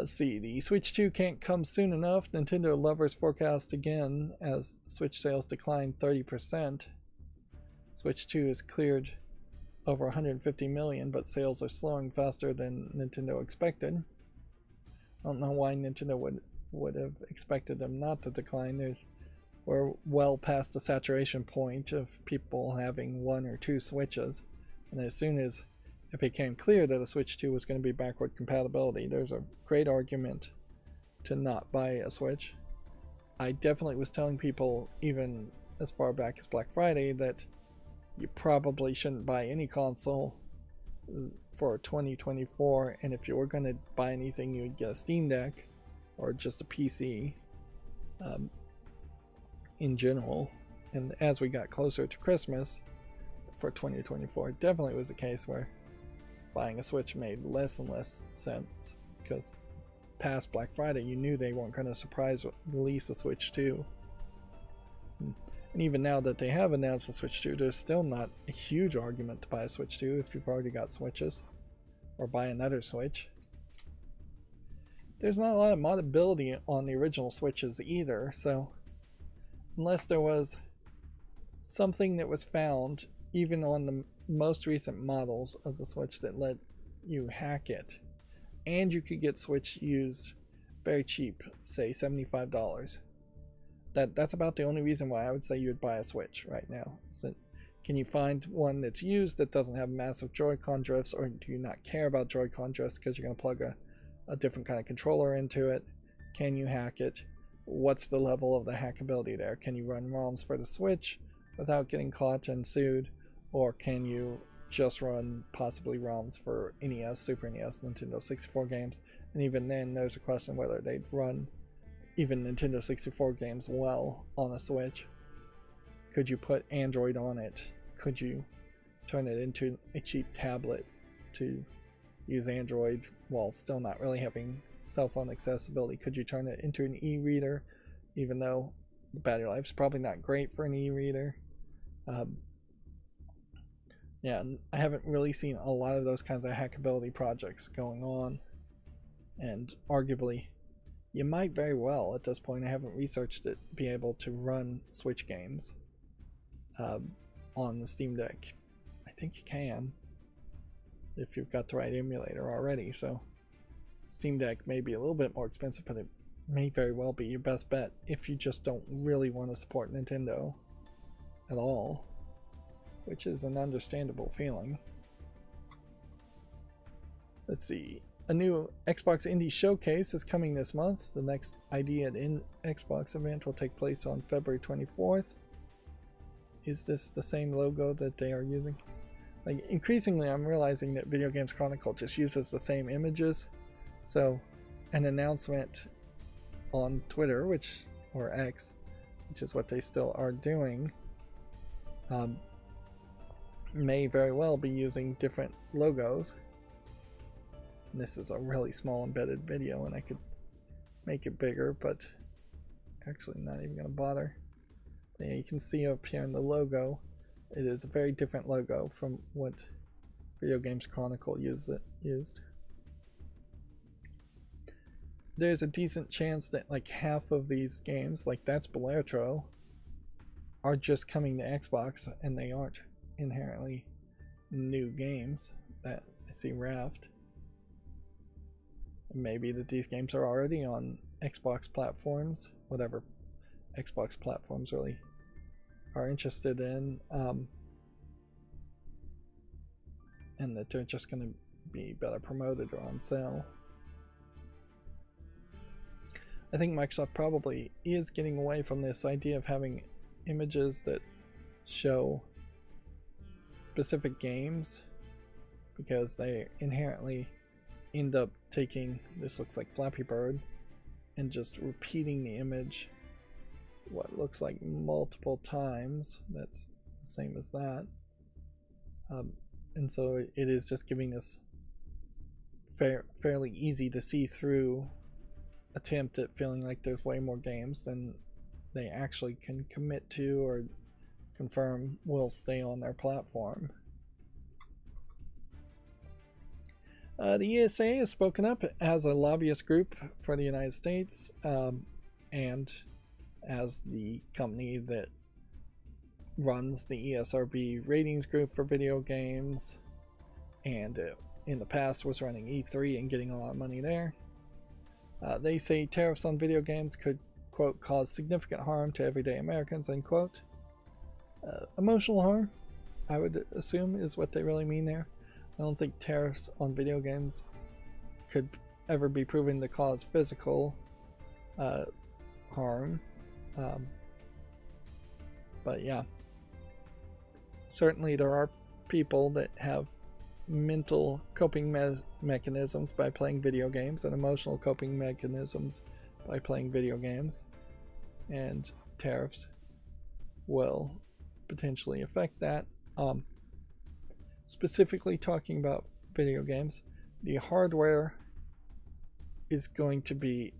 See, the Switch 2 can't come soon enough. Nintendo lovers forecast again as Switch sales decline 30%. Switch 2 has cleared over 150 million, but sales are slowing faster than Nintendo expected. I don't know why Nintendo would have expected them not to decline. We're well past the saturation point of people having 1 or 2 Switches, and as soon as it became clear that a Switch 2 was going to be backward compatibility, there's a great argument to not buy a Switch. I definitely was telling people, even as far back as Black Friday, that you probably shouldn't buy any console for 2024, and if you were going to buy anything, you would get a Steam Deck or just a PC in general. And as we got closer to Christmas for 2024, it definitely was a case where buying a Switch made less and less sense, because past Black Friday you knew they weren't going to surprise release a Switch 2. And even now that they have announced a Switch 2, there's still not a huge argument to buy a Switch 2 if you've already got Switches, or buy another Switch. There's not a lot of moddability on the original Switches either, so unless there was something that was found even on the most recent models of the Switch that let you hack it, and you could get Switch used very cheap, say $75. That's about the only reason why I would say you would buy a Switch right now. So can you find one that's used that doesn't have massive Joy-Con drifts, or do you not care about Joy-Con drifts because you're going to plug a different kind of controller into it? Can you hack it? What's the level of the hackability there? Can you run ROMs for the Switch without getting caught and sued? Or can you just run possibly ROMs for NES, Super NES, Nintendo 64 games? And even then, there's a question whether they'd run even Nintendo 64 games well on a Switch. Could you put Android on it? Could you turn it into a cheap tablet to use Android while still not really having cell phone accessibility? Could you turn it into an e-reader, even though the battery life is probably not great for an e-reader? Yeah, I haven't really seen a lot of those kinds of hackability projects going on, and arguably you might very well, at this point, I haven't researched it, be able to run Switch games on the Steam Deck. I think you can, if you've got the right emulator already. So Steam Deck may be a little bit more expensive, but it may very well be your best bet if you just don't really want to support Nintendo at all, which is an understandable feeling. Let's see. A new Xbox Indie Showcase is coming this month. The next ID at Xbox event will take place on February 24th. Is this the same logo that they are using? Like, increasingly I'm realizing that Video Games Chronicle just uses the same images. So an announcement on Twitter, or X, which is what they still are doing, may very well be using different logos. And this is a really small embedded video, and I could make it bigger, but actually not even going to bother. Yeah, you can see up here in the logo, it is a very different logo from what Video Games Chronicle used. There's a decent chance that like half of these games, like that's Belletro, are just coming to Xbox, and they aren't inherently new games. That I see Raft. Maybe that these games are already on Xbox platforms, whatever Xbox platforms really are interested in, and that they're just going to be better promoted or on sale. I think Microsoft probably is getting away from this idea of having images that show specific games, because they inherently end up taking, this looks like Flappy Bird, and just repeating the image what looks like multiple times. That's the same as that, and so it is just giving this fairly easy to see through attempt at feeling like there's way more games than they actually can commit to or confirm will stay on their platform. The ESA has spoken up as a lobbyist group for the United States, and as the company that runs the ESRB ratings group for video games, and in the past was running E3 and getting a lot of money there. They say tariffs on video games could, quote, cause significant harm to everyday Americans, end quote. Emotional harm, I would assume, is what they really mean there. I don't think tariffs on video games could ever be proven to cause physical harm. But yeah, certainly there are people that have mental coping mechanisms by playing video games and emotional coping mechanisms by playing video games, and tariffs will potentially affect that. Specifically talking about video games, the hardware is going to be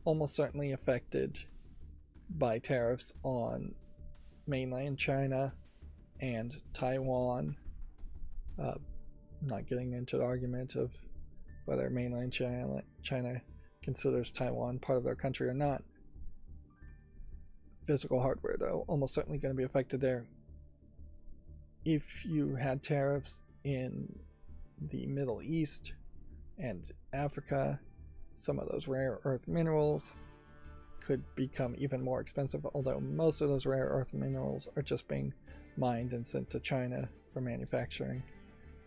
almost certainly affected by tariffs on mainland China and Taiwan. Not getting into the argument of whether mainland China considers Taiwan part of their country or not. Physical hardware, though, almost certainly going to be affected there. If you had tariffs in the Middle East and Africa, some of those rare earth minerals could become even more expensive, although most of those rare earth minerals are just being mined and sent to China for manufacturing.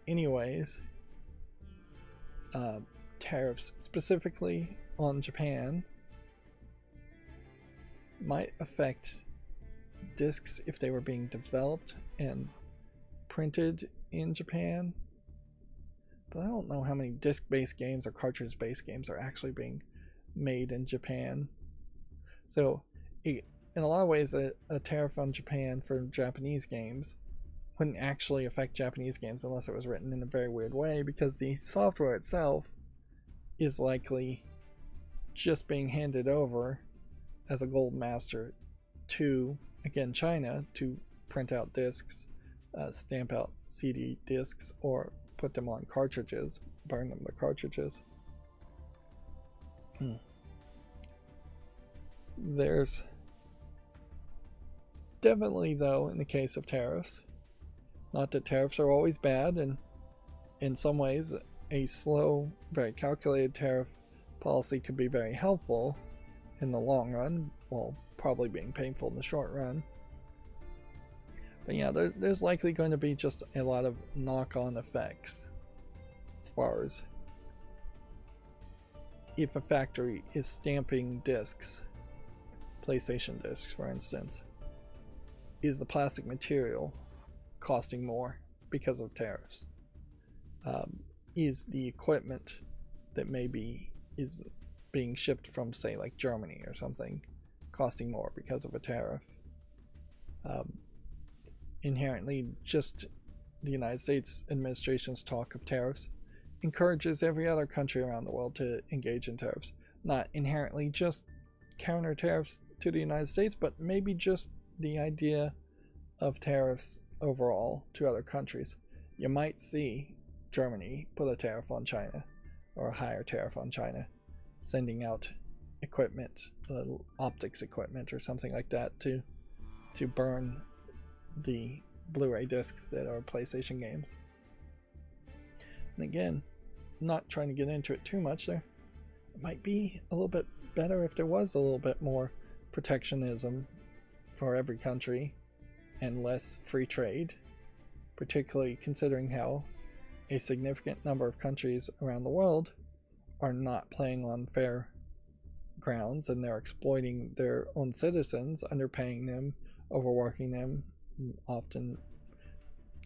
Anyways, tariffs specifically on Japan might affect discs if they were being developed and printed in Japan, but I don't know how many disc-based games or cartridge-based games are actually being made in Japan. So in a lot of ways, a tariff on Japan for Japanese games wouldn't actually affect Japanese games unless it was written in a very weird way, because the software itself is likely just being handed over as a gold master to, again, China to print out discs, stamp out CD discs, or put them on cartridges, burn them to cartridges. There's definitely, though, in the case of tariffs, not that tariffs are always bad, and in some ways a slow, very calculated tariff policy could be very helpful in the long run, while probably being painful in the short run. But yeah, there's likely going to be just a lot of knock-on effects as far as if a factory is stamping discs, PlayStation discs for instance, is the plastic material costing more because of tariffs? Is the equipment that maybe is being shipped from, say, like Germany or something, costing more because of a tariff? Inherently, just the United States administration's talk of tariffs encourages every other country around the world to engage in tariffs. Not inherently just counter tariffs to the United States, but maybe just the idea of tariffs overall to other countries. You might see Germany put a tariff on China, or a higher tariff on China, sending out equipment, optics equipment or something like that, to burn the Blu-ray discs that are PlayStation games. And again, not trying to get into it too much there, it might be a little bit better if there was a little bit more protectionism for every country and less free trade, particularly considering how a significant number of countries around the world are not playing on fair grounds, and they're exploiting their own citizens, underpaying them, overworking them, often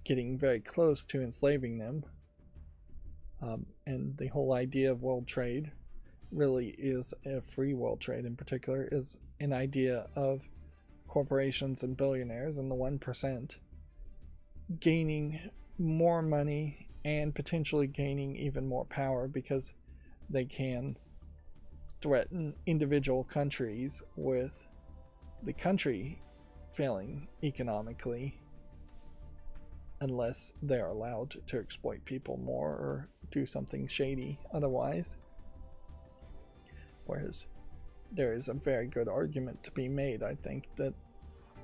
getting very close to enslaving them. And the whole idea of world trade really is, a free world trade in particular, is an idea of corporations and billionaires and the 1% gaining more money and potentially gaining even more power because they can threaten individual countries with the country failing economically unless they're allowed to exploit people more or do something shady otherwise. Whereas there is a very good argument to be made, I think, that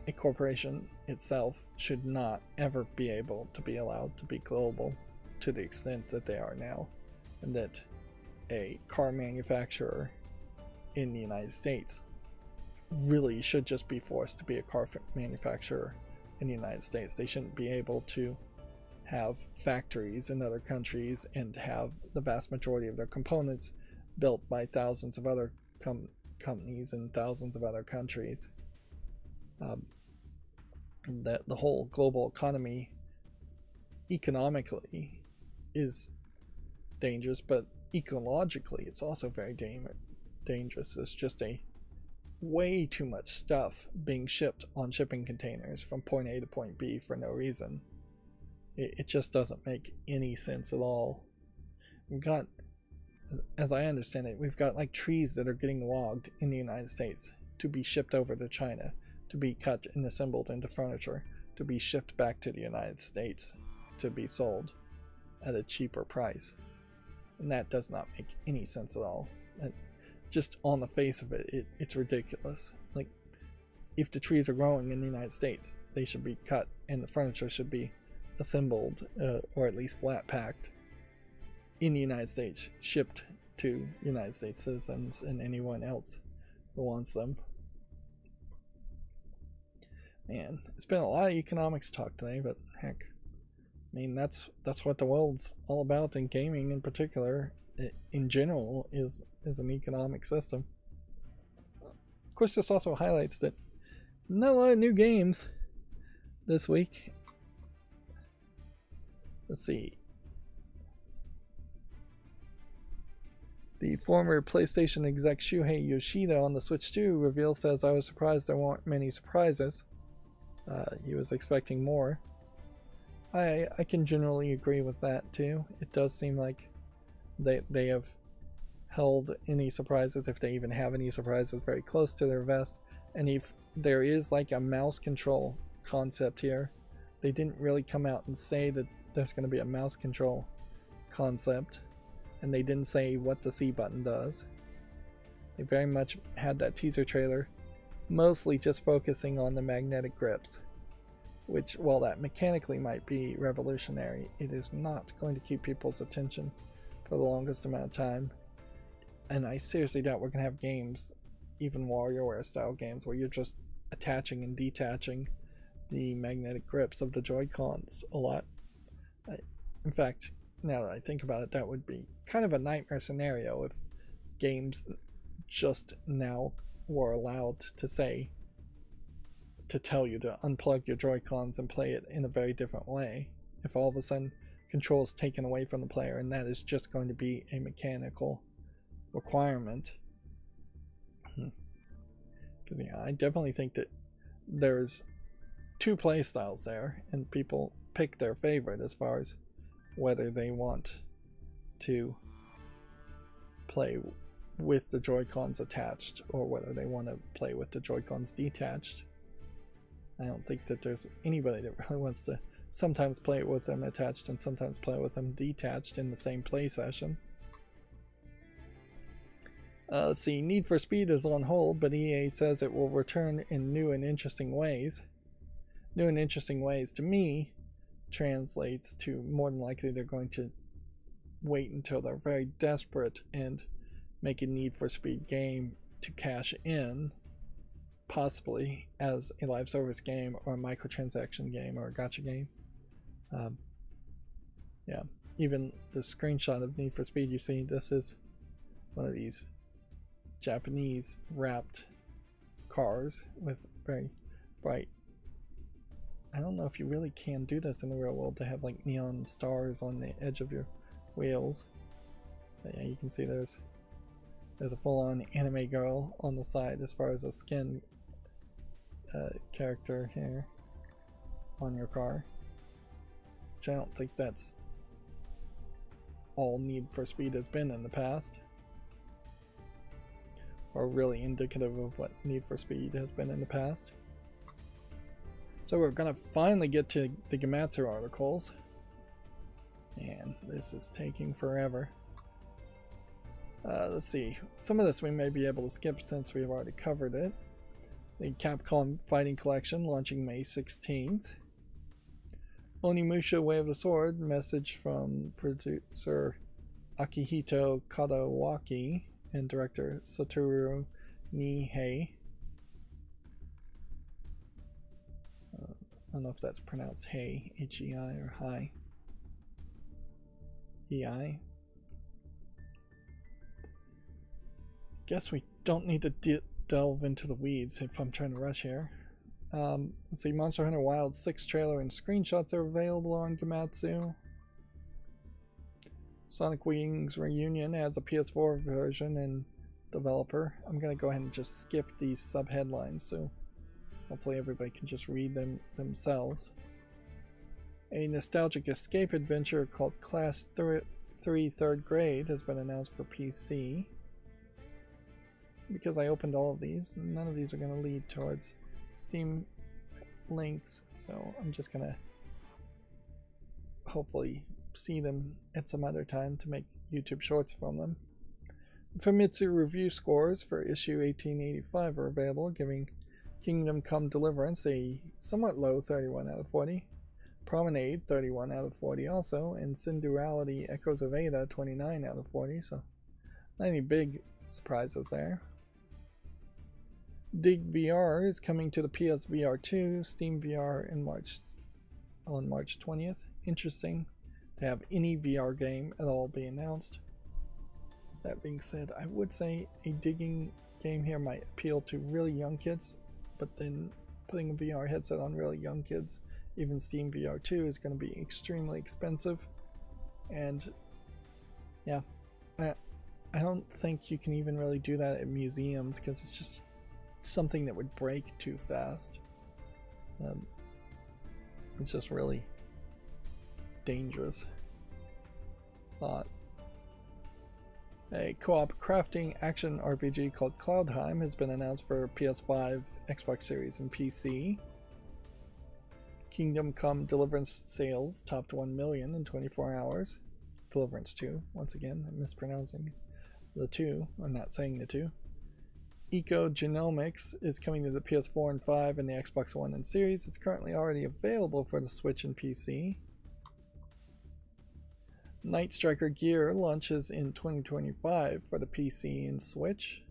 a corporation itself should not ever be able to be allowed to be global to the extent that they are now, and that a car manufacturer in the United States really should just be forced to be a car manufacturer in the United States. They shouldn't be able to have factories in other countries and have the vast majority of their components built by thousands of other companies in thousands of other countries. That the whole global economy economically is dangerous, but ecologically it's also very dangerous. There's just way too much stuff being shipped on shipping containers from point A to point B for no reason. It just doesn't make any sense at all. We've got, as I understand it, we've got like trees that are getting logged in the United States to be shipped over to China, to be cut and assembled into furniture, to be shipped back to the United States to be sold at a cheaper price. And that does not make any sense at all. Just on the face of it, it's ridiculous. Like, if the trees are growing in the United States, they should be cut and the furniture should be assembled, or at least flat packed in the United States, shipped to United States citizens and anyone else who wants them. Man, it's been a lot of economics talk today, but heck, I mean, that's what the world's all about, and gaming in particular, in general, is an economic system. Of course, this also highlights that not a lot of new games this week. Let's see. The former PlayStation exec Shuhei Yoshida on the Switch 2 reveal says, "I was surprised there weren't many surprises." He was expecting more. I can generally agree with that too. It does seem like they have held any surprises, if they even have any surprises, very close to their vest. And if there is like a mouse control concept here, they didn't really come out and say that there's going to be a mouse control concept, and they didn't say what the C button does. They very much had that teaser trailer mostly just focusing on the magnetic grips, which, while that mechanically might be revolutionary, it is not going to keep people's attention for the longest amount of time. And I seriously doubt we're going to have games, even WarioWare style games, where you're just attaching and detaching the magnetic grips of the Joy-Cons a lot. In fact, now that I think about it, that would be kind of a nightmare scenario if games just now were allowed to tell you to unplug your Joy-Cons and play it in a very different way. If all of a sudden control is taken away from the player and that is just going to be a mechanical requirement. Because yeah, I definitely think that there's two play styles there, and people pick their favorite as far as whether they want to play with the Joy-Cons attached or whether they want to play with the Joy-Cons detached. I don't think that there's anybody that really wants to sometimes play with them attached and sometimes play with them detached in the same play session. Let's see, Need for Speed is on hold, but EA says it will return in new and interesting ways. New and interesting ways, to me, translates to more than likely they're going to wait until they're very desperate and make a Need for Speed game to cash in, possibly as a live service game or a microtransaction game or a gacha game. Yeah, even the screenshot of Need for Speed you see, this is one of these Japanese wrapped cars with very bright, I don't know if you really can do this in the real world, to have like neon stars on the edge of your wheels. But yeah, you can see there's a full-on anime girl on the side as far as a skin character here on your car, which I don't think that's all Need for Speed has been in the past, or really indicative of what Need for Speed has been in the past. So we're gonna finally get to the Gematsu articles, and this is taking forever. Let's see, some of this we may be able to skip since we've already covered it. The Capcom Fighting Collection launching May 16th. Onimusha Way of the Sword, message from producer Akihito Kadawaki and director Satoru Nihei. I don't know if that's pronounced Hei, H-E-I, or Hi. E-I. Guess we don't need to delve into the weeds if I'm trying to rush here. Let's see, Monster Hunter Wild 6 trailer and screenshots are available on Gematsu. Sonic Wings Reunion adds a PS4 version and developer. I'm going to go ahead and just skip these sub-headlines so hopefully everybody can just read them themselves. A nostalgic escape adventure called Class 3 Third Grade has been announced for PC. Because I opened all of these, none of these are going to lead towards Steam links, so I'm just going to hopefully see them at some other time to make YouTube shorts from them. Famitsu review scores for issue 1885 are available, giving Kingdom Come Deliverance a somewhat low 31 out of 40, Promenade 31 out of 40 also, and Synduality Echoes of Ada 29 out of 40, so not any big surprises there. Dig VR is coming to the PSVR 2, Steam VR on March 20th. Interesting to have any VR game at all be announced. That being said, I would say a digging game here might appeal to really young kids, but then putting a VR headset on really young kids, even Steam VR 2, is going to be extremely expensive. And yeah, I don't think you can even really do that at museums because it's just something that would break too fast. It's just really dangerous thought. A co-op crafting action RPG called Cloudheim has been announced for PS5, Xbox Series, and PC. Kingdom Come Deliverance sales topped 1 million in 24 hours. Deliverance 2, once again, I'm mispronouncing the 2, I'm not saying the 2. Ecogenomics is coming to the PS4 and 5 and the Xbox One and Series. It's currently already available for the Switch and PC. Night Striker Gear launches in 2025 for the PC and Switch.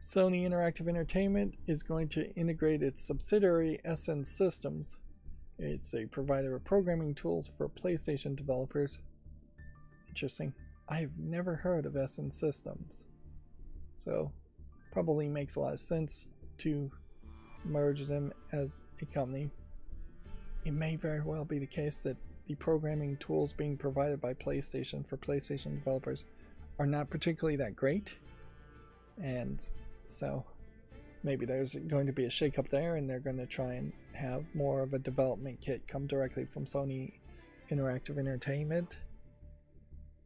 Sony Interactive Entertainment is going to integrate its subsidiary SN Systems. It's a provider of programming tools for PlayStation developers. Interesting. I've never heard of SN Systems. So, probably makes a lot of sense to merge them as a company. It may very well be the case that the programming tools being provided by PlayStation for PlayStation developers are not particularly that great. And so, maybe there's going to be a shakeup there and they're going to try and have more of a development kit come directly from Sony Interactive Entertainment.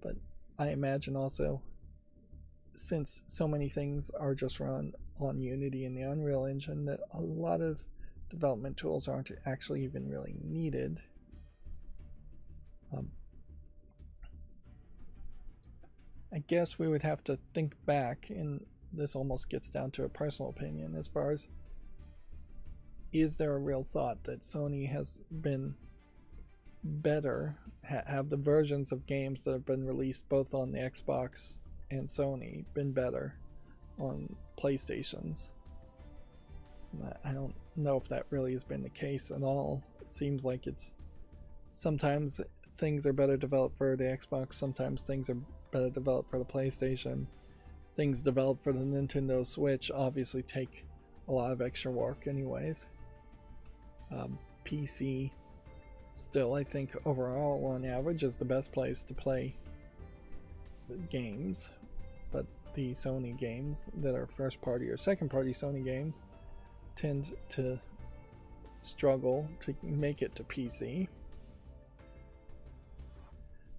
But I imagine also, since so many things are just run on Unity and the Unreal Engine, that a lot of development tools aren't actually even really needed. I guess we would have to think back, and this almost gets down to a personal opinion as far as, is there a real thought that Sony has been better, have the versions of games that have been released both on the Xbox and Sony been better on PlayStations? I don't know if that really has been the case at all. It seems like it's sometimes things are better developed for the Xbox, sometimes things are better developed for the PlayStation. Things developed for the Nintendo Switch obviously take a lot of extra work anyways. PC still, I think, overall on average is the best place to play games, but the Sony games that are first party or second party Sony games tend to struggle to make it to PC.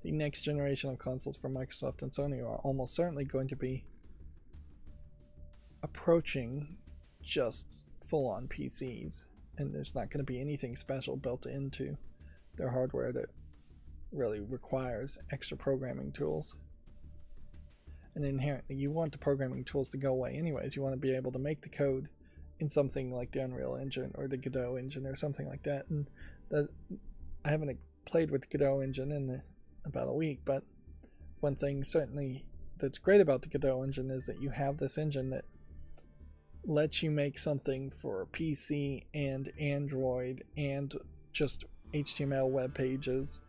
The next generation of consoles from Microsoft and Sony are almost certainly going to be approaching just full-on PCs, and there's not going to be anything special built into their hardware that really requires extra programming tools. and inherently you want the programming tools to go away anyways. You want to be able to make the code in something like the Unreal Engine or the Godot engine or something like that. And that, I haven't played with the Godot engine in about a week, but one thing certainly that's great about the Godot engine is that you have this engine that lets you make something for PC and Android and just HTML web pages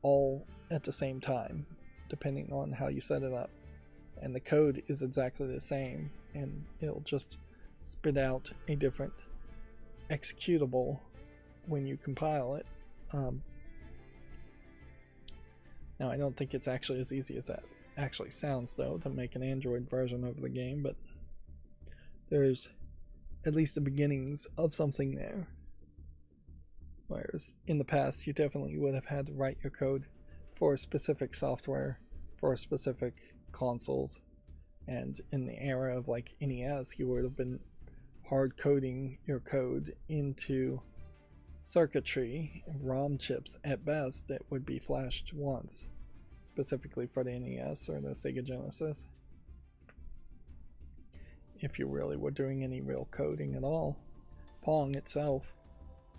all at the same time, depending on how you set it up. And the code is exactly the same, and it'll just spit out a different executable when you compile it. Now, I don't think it's actually as easy as that actually sounds, though, to make an Android version of the game, but there's at least the beginnings of something there. Whereas in the past, you definitely would have had to write your code for specific software, for specific consoles. And in the era of like NES, you would have been hard coding your code into circuitry, ROM chips at best, that would be flashed once, specifically for the NES or the Sega Genesis, if you really were doing any real coding at all. Pong itself,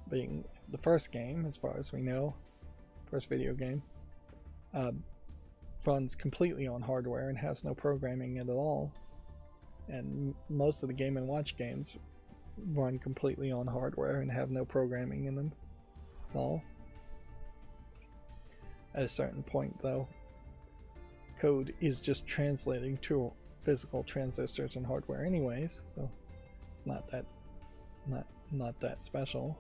being the first game, as far as we know, first video game, runs completely on hardware and has no programming at all. And most of the Game & Watch games run completely on hardware and have no programming in them at all. At a certain point, though, code is just translating to physical transistors and hardware anyways, so it's not that special.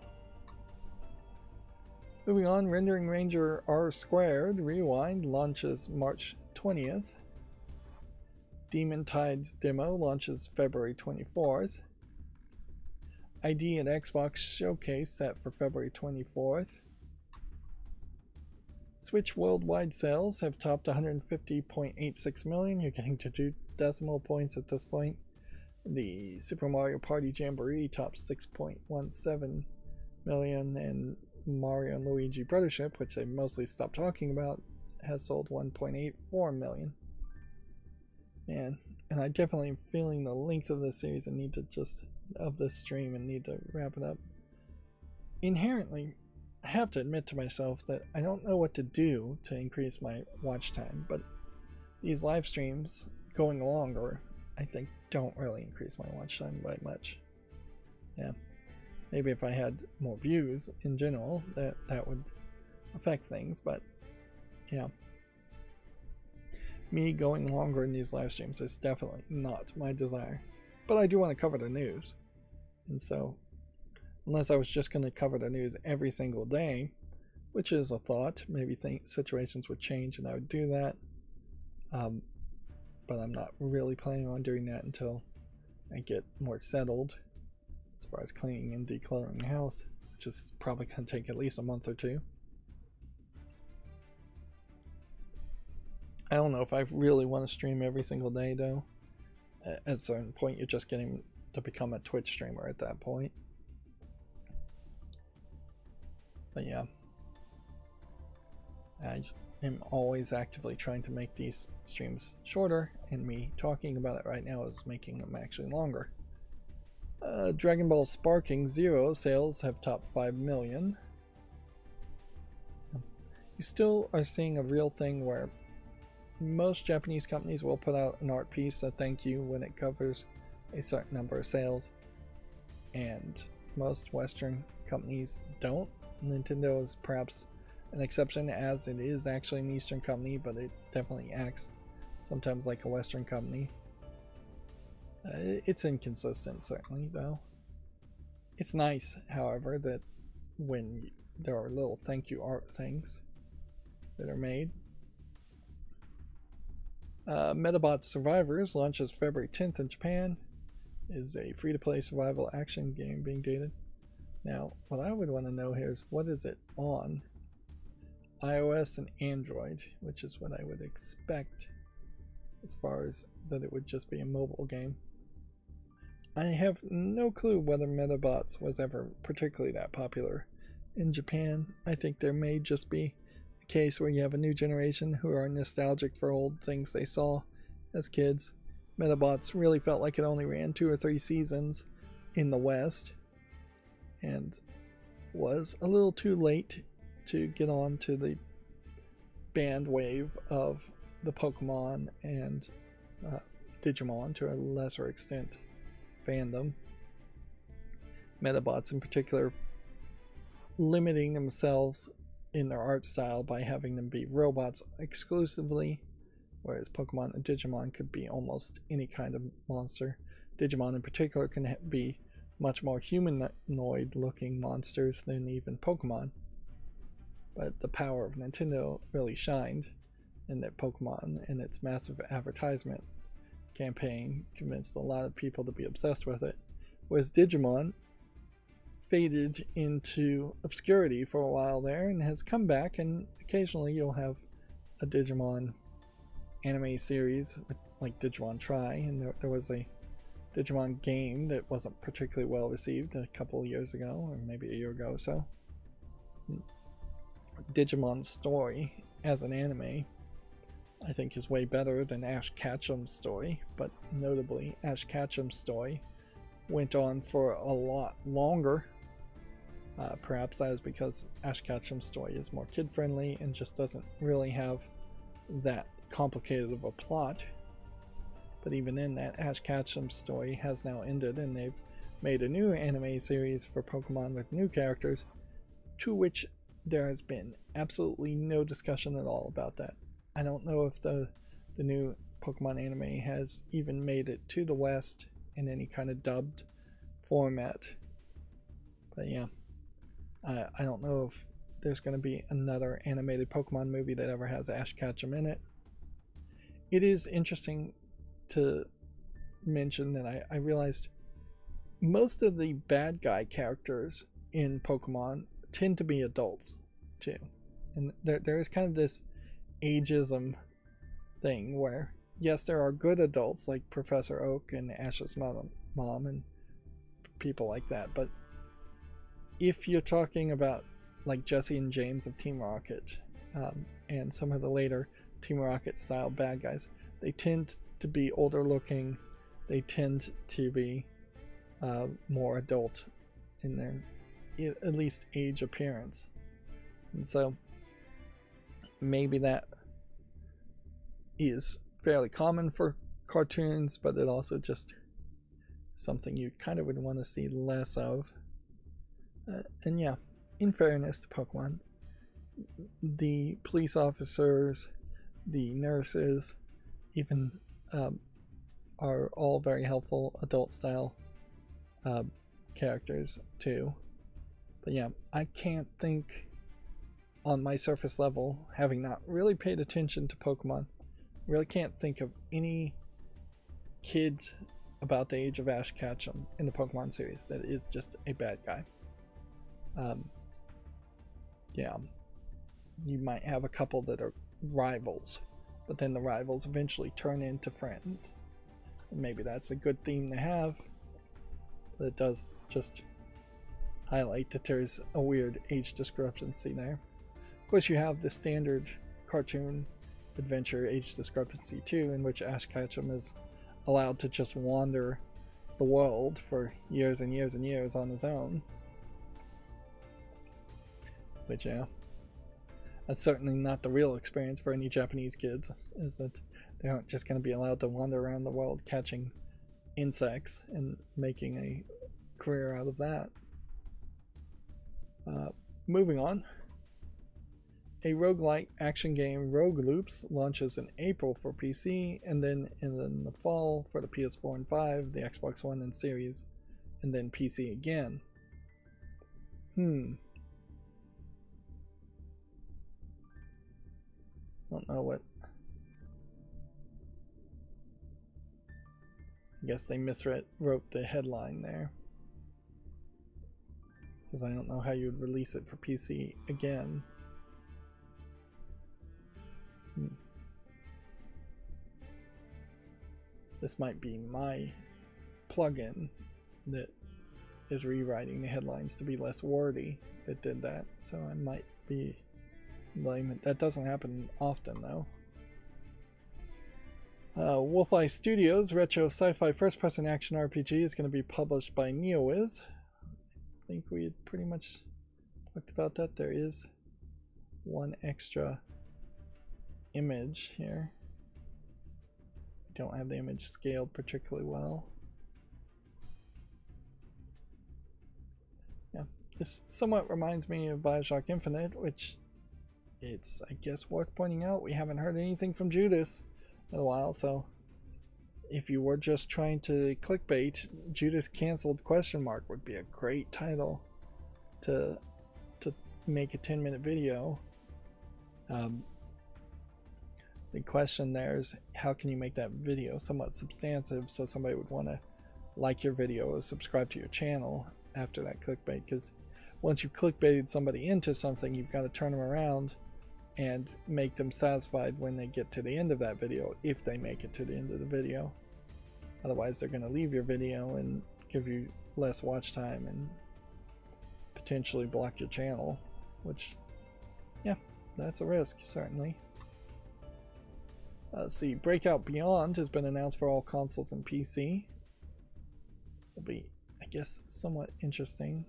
Moving on, Rendering Ranger R Squared Rewind launches March 20th. Demon Tides demo launches February 24th. ID and Xbox Showcase set for February 24th. Switch worldwide sales have topped 150.86 million. You're getting to 2 decimal points at this point. The Super Mario Party Jamboree tops 6.17 million, and Mario and Luigi Brothership, which they mostly stopped talking about, has sold 1.84 million. Man, and I definitely am feeling the length of this series and need to just, of this stream, and need to wrap it up. Inherently, I have to admit to myself that I don't know what to do to increase my watch time, but these live streams going longer, I think, don't really increase my watch time by much. Yeah, maybe if I had more views in general, that would affect things, but yeah. Me going longer in these live streams is definitely not my desire. But I do want to cover the news. And so, unless I was just going to cover the news every single day, which is a thought, maybe situations would change and I would do that. But I'm not really planning on doing that until I get more settled as far as cleaning and decluttering the house, which is probably going to take at least a month or two. I don't know if I really want to stream every single day, though. At a certain point, you're just getting to become a Twitch streamer at that point. But yeah, I am always actively trying to make these streams shorter, and me talking about it right now is making them actually longer. Dragon Ball Sparking Zero sales have topped 5 million. You still are seeing a real thing where most Japanese companies will put out an art piece, a thank you, when it covers a certain number of sales, and most Western companies don't. Nintendo is perhaps an exception, as it is actually an Eastern company, but it definitely acts sometimes like a Western company. It's inconsistent, certainly, though. It's nice, however, that when there are little thank you art things that are made. Metabot Survivors launches February 10th in Japan. Is a free-to-play survival action game being dated. Now, what I would want to know here is, what is it on iOS and Android, which is what I would expect as far as that it would just be a mobile game. I have no clue whether Metabots was ever particularly that popular in Japan. I think there may just be a case where you have a new generation who are nostalgic for old things they saw as kids. Metabots really felt like it only ran 2 or 3 seasons in the West, and was a little too late to get on to the bandwave of the Pokemon and Digimon, to a lesser extent, fandom. Metabots in particular limiting themselves in their art style by having them be robots exclusively, whereas Pokemon and Digimon could be almost any kind of monster. Digimon in particular can be much more humanoid looking monsters than even Pokemon. But the power of Nintendo really shined in that Pokemon and its massive advertisement campaign convinced a lot of people to be obsessed with it, whereas Digimon faded into obscurity for a while there and has come back, and occasionally you'll have a Digimon anime series like Digimon Tri, and there was a Digimon game that wasn't particularly well received a couple of years ago, or maybe a year ago or so. Digimon's story as an anime I think is way better than Ash Ketchum's story, but notably Ash Ketchum's story went on for a lot longer. Perhaps that is because Ash Ketchum's story is more kid-friendly and just doesn't really have that complicated of a plot. But even then, that Ash Ketchum's story has now ended, and they've made a new anime series for Pokemon with new characters, to which there has been absolutely no discussion at all about that. I don't know if the new Pokemon anime has even made it to the West in any kind of dubbed format. But yeah, I don't know if there's going to be another animated Pokemon movie that ever has Ash Ketchum in it. It is interesting to mention that I realized most of the bad guy characters in Pokemon tend to be adults too, and there is kind of this ageism thing where, yes, there are good adults like Professor Oak and Ash's mom and people like that, but if you're talking about like Jesse and James of Team Rocket, and some of the later Team Rocket style bad guys, they tend to be older looking, they tend to be more adult in their at least age appearance, and so maybe that is fairly common for cartoons, but it also just something you kind of would want to see less of. And yeah, in fairness to Pokemon, the police officers, the nurses, even are all very helpful adult style characters too. But yeah, I can't think on my surface level, having not really paid attention to Pokemon, really can't think of any kid about the age of Ash Ketchum in the Pokemon series that is just a bad guy. Yeah, you might have a couple that are rivals, but then the rivals eventually turn into friends. And maybe that's a good theme to have, but it does just highlight that there's a weird age discrepancy there. Of course, you have the standard cartoon adventure age discrepancy too, in which Ash Ketchum is allowed to just wander the world for years and years and years on his own. But yeah, that's certainly not the real experience for any Japanese kids, is that they aren't just going to be allowed to wander around the world catching insects and making a career out of that. Moving on. A roguelike action game, Rogue Loops, launches in April for PC, and then in the fall for the PS4 and 5, the Xbox One and Series, and then PC again. Don't know what. I guess they miswrote the headline there, because I don't know how you would release it for PC again. This might be my plugin that is rewriting the headlines to be less wordy that did that, so I might be blaming it. That doesn't happen often though. Wolfeye Studios retro sci-fi first-person action RPG is going to be published by NeoWiz. I think we had pretty much talked about that. There is one extra image here. I don't have the image scaled particularly well. Yeah, this somewhat reminds me of BioShock Infinite, which it's, I guess, worth pointing out we haven't heard anything from Judas in a while, so if you were just trying to clickbait, Judas Cancelled ? Would be a great title to make a 10-minute video. The question there is, how can you make that video somewhat substantive so somebody would want to like your video or subscribe to your channel after that clickbait? Because once you've clickbaited somebody into something, you've got to turn them around and make them satisfied when they get to the end of that video, if they make it to the end of the video. Otherwise, they're going to leave your video and give you less watch time and potentially block your channel, which, yeah, that's a risk, certainly. Let's see, Breakout Beyond has been announced for all consoles and PC. It'll be, I guess, somewhat interesting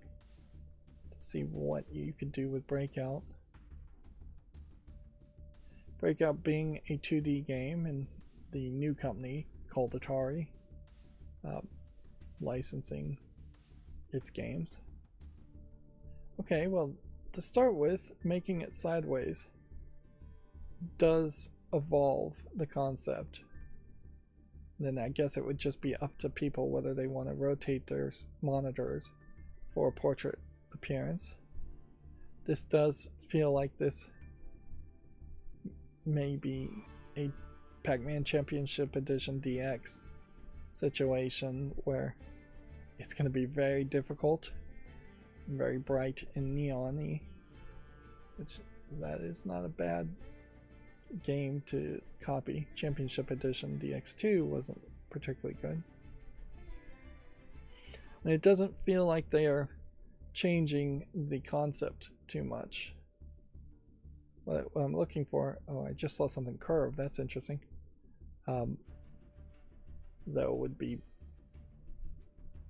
to see what you could do with Breakout. Breakout being a 2D game, and the new company called Atari licensing its games. Okay, well, to start with, making it sideways does evolve the concept. Then I guess it would just be up to people whether they want to rotate their monitors for a portrait appearance. This does feel like this may be a Pac-Man Championship Edition DX situation where it's going to be very difficult, very bright and neon-y, which that is not a bad game to copy. Championship Edition DX2 wasn't particularly good. And it doesn't feel like they are changing the concept too much. What I'm looking for, oh, I just saw something curved, that's interesting. Though would be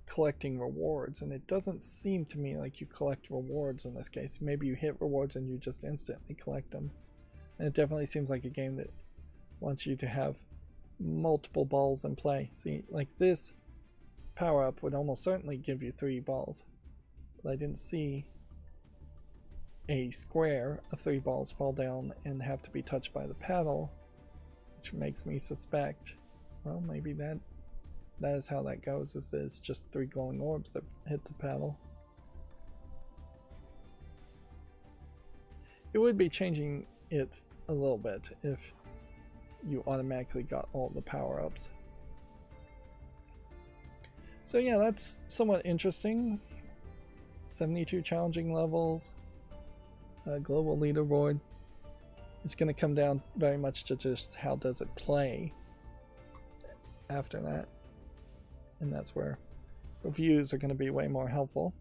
collecting rewards, and it doesn't seem to me like you collect rewards in this case. Maybe you hit rewards and you just instantly collect them. And it definitely seems like a game that wants you to have multiple balls in play. See, like this power-up would almost certainly give you 3 balls. But I didn't see a square of 3 balls fall down and have to be touched by the paddle, which makes me suspect, well, maybe that is how that goes, is it's just 3 glowing orbs that hit the paddle. It would be changing it a little bit if you automatically got all the power-ups. So yeah, that's somewhat interesting. 72 challenging levels, global leaderboard. It's going to come down very much to just how does it play after that, and that's where reviews are going to be way more helpful.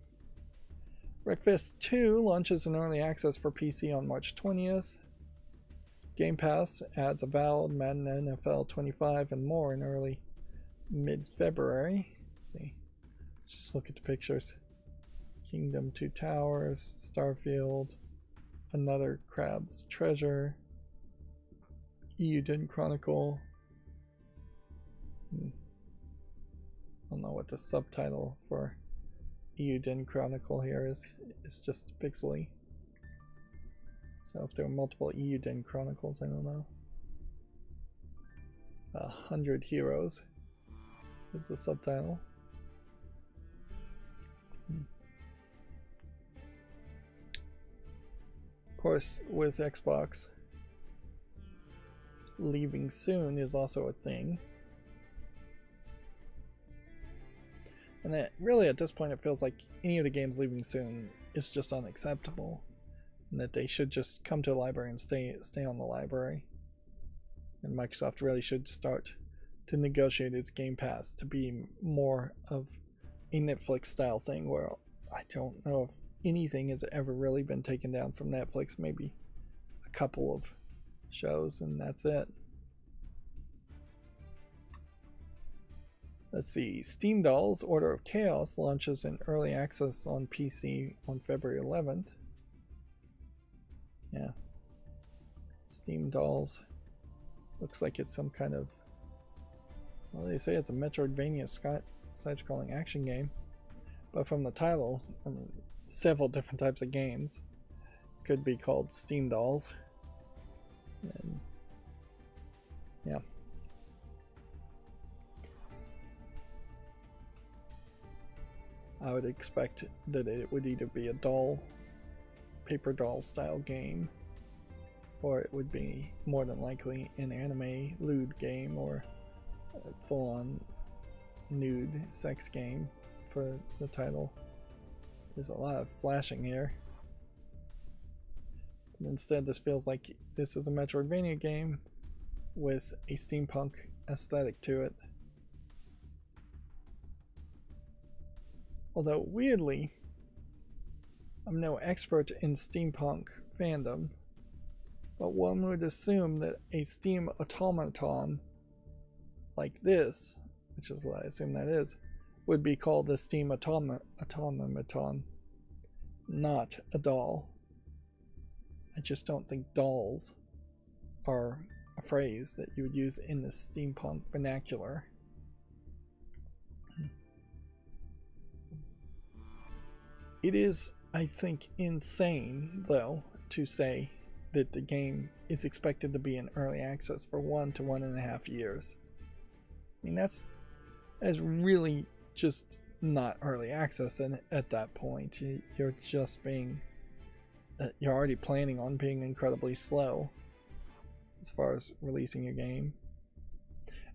Wreckfest 2 launches in early access for PC on March 20th. Game Pass adds Avowed, Madden NFL 25, and more in early mid-February. Let's see. Just look at the pictures. Kingdom 2 Towers, Starfield, Another Crab's Treasure, Euden Chronicle. I don't know what the subtitle for Euden Chronicle here is. It's just pixely. So if there are multiple Euden Chronicles, I don't know. 100 Heroes is the subtitle. Of course, with Xbox, leaving soon is also a thing. And that really at this point it feels like any of the games leaving soon is just unacceptable. And that they should just come to the library and stay on the library. And Microsoft really should start to negotiate its Game Pass to be more of a Netflix style thing, where I don't know if anything has ever really been taken down from Netflix. Maybe a couple of shows and that's it. Let's see, Steam Dolls Order of Chaos launches in early access on PC on February 11th. Yeah. Steam Dolls. Looks like it's some kind of, well, they say it's a Metroidvania side-scrolling action game. But from the title, I mean, several different types of games could be called Steam Dolls. And yeah. I would expect that it would either be a doll, paper doll style game, or it would be more than likely an anime lewd game or a full-on nude sex game for the title. There's a lot of flashing here. But instead, this feels like this is a Metroidvania game with a steampunk aesthetic to it. Although, weirdly, I'm no expert in steampunk fandom, but one would assume that a steam automaton like this, which is what I assume that is, would be called a steam automaton, not a doll. I just don't think dolls are a phrase that you would use in the steampunk vernacular. It is, I think, insane, though, to say that the game is expected to be in early access for 1 to 1.5 years. I mean, that's really just not early access, and at that point, you're just being, you're already planning on being incredibly slow as far as releasing a game.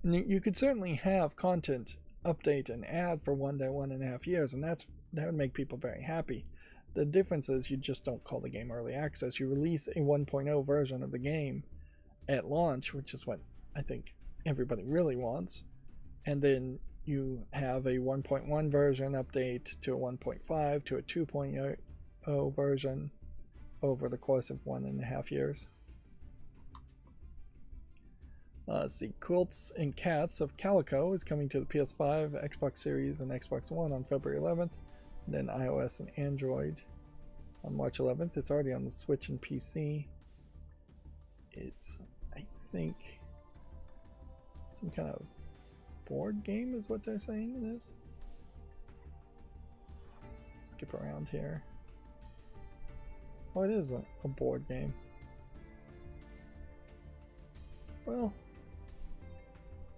And you could certainly have content update and add for 1 to 1.5 years, and that would make people very happy. The difference is you just don't call the game early access. You release a 1.0 version of the game at launch, which is what I think everybody really wants, and then you have a 1.1 version update to a 1.5 to a 2.0 version over the course of 1.5 years. Let's see, Quilts and Cats of Calico is coming to the PS5, Xbox Series, and Xbox One on February 11th, and then iOS and Android on March 11th. It's already on the Switch and PC. It's, I think, some kind of board game is what they're saying it is. Skip around here. Oh, it is a board game. Well,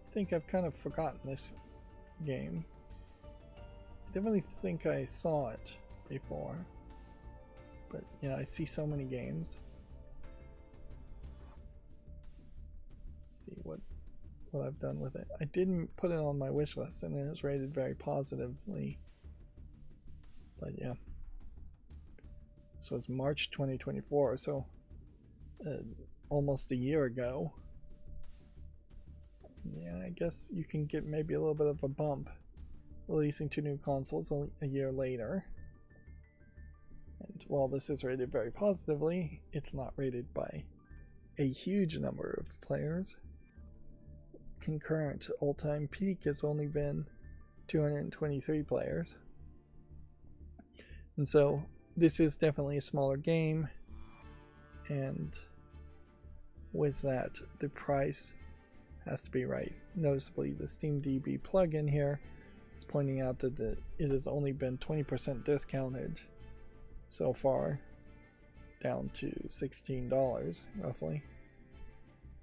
I think I've kind of forgotten this game. I definitely think I saw it before, but yeah, I see so many games. Let's see what I've done with it. I didn't put it on my wish list, and it was rated very positively. But yeah, this was March 2024, so almost a year ago. Yeah, I guess you can get maybe a little bit of a bump releasing 2 new consoles only a year later. And while this is rated very positively, it's not rated by a huge number of players. Concurrent all-time peak has only been 223 players. And so this is definitely a smaller game, and with that, the price has to be right. Noticeably, the SteamDB plugin here is pointing out that it has only been 20% discounted so far, down to $16 roughly,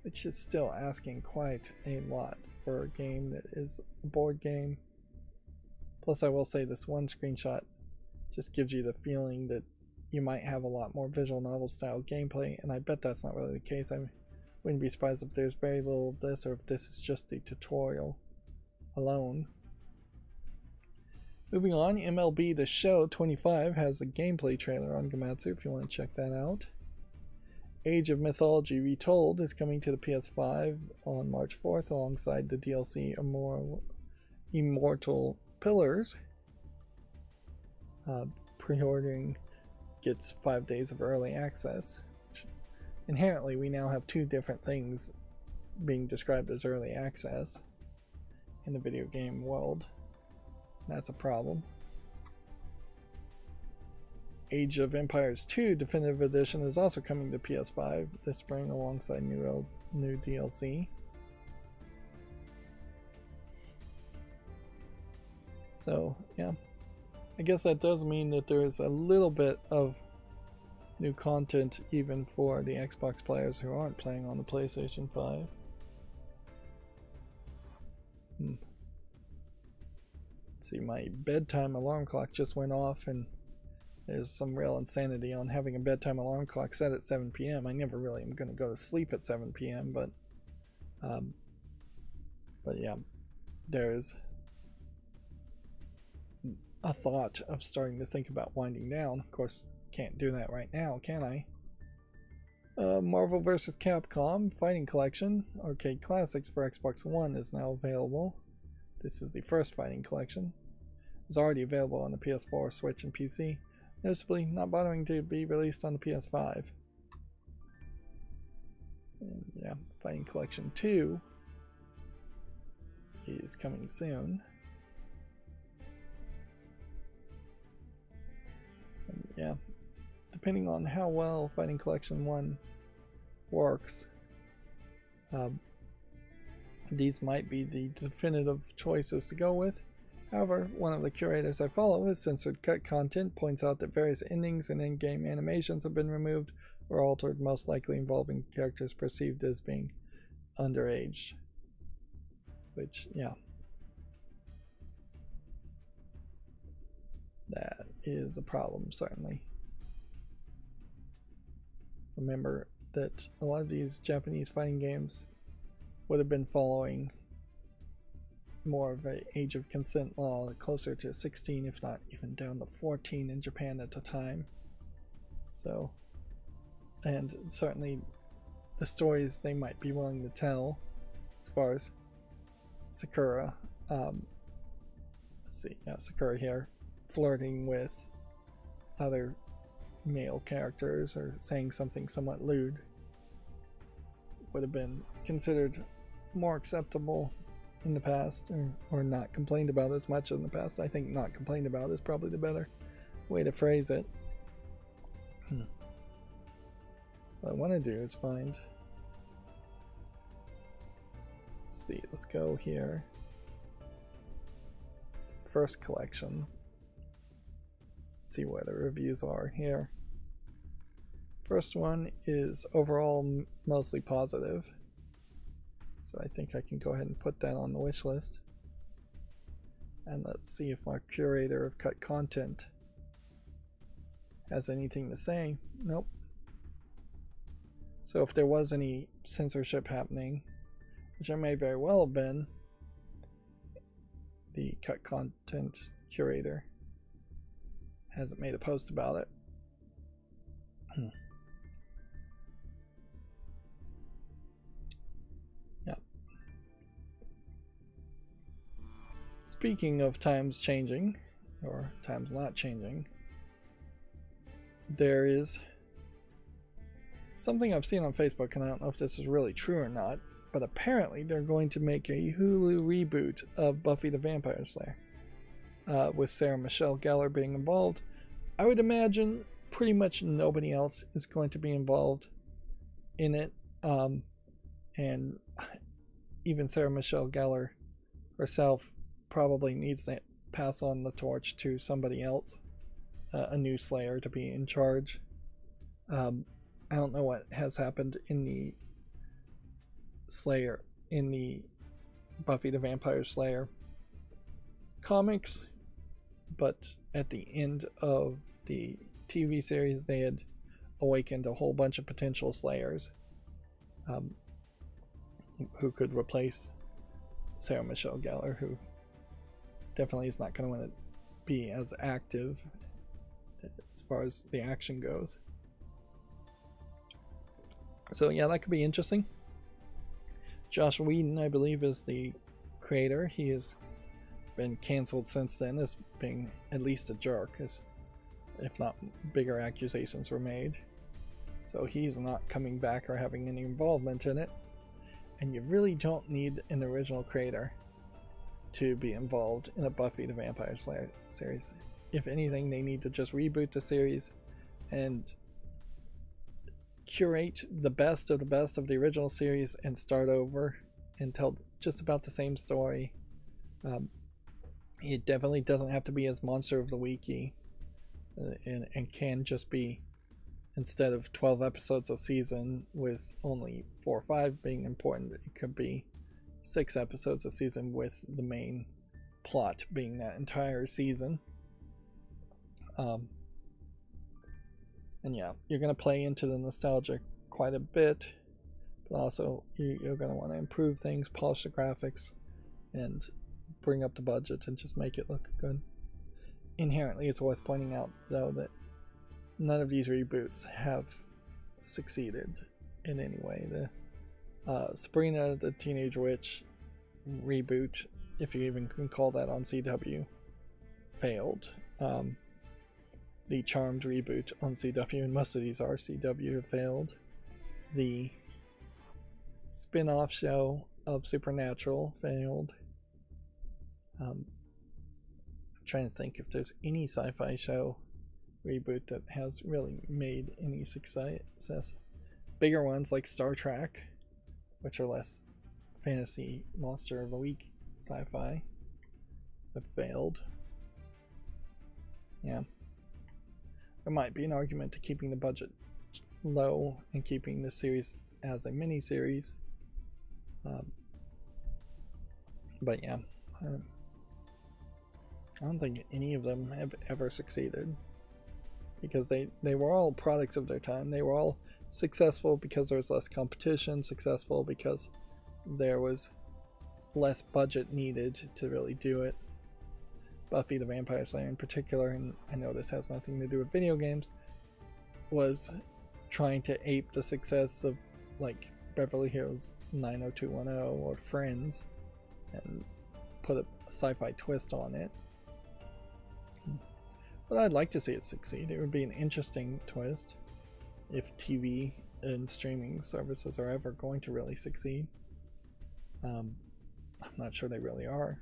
which is still asking quite a lot for a game that is a board game. Plus, I will say this one screenshot just gives you the feeling that you might have a lot more visual novel style gameplay, and I bet that's not really the case. I wouldn't be surprised if there's very little of this, or if this is just a tutorial alone. Moving on, MLB The Show 25 has a gameplay trailer on Gematsu if you want to check that out. Age of Mythology Retold is coming to the PS5 on March 4th alongside the DLC Immortal Pillars. Pre-ordering gets 5 days of early access. Inherently, we now have 2 different things being described as early access. in the video game world. That's a problem. Age of Empires 2 Definitive Edition is also coming to PS5 this spring alongside new DLC. So yeah, I guess that does mean that there's a little bit of new content even for the Xbox players who aren't playing on the PlayStation 5. Let's see, my bedtime alarm clock just went off, and there's some real insanity on having a bedtime alarm clock set at 7 p.m. I never really am going to go to sleep at 7 p.m. But yeah, there's a thought of starting to think about winding down. Of course, can't do that right now, can I? Marvel vs. Capcom Fighting Collection Arcade Classics for Xbox One is now available. This is the first Fighting Collection. It's already available on the PS4, Switch, and PC. Noticeably not bothering to be released on the PS5. And yeah, Fighting Collection 2 is coming soon. And yeah, depending on how well Fighting Collection 1 works, these might be the definitive choices to go with. However, one of the curators I follow with censored cut content points out that various endings and in-game animations have been removed or altered, most likely involving characters perceived as being underage. Which, yeah, that is a problem, certainly. Remember that a lot of these Japanese fighting games would have been following more of an age of consent law, closer to 16, if not even down to 14 in Japan at the time. So, and certainly the stories they might be willing to tell, as far as Sakura, let's see, yeah, Sakura here, flirting with other male characters or saying something somewhat lewd, would have been considered more acceptable in the past, or not complained about as much in the past. I think not complained about is probably the better way to phrase it. What I want to do is find, let's see, let's go here, first collection, see where the reviews are here. First one is overall mostly positive, so I think I can go ahead and put that on the wish list. And let's see if our curator of cut content has anything to say. Nope. So if there was any censorship happening, which there may very well have been, the cut content curator hasn't made a post about it. Speaking of times changing, or times not changing, there is something I've seen on Facebook, and I don't know if this is really true or not, but apparently they're going to make a Hulu reboot of Buffy the Vampire Slayer, with Sarah Michelle Gellar being involved. I would imagine pretty much nobody else is going to be involved in it, and even Sarah Michelle Gellar herself probably needs to pass on the torch to somebody else, a new Slayer, to be in charge. I don't know what has happened in the Slayer, in the Buffy the Vampire Slayer comics, but at the end of the TV series they had awakened a whole bunch of potential Slayers who could replace Sarah Michelle Gellar, who definitely is not going to want to be as active as far as the action goes. So yeah, that could be interesting. Josh Whedon, I believe, is the creator. He has been canceled since then as being at least a jerk, as if not bigger accusations were made. So he's not coming back or having any involvement in it. And you really don't need an original creator to be involved in a Buffy the Vampire Slayer series. If anything, they need to just reboot the series and curate the best of the original series and start over and tell just about the same story. It definitely doesn't have to be as Monster of the Week-y, and can just be, instead of 12 episodes a season with only 4 or 5 being important, it could be 6 episodes a season with the main plot being that entire season. And yeah, you're going to play into the nostalgia quite a bit, but also you're going to want to improve things, polish the graphics, and bring up the budget and just make it look good. Inherently, it's worth pointing out, though, that none of these reboots have succeeded in any way. The Sabrina the Teenage Witch reboot, if you even can call that on CW, failed. The Charmed reboot on CW, and most of these are CW, have failed. The spin-off show of Supernatural failed. I'm trying to think if there's any sci-fi show reboot that has really made any success. Bigger ones like Star Trek, which are less fantasy monster of the week sci-fi, have failed. Yeah. There might be an argument to keeping the budget low and keeping the series as a mini-series. But yeah, I don't think any of them have ever succeeded, because they were all products of their time. They were all successful because there was less competition, successful because there was less budget needed to really do it. Buffy the Vampire Slayer in particular, and I know this has nothing to do with video games, was trying to ape the success of like Beverly Hills 90210 or Friends and put a sci-fi twist on it. But I'd like to see it succeed. It would be an interesting twist if TV and streaming services are ever going to really succeed. I'm not sure they really are.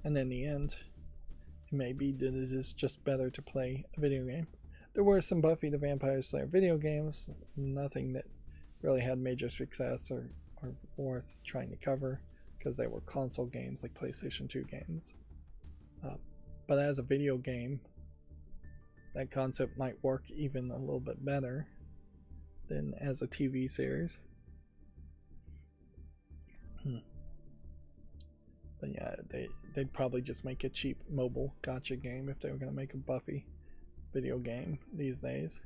And in the end, it may be that it is just better to play a video game. There were some Buffy the Vampire Slayer video games, nothing that really had major success or worth trying to cover, because they were console games like PlayStation 2 games. But as a video game, that concept might work even a little bit better than as a TV series. But yeah, they'd probably just make a cheap mobile gotcha game if they were going to make a Buffy video game these days.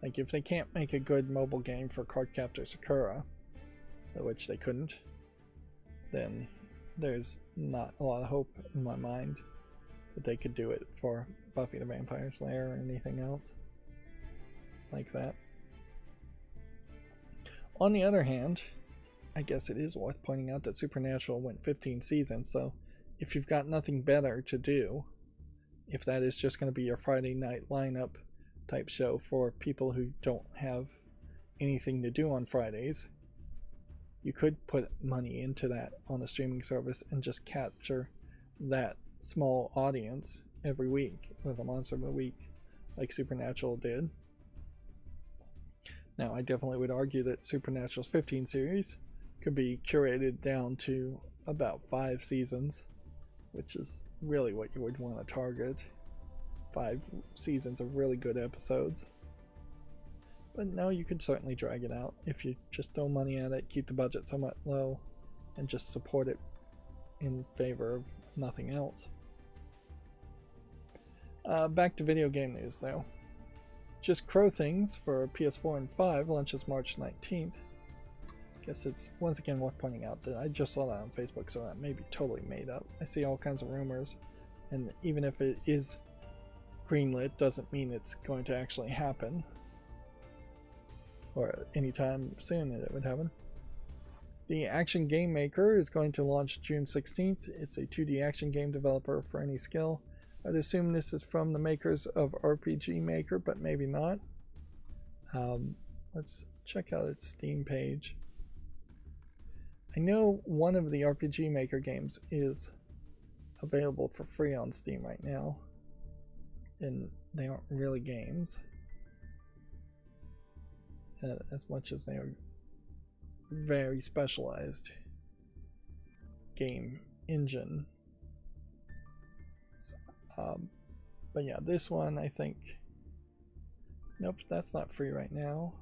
Like, if they can't make a good mobile game for Cardcaptor Sakura, which they couldn't, then there's not a lot of hope in my mind that they could do it for Buffy the Vampire Slayer or anything else like that. On the other hand, I guess it is worth pointing out that Supernatural went 15 seasons, so if you've got nothing better to do, if that is just going to be your Friday night lineup type show for people who don't have anything to do on Fridays, you could put money into that on a streaming service and just capture that small audience every week with a Monster of the Week like Supernatural did. Now, I definitely would argue that Supernatural's 15 series could be curated down to about 5 seasons, which is really what you would want to target. 5 seasons of really good episodes. But no, you could certainly drag it out if you just throw money at it, keep the budget somewhat low, and just support it in favor of nothing else. Back to video game news though. Just Crow Things for PS4 and 5 launches March 19th. Guess it's once again worth pointing out that I just saw that on Facebook, so that may be totally made up. I see all kinds of rumors, and even if it is greenlit, doesn't mean it's going to actually happen, or anytime soon it would happen. The Action Game Maker is going to launch June 16th. It's a 2D action game developer for any skill. I'd assume this is from the makers of RPG Maker, but maybe not. Let's check out its Steam page. I know one of the RPG Maker games is available for free on Steam right now, and they aren't really games as much as they are very specialized game engine. But yeah, this one I think, nope, that's not free right now.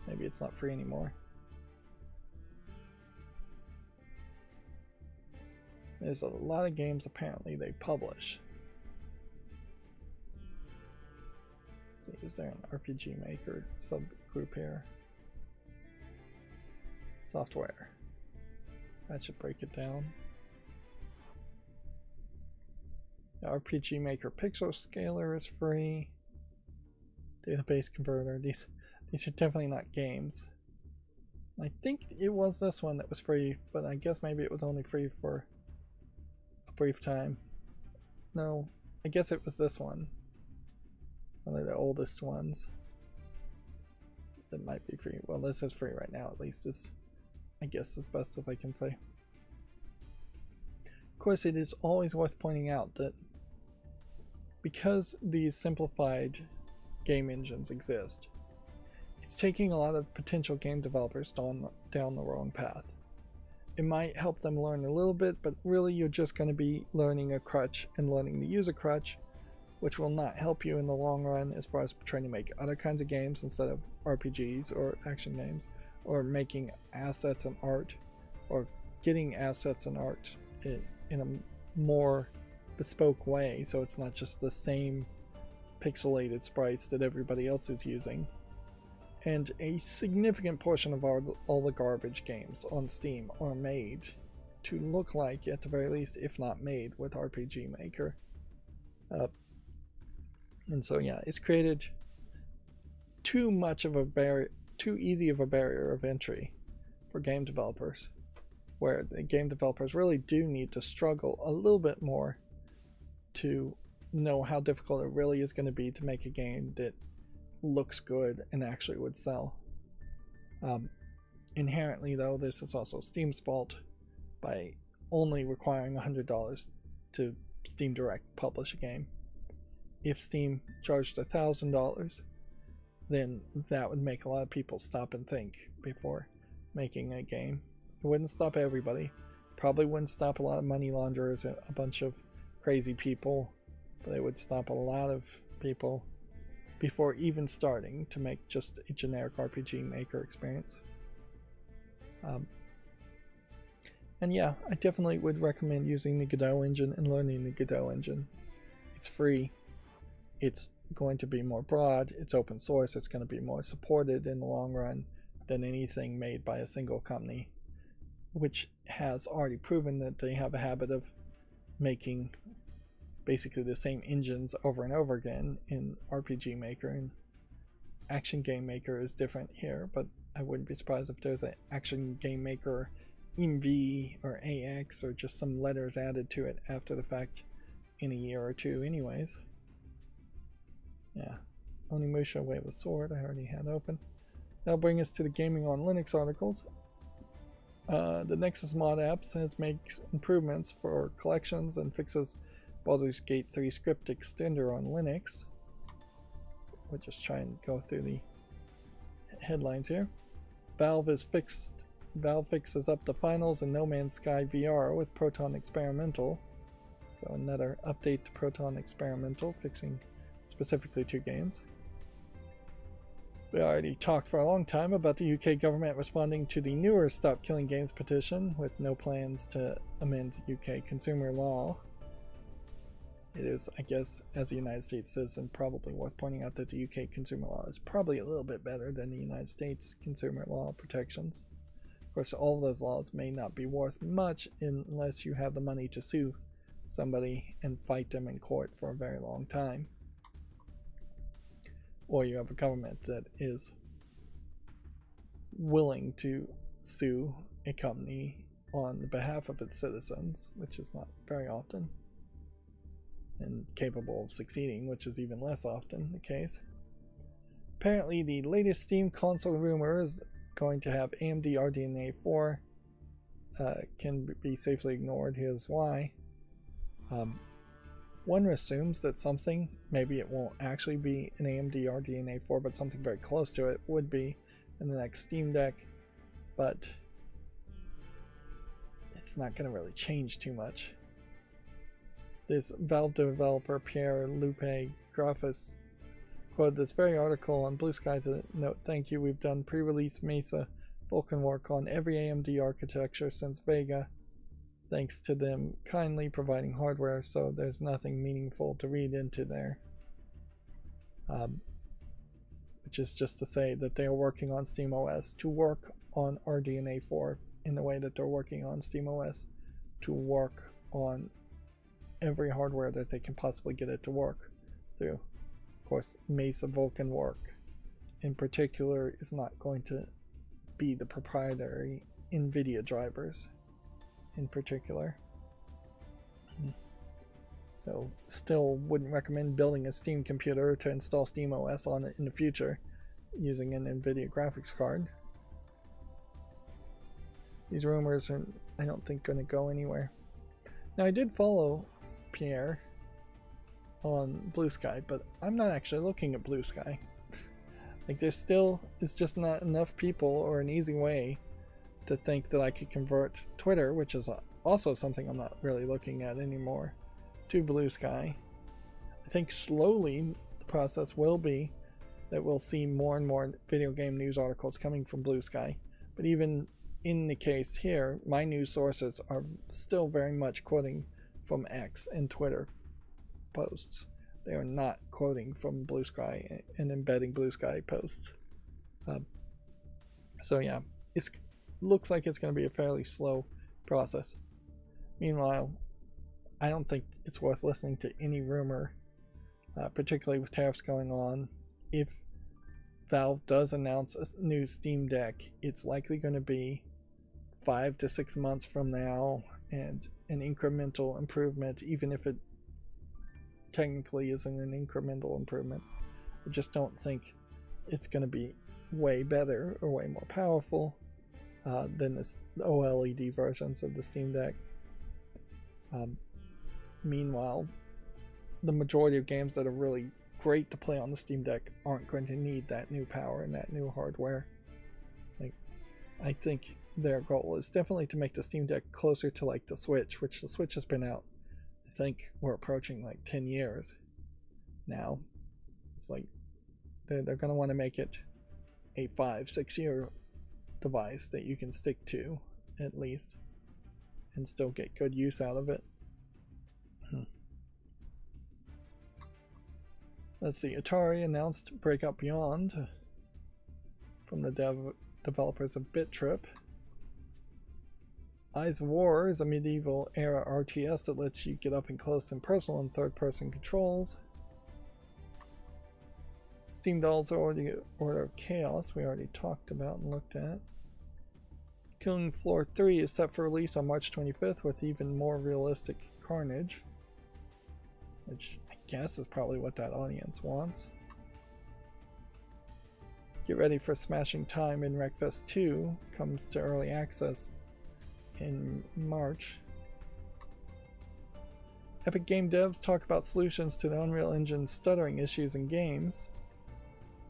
Maybe it's not free anymore. There's a lot of games apparently they publish. Let's see, is there an RPG Maker subgroup here? Software. That should break it down. The RPG Maker Pixel Scaler is free. Database Converter. These are definitely not games. I think it was this one that was free, but I guess maybe it was only free for a brief time. No, I guess it was this one. One of the oldest ones. That might be free. Well, this is free right now, at least. Is I guess as best as I can say. Of course, it is always worth pointing out that because these simplified game engines exist, it's taking a lot of potential game developers down the wrong path. It might help them learn a little bit, but really you're just going to be learning a crutch and learning to use a crutch, which will not help you in the long run as far as trying to make other kinds of games instead of RPGs or action games, or making assets and art, or getting assets and art in a more bespoke way, so it's not just the same pixelated sprites that everybody else is using. And a significant portion of all the garbage games on Steam are made to look like, at the very least, if not made with RPG Maker. And so yeah, it's created too easy of a barrier of entry for game developers, where the game developers really do need to struggle a little bit more to know how difficult it really is going to be to make a game that looks good and actually would sell. Inherently though, this is also Steam's fault by only requiring $100 to Steam Direct publish a game. If Steam charged $1,000, then that would make a lot of people stop and think before making a game. It wouldn't stop everybody. Probably wouldn't stop a lot of money launderers and a bunch of crazy people, but it would stop a lot of people before even starting to make just a generic RPG Maker experience. And yeah, I definitely would recommend using the Godot engine and learning the Godot engine. It's free. It's going to be more broad. It's open source. It's going to be more supported in the long run than anything made by a single company, which has already proven that they have a habit of making basically the same engines over and over again in RPG Maker. And Action Game Maker is different here, but I wouldn't be surprised if there's an Action Game Maker MV or AX or just some letters added to it after the fact in a year or two anyways. Yeah, Onimusha Way with Sword I already had open. That'll bring us to the Gaming on Linux articles. The Nexus Mod apps makes improvements for collections and fixes Baldur's Gate 3 script extender on Linux. We'll just try and go through the headlines here. Valve fixes up the finals in No Man's Sky VR with Proton Experimental. So another update to Proton Experimental, fixing specifically 2 games. We already talked for a long time about the UK government responding to the newer Stop Killing Games petition with no plans to amend UK consumer law. It is, I guess, as a United States citizen, probably worth pointing out that the UK consumer law is probably a little bit better than the United States consumer law protections. Of course, all of those laws may not be worth much unless you have the money to sue somebody and fight them in court for a very long time. Or you have a government that is willing to sue a company on behalf of its citizens, which is not very often, and capable of succeeding, which is even less often the case. Apparently the latest Steam console rumor is going to have AMD RDNA 4 can be safely ignored. Here's why. One assumes that something, maybe it won't actually be an AMD RDNA 4, but something very close to it would be in the next Steam Deck, but it's not going to really change too much. This Valve developer Pierre Lupe Grafis quoted this very article on Blue Sky to note, "Thank you, we've done pre-release Mesa Vulkan work on every AMD architecture since Vega, thanks to them kindly providing hardware, so there's nothing meaningful to read into there." Which is just to say that they are working on SteamOS to work on RDNA 4 in the way that they're working on SteamOS to work on every hardware that they can possibly get it to work through. Of course, Mesa Vulkan work in particular is not going to be the proprietary NVIDIA drivers in particular. So still wouldn't recommend building a Steam computer to install SteamOS on it in the future using an NVIDIA graphics card. These rumors are, I don't think, going to go anywhere. Now, I did follow Pierre on Blue Sky, but I'm not actually looking at Blue Sky. Like, there still is just not enough people or an easy way to think that I could convert Twitter, which is also something I'm not really looking at anymore, to Blue Sky. I think slowly the process will be that we'll see more and more video game news articles coming from Blue Sky. But even in the case here, my news sources are still very much quoting from X and Twitter posts. They are not quoting from Blue Sky and embedding Blue Sky posts. So yeah, it looks like it's going to be a fairly slow process. Meanwhile, I don't think it's worth listening to any rumor, particularly with tariffs going on. If Valve does announce a new Steam Deck, it's likely going to be 5 to 6 months from now, and an incremental improvement, even if it technically isn't an incremental improvement. I just don't think it's going to be way better or way more powerful than the OLED versions of the Steam Deck. Meanwhile, the majority of games that are really great to play on the Steam Deck aren't going to need that new power and that new hardware. Like, I think their goal is definitely to make the Steam Deck closer to like the Switch, which the Switch has been out, I think we're approaching like 10 years now. It's like they're going to want to make it a 5-6 year device that you can stick to at least and still get good use out of it. Let's see, Atari announced Breakout Beyond from the developers of Bit Trip. Eyes of War is a medieval era RTS that lets you get up and close and personal and third-person controls. Steam Dolls Order of Chaos we already talked about and looked at. Killing Floor 3 is set for release on March 25th with even more realistic carnage, which I guess is probably what that audience wants. Get ready for Smashing Time in Wreckfest 2 comes to early access in March. Epic Game devs talk about solutions to the Unreal Engine stuttering issues in games,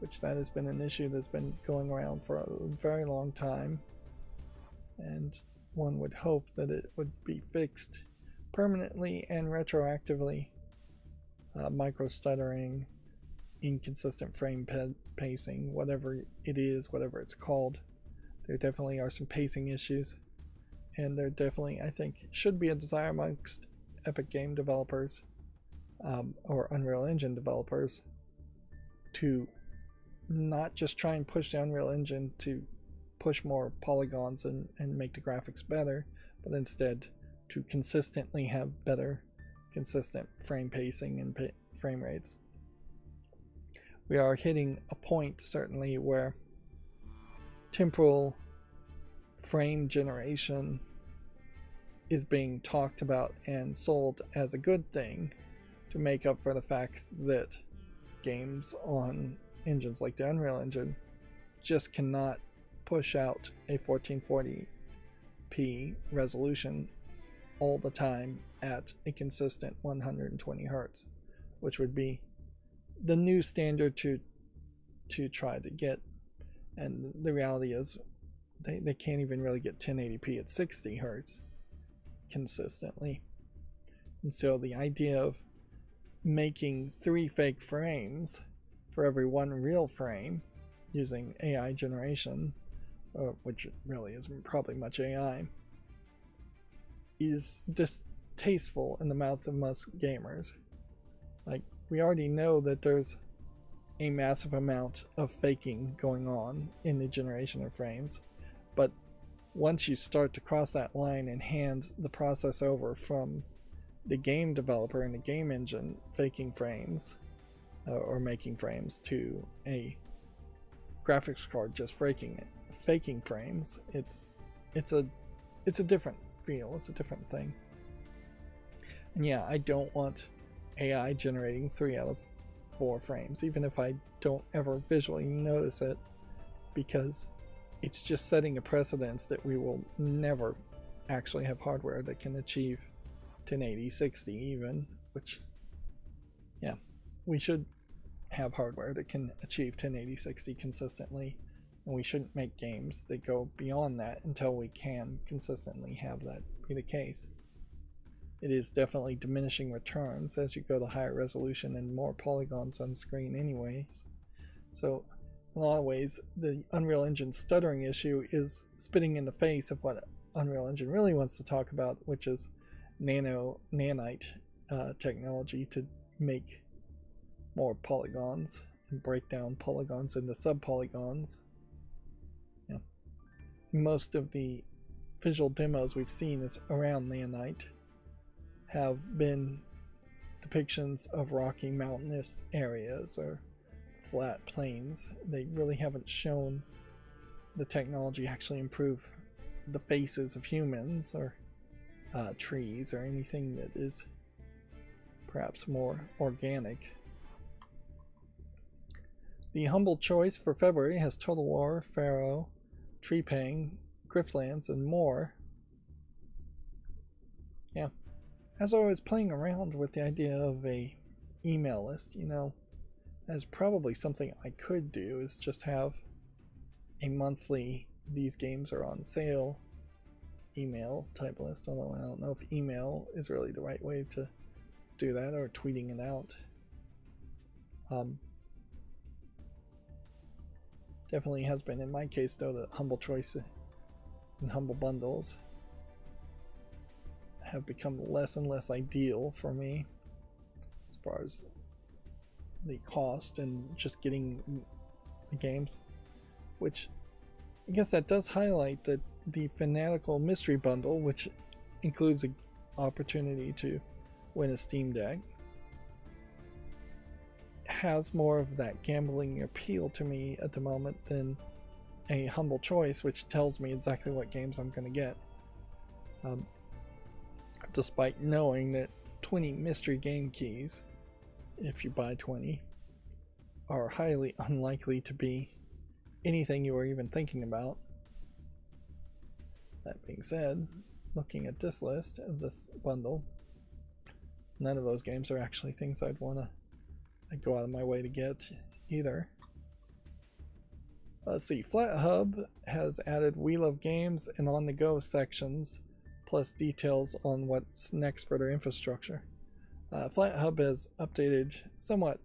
which that has been an issue that's been going around for a very long time, and one would hope that it would be fixed permanently and retroactively. Micro stuttering, inconsistent frame pacing, whatever it is, whatever it's called. There definitely are some pacing issues, and there definitely, I think, should be a desire amongst Epic Game developers or Unreal Engine developers to not just try and push the Unreal Engine to push more polygons and make the graphics better, but instead to consistently have better consistent frame pacing and frame rates. We are hitting a point certainly where temporal frame generation is being talked about and sold as a good thing to make up for the fact that games on engines like the Unreal Engine just cannot push out a 1440p 1080p resolution all the time at a consistent 120 hertz, which would be the new standard to try to get. And the reality is they can't even really get 1080p at 60 hertz consistently. And so the idea of making 3 fake frames for every 1 real frame using AI generation, which really isn't probably much AI, is distasteful in the mouth of most gamers. Like, we already know that there's a massive amount of faking going on in the generation of frames, but once you start to cross that line and hand the process over from the game developer and the game engine faking frames or making frames to a graphics card just faking frames, it's a different feel, it's a different thing. And yeah, I don't want AI generating 3 out of 4 frames, even if I don't ever visually notice it, because it's just setting a precedence that we will never actually have hardware that can achieve 1080, 60 even, which, yeah, we should have hardware that can achieve 1080, 60 consistently, and we shouldn't make games that go beyond that until we can consistently have that be the case. It is definitely diminishing returns as you go to higher resolution and more polygons on screen anyways. So in a lot of ways, the Unreal Engine stuttering issue is spitting in the face of what Unreal Engine really wants to talk about, which is nanite technology to make more polygons and break down polygons into sub-polygons. Yeah. Most of the visual demos we've seen is around nanite have been depictions of rocky mountainous areas or flat plains. They really haven't shown the technology actually improve the faces of humans or trees or anything that is perhaps more organic. The humble choice for February has Total War, Pharaoh, Treepang, Griftlands, and more. Yeah. As I was playing around with the idea of a email list, you know, that's probably something I could do, is just have a monthly, these games are on sale email type list, although I don't know if email is really the right way to do that, or tweeting it out. Definitely has been in my case though that humble choice and humble bundles have become less and less ideal for me as far as the cost and just getting the games, which I guess that does highlight that the Fanatical Mystery Bundle, which includes an opportunity to win a Steam Deck, has more of that gambling appeal to me at the moment than a humble choice, which tells me exactly what games I'm going to get. Despite knowing that 20 mystery game keys, if you buy 20, are highly unlikely to be anything you were even thinking about. That being said, looking at this list of this bundle, none of those games are actually things I'd go out of my way to get either. Let's see, FlatHub has added We Love Games and On The Go sections, plus details on what's next for their infrastructure. FlatHub has updated somewhat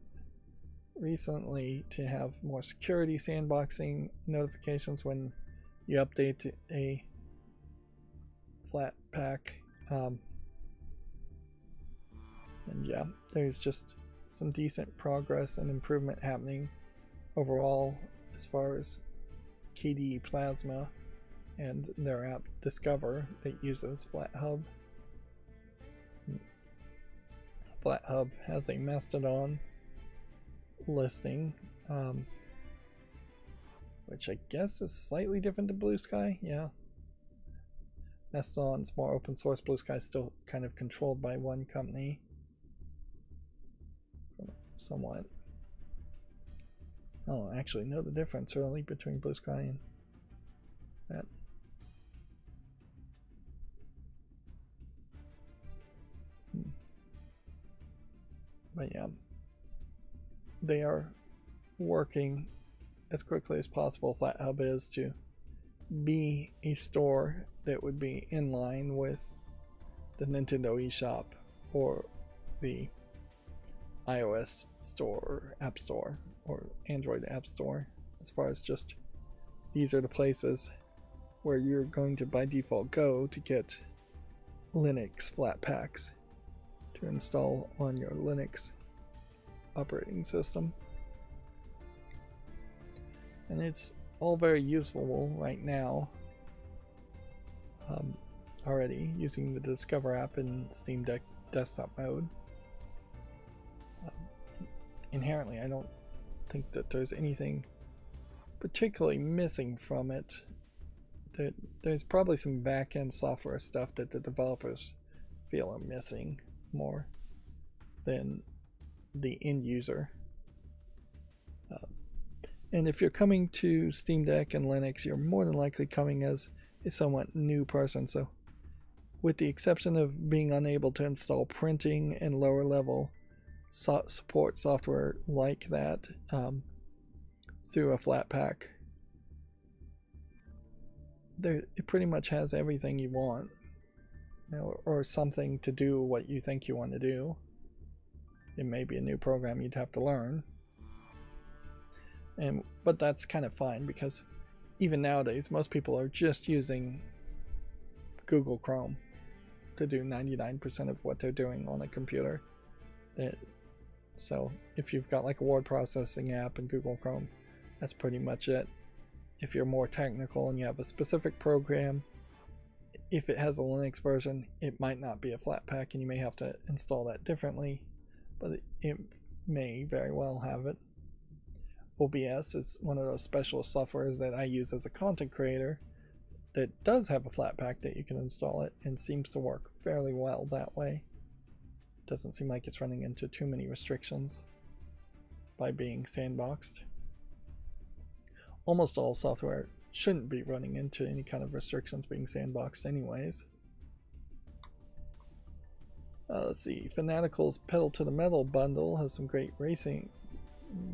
recently to have more security sandboxing notifications when you update a flat pack. And yeah, there's just some decent progress and improvement happening overall as far as KDE Plasma and their app Discover that uses FlatHub. FlatHub has a Mastodon listing, which I guess is slightly different to Blue Sky. Yeah, Mastodon's more open source. Blue Sky is still kind of controlled by one company, somewhat. I don't actually know the difference really between Blue Sky and that. But yeah, they are working as quickly as possible. FlatHub is to be a store that would be in line with the Nintendo eShop or the iOS store or App Store or Android App Store, as far as just these are the places where you're going to by default go to get Linux flat packs to install on your Linux operating system. And it's all very useful right now already using the Discover app in Steam Deck desktop mode. Inherently, I don't think that there's anything particularly missing from it. There's probably some back-end software stuff that the developers feel are missing more than the end user. And if you're coming to Steam Deck and Linux, you're more than likely coming as a somewhat new person. So with the exception of being unable to install printing and lower level support software like that through a flat pack, it pretty much has everything you want, or something to do what you think you want to do. It may be a new program you'd have to learn, but that's kind of fine, because even nowadays most people are just using Google Chrome to do 99% of what they're doing on a computer. So if you've got like a word processing app in Google Chrome, that's pretty much it. If you're more technical and you have a specific program, if it has a Linux version, it might not be a flat pack and you may have to install that differently, but it may very well have it. OBS is one of those special softwares that I use as a content creator that does have a flat pack that you can install it, and seems to work fairly well that way. Doesn't seem like it's running into too many restrictions by being sandboxed. Almost all software shouldn't be running into any kind of restrictions being sandboxed anyways. Let's see, Fanatical's Pedal to the Metal bundle has some great racing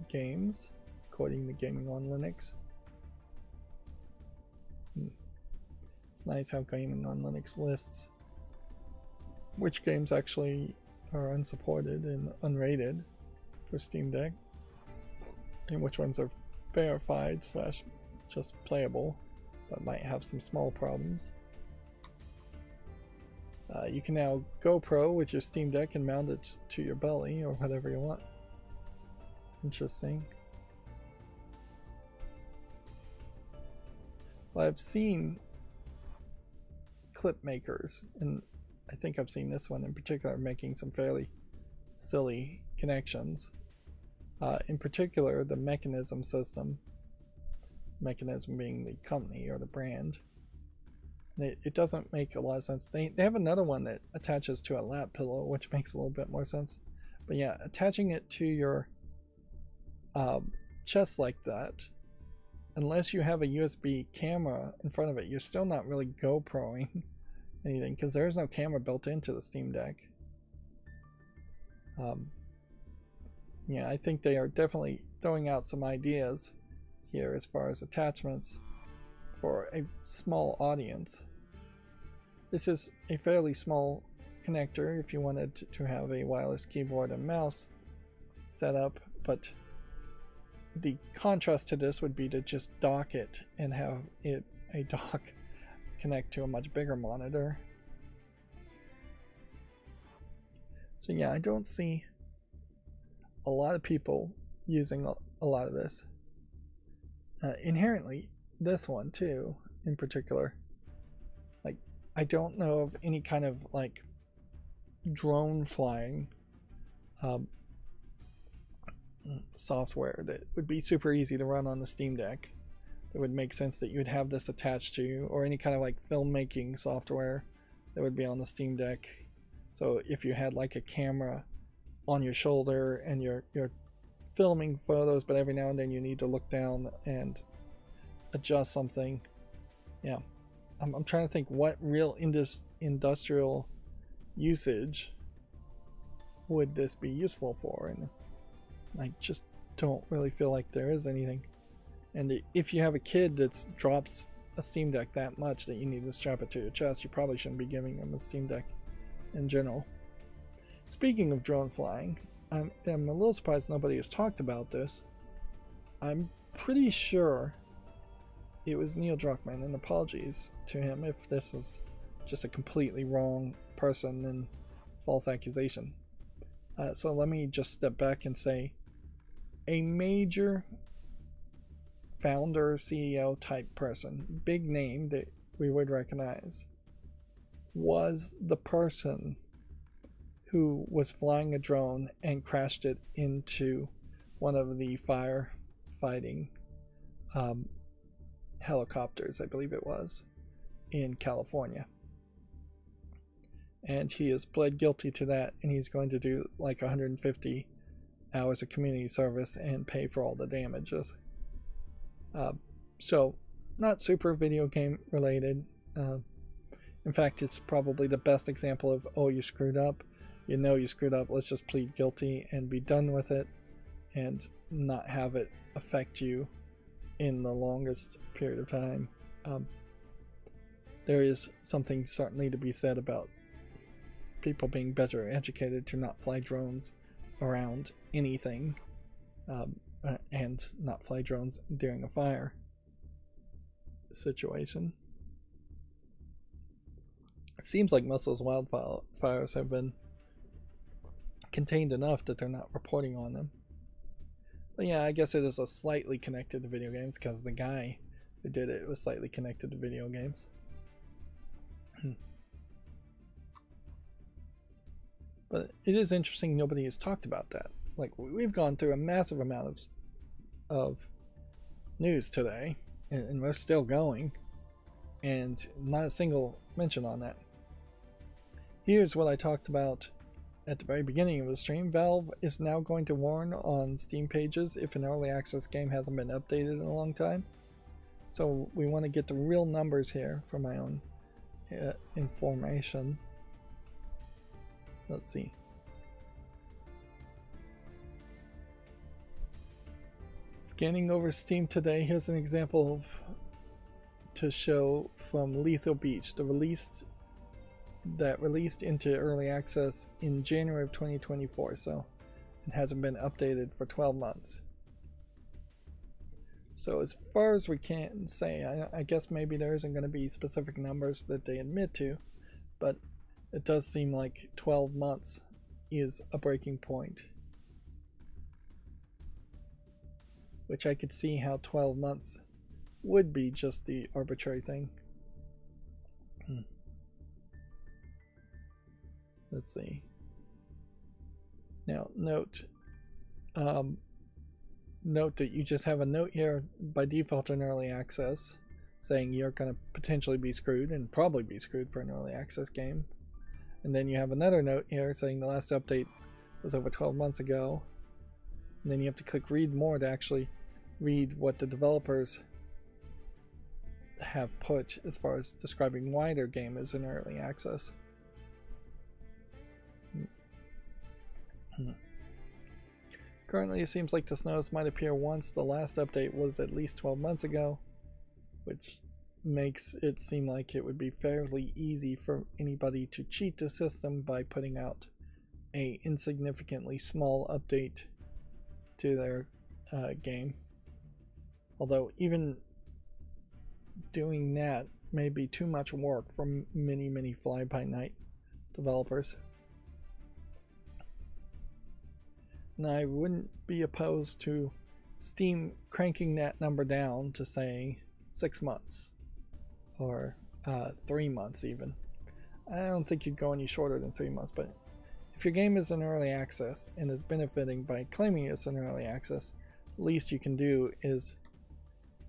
games, according to Gaming on Linux. It's nice how Gaming on Linux lists which games actually are unsupported and unrated for Steam Deck, and which ones are verified / just playable but might have some small problems. You can now GoPro with your Steam Deck and mount it to your belly or whatever you want. Interesting. Well, I've seen clip makers, and I think I've seen this one in particular, making some fairly silly connections. In particular, the Mechanism system. Mechanism being the company or the brand. It doesn't make a lot of sense. They have another one that attaches to a lap pillow, which makes a little bit more sense. But yeah, attaching it to your chest like that, unless you have a USB camera in front of it, you're still not really GoProing anything, because there is no camera built into the Steam Deck. Yeah, I think they are definitely throwing out some ideas here as far as attachments for a small audience. This is a fairly small connector if you wanted to have a wireless keyboard and mouse set up, but the contrast to this would be to just dock it and have a dock connect to a much bigger monitor. So yeah, I don't see a lot of people using a lot of this. Inherently, this one too, in particular, like, I don't know of any kind of like drone flying software that would be super easy to run on the Steam Deck. It would make sense that you would have this attached to you, or any kind of like filmmaking software that would be on the Steam Deck. So if you had like a camera on your shoulder and you're filming photos, but every now and then you need to look down and adjust something. Yeah, I'm trying to think what real industrial usage would this be useful for? And I just don't really feel like there is anything. And if you have a kid that drops a Steam Deck that much that you need to strap it to your chest, you probably shouldn't be giving them a Steam Deck in general. Speaking of drone flying, I'm a little surprised nobody has talked about this. I'm pretty sure it was Neil Druckmann, and apologies to him if this is just a completely wrong person and false accusation. So let me just step back and say a major founder, CEO type person, big name that we would recognize, was the person who was flying a drone and crashed it into one of the firefighting helicopters, I believe it was, in California. And he has pled guilty to that, and he's going to do like 150 hours of community service and pay for all the damages. So not super video game related. In fact, it's probably the best example of, oh, you screwed up. You know you screwed up. Let's just plead guilty and be done with it and not have it affect you in the longest period of time. There is something certainly to be said about people being better educated to not fly drones around anything and not fly drones during a fire situation. It seems like most of those wildfires have been contained enough that they're not reporting on them. But yeah, I guess it is a slightly connected to video games because the guy who did it was slightly connected to video games. But it is interesting nobody has talked about that. Like, we've gone through a massive amount of news today, and we're still going, and not a single mention on that. Here's what I talked about at the very beginning of the stream. Valve is now going to warn on Steam pages if an early access game hasn't been updated in a long time. So we want to get the real numbers here for my own information. Let's see. Scanning over Steam today, here's an example to show from Lethal Beach, the released into early access in January of 2024, so it hasn't been updated for 12 months. So as far as we can say, I guess maybe there isn't going to be specific numbers that they admit to, but it does seem like 12 months is a breaking point. Which I could see how 12 months would be just the arbitrary thing. Let's see. Now, note that you just have a note here by default in early access saying you're going to potentially be screwed and probably be screwed for an early access game. And then you have another note here saying the last update was over 12 months ago. And then you have to click read more to actually read what the developers have put as far as describing why their game is in early access. Currently, it seems like this notice might appear once the last update was at least 12 months ago, which makes it seem like it would be fairly easy for anybody to cheat the system by putting out a insignificantly small update to their game. Although even doing that may be too much work for many fly-by-night developers. Now, I wouldn't be opposed to Steam cranking that number down to, say, 6 months or 3 months even. I don't think you'd go any shorter than 3 months, but if your game is in early access and is benefiting by claiming it's in early access, the least you can do is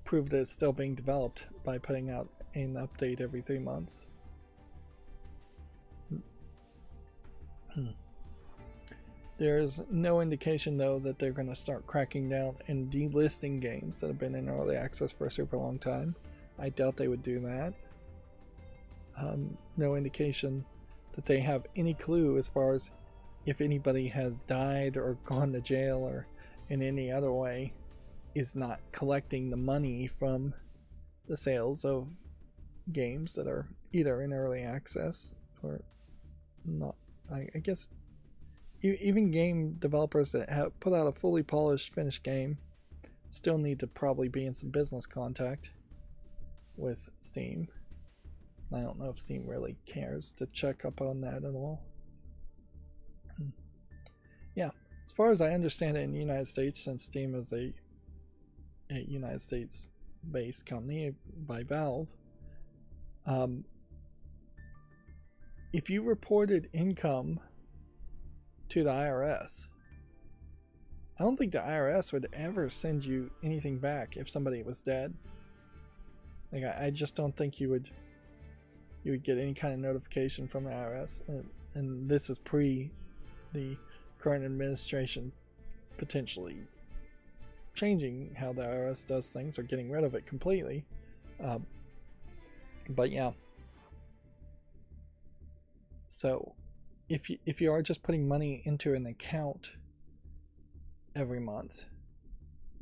prove that it's still being developed by putting out an update every 3 months. There's no indication, though, that they're going to start cracking down and delisting games that have been in early access for a super long time. I doubt they would do that. No indication that they have any clue as far as if anybody has died or gone to jail or in any other way, is not collecting the money from the sales of games that are either in early access or not. I guess even game developers that have put out a fully polished finished game still need to probably be in some business contact with Steam. I don't know if Steam really cares to check up on that at all. Yeah, as far as I understand it in the United States, since Steam is a United States based company by Valve, if you reported income to the IRS, I don't think the IRS would ever send you anything back if somebody was dead. Like, I just don't think you would get any kind of notification from the IRS, and this is pre the current administration potentially changing how the IRS does things or getting rid of it completely. But yeah, so if you are just putting money into an account every month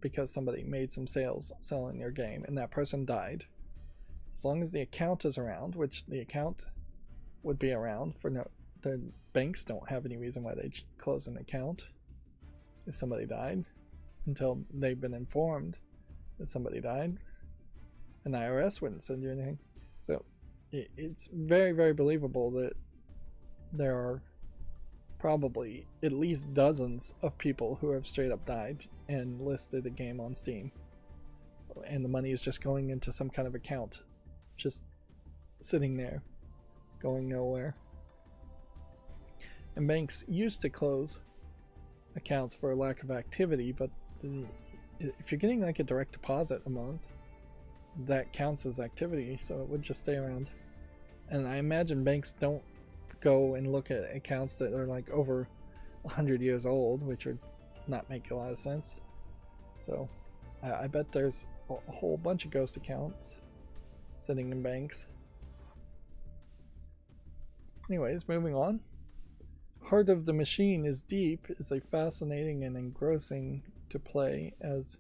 because somebody made some sales selling their game and that person died, as long as the account is around, which the account would be around for no, the banks don't have any reason why they'd close an account if somebody died until they've been informed that somebody died, and the IRS wouldn't send you anything. So it's very, very believable that there are probably at least dozens of people who have straight up died and listed a game on Steam, and the money is just going into some kind of account, just sitting there, going nowhere. And banks used to close accounts for a lack of activity, but if you're getting like a direct deposit a month, that counts as activity, so it would just stay around. And I imagine banks don't go and look at accounts that are like over 100 years old, which would not make a lot of sense. So I bet there's a whole bunch of ghost accounts sitting in banks. Anyways, moving on. Heart of the Machine is Deep is a fascinating and engrossing to play as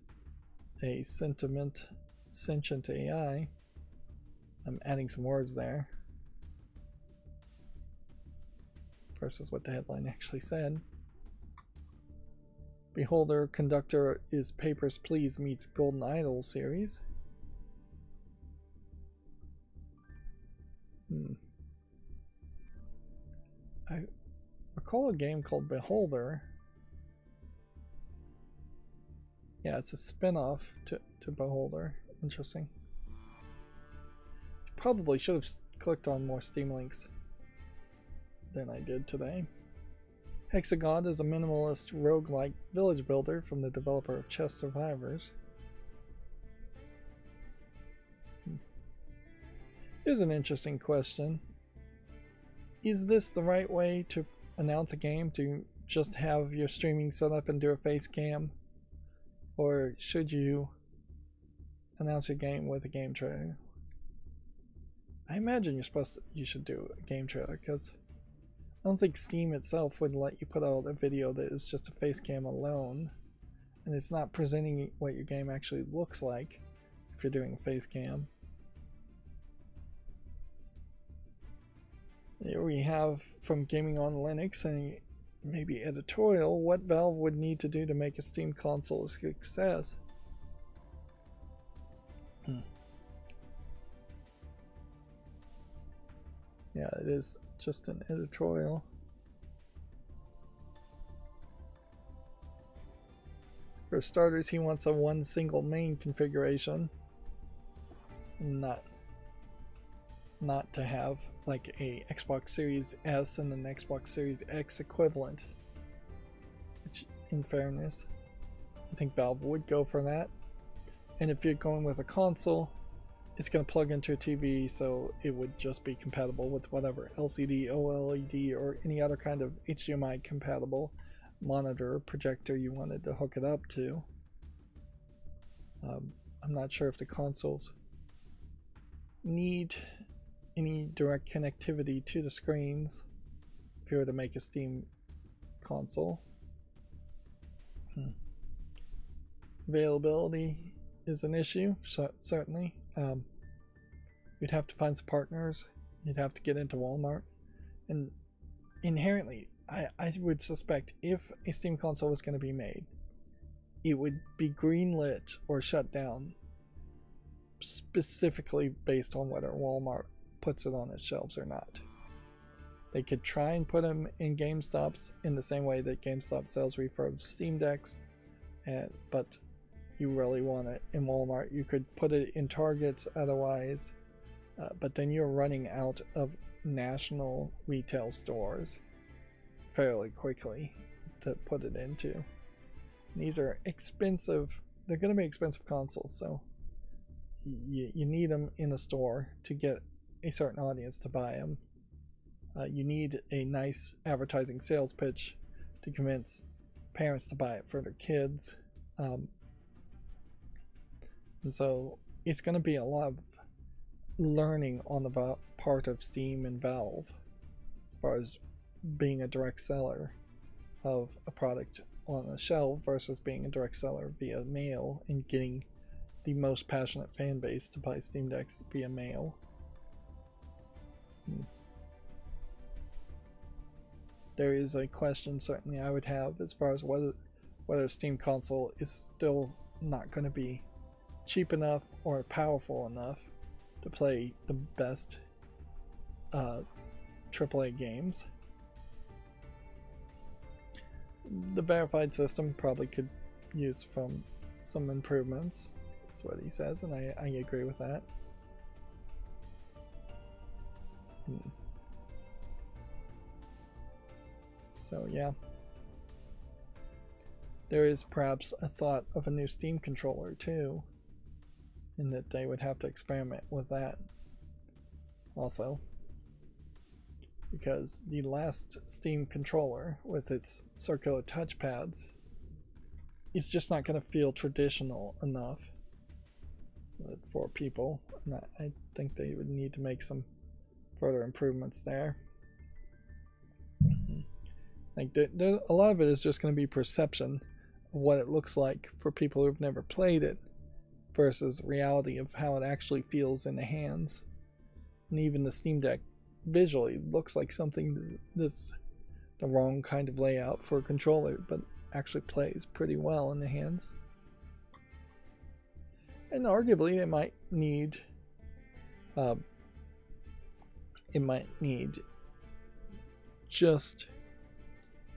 a sentient AI. I'm adding some words there versus what the headline actually said. Beholder Conductor is Papers, Please meets Golden Idol series. I recall a game called Beholder. Yeah, it's a spin-off to Beholder. Interesting. Probably should have clicked on more Steam links than I did today. Hexagod is a minimalist roguelike village builder from the developer of Chess Survivors. Here's an interesting question. Is this the right way to announce a game, to just have your streaming set up and do a face cam? Or should you announce your game with a game trailer? I imagine you should do a game trailer, because I don't think Steam itself would let you put out a video that is just a face cam alone, and it's not presenting what your game actually looks like if you're doing a face cam. Here we have from Gaming on Linux and maybe editorial, what Valve would need to do to make a Steam console a success. Yeah, it is just an editorial. For starters, he wants a one single main configuration, not to have like a Xbox Series S and an Xbox Series X equivalent. Which, in fairness, I think Valve would go for that. And if you're going with a console, it's going to plug into a TV, so it would just be compatible with whatever LCD, OLED, or any other kind of HDMI compatible monitor or projector you wanted to hook it up to. I'm not sure if the consoles need any direct connectivity to the screens if you were to make a Steam console. Availability is an issue, certainly. You'd have to find some partners. You'd have to get into Walmart. And inherently, I would suspect if a Steam console was going to be made, it would be greenlit or shut down specifically based on whether Walmart puts it on its shelves or not. They could try and put them in GameStops in the same way that GameStop sells refurbished Steam Decks, but you really want it in Walmart. You could put it in Targets otherwise, but then you're running out of national retail stores fairly quickly to put it into. And these are expensive. They're going to be expensive consoles, so you need them in a store to get a certain audience to buy them. You need a nice advertising sales pitch to convince parents to buy it for their kids. And so it's going to be a lot of learning on the part of Steam and Valve as far as being a direct seller of a product on a shelf versus being a direct seller via mail and getting the most passionate fan base to buy Steam Decks via mail. There is a question certainly I would have as far as whether a Steam console is still not going to be cheap enough or powerful enough to play the best AAA games. The verified system probably could use from some improvements. That's what he says, and I agree with that. So yeah, there is perhaps a thought of a new Steam controller too, in that they would have to experiment with that also, because the last Steam controller with its circular touchpads is just not going to feel traditional enough for people, and I think they would need to make some further improvements there. Like a lot of it is just going to be perception of what it looks like for people who've never played it versus reality of how it actually feels in the hands. And even the Steam Deck visually looks like something that's the wrong kind of layout for a controller, but actually plays pretty well in the hands. And arguably it might need just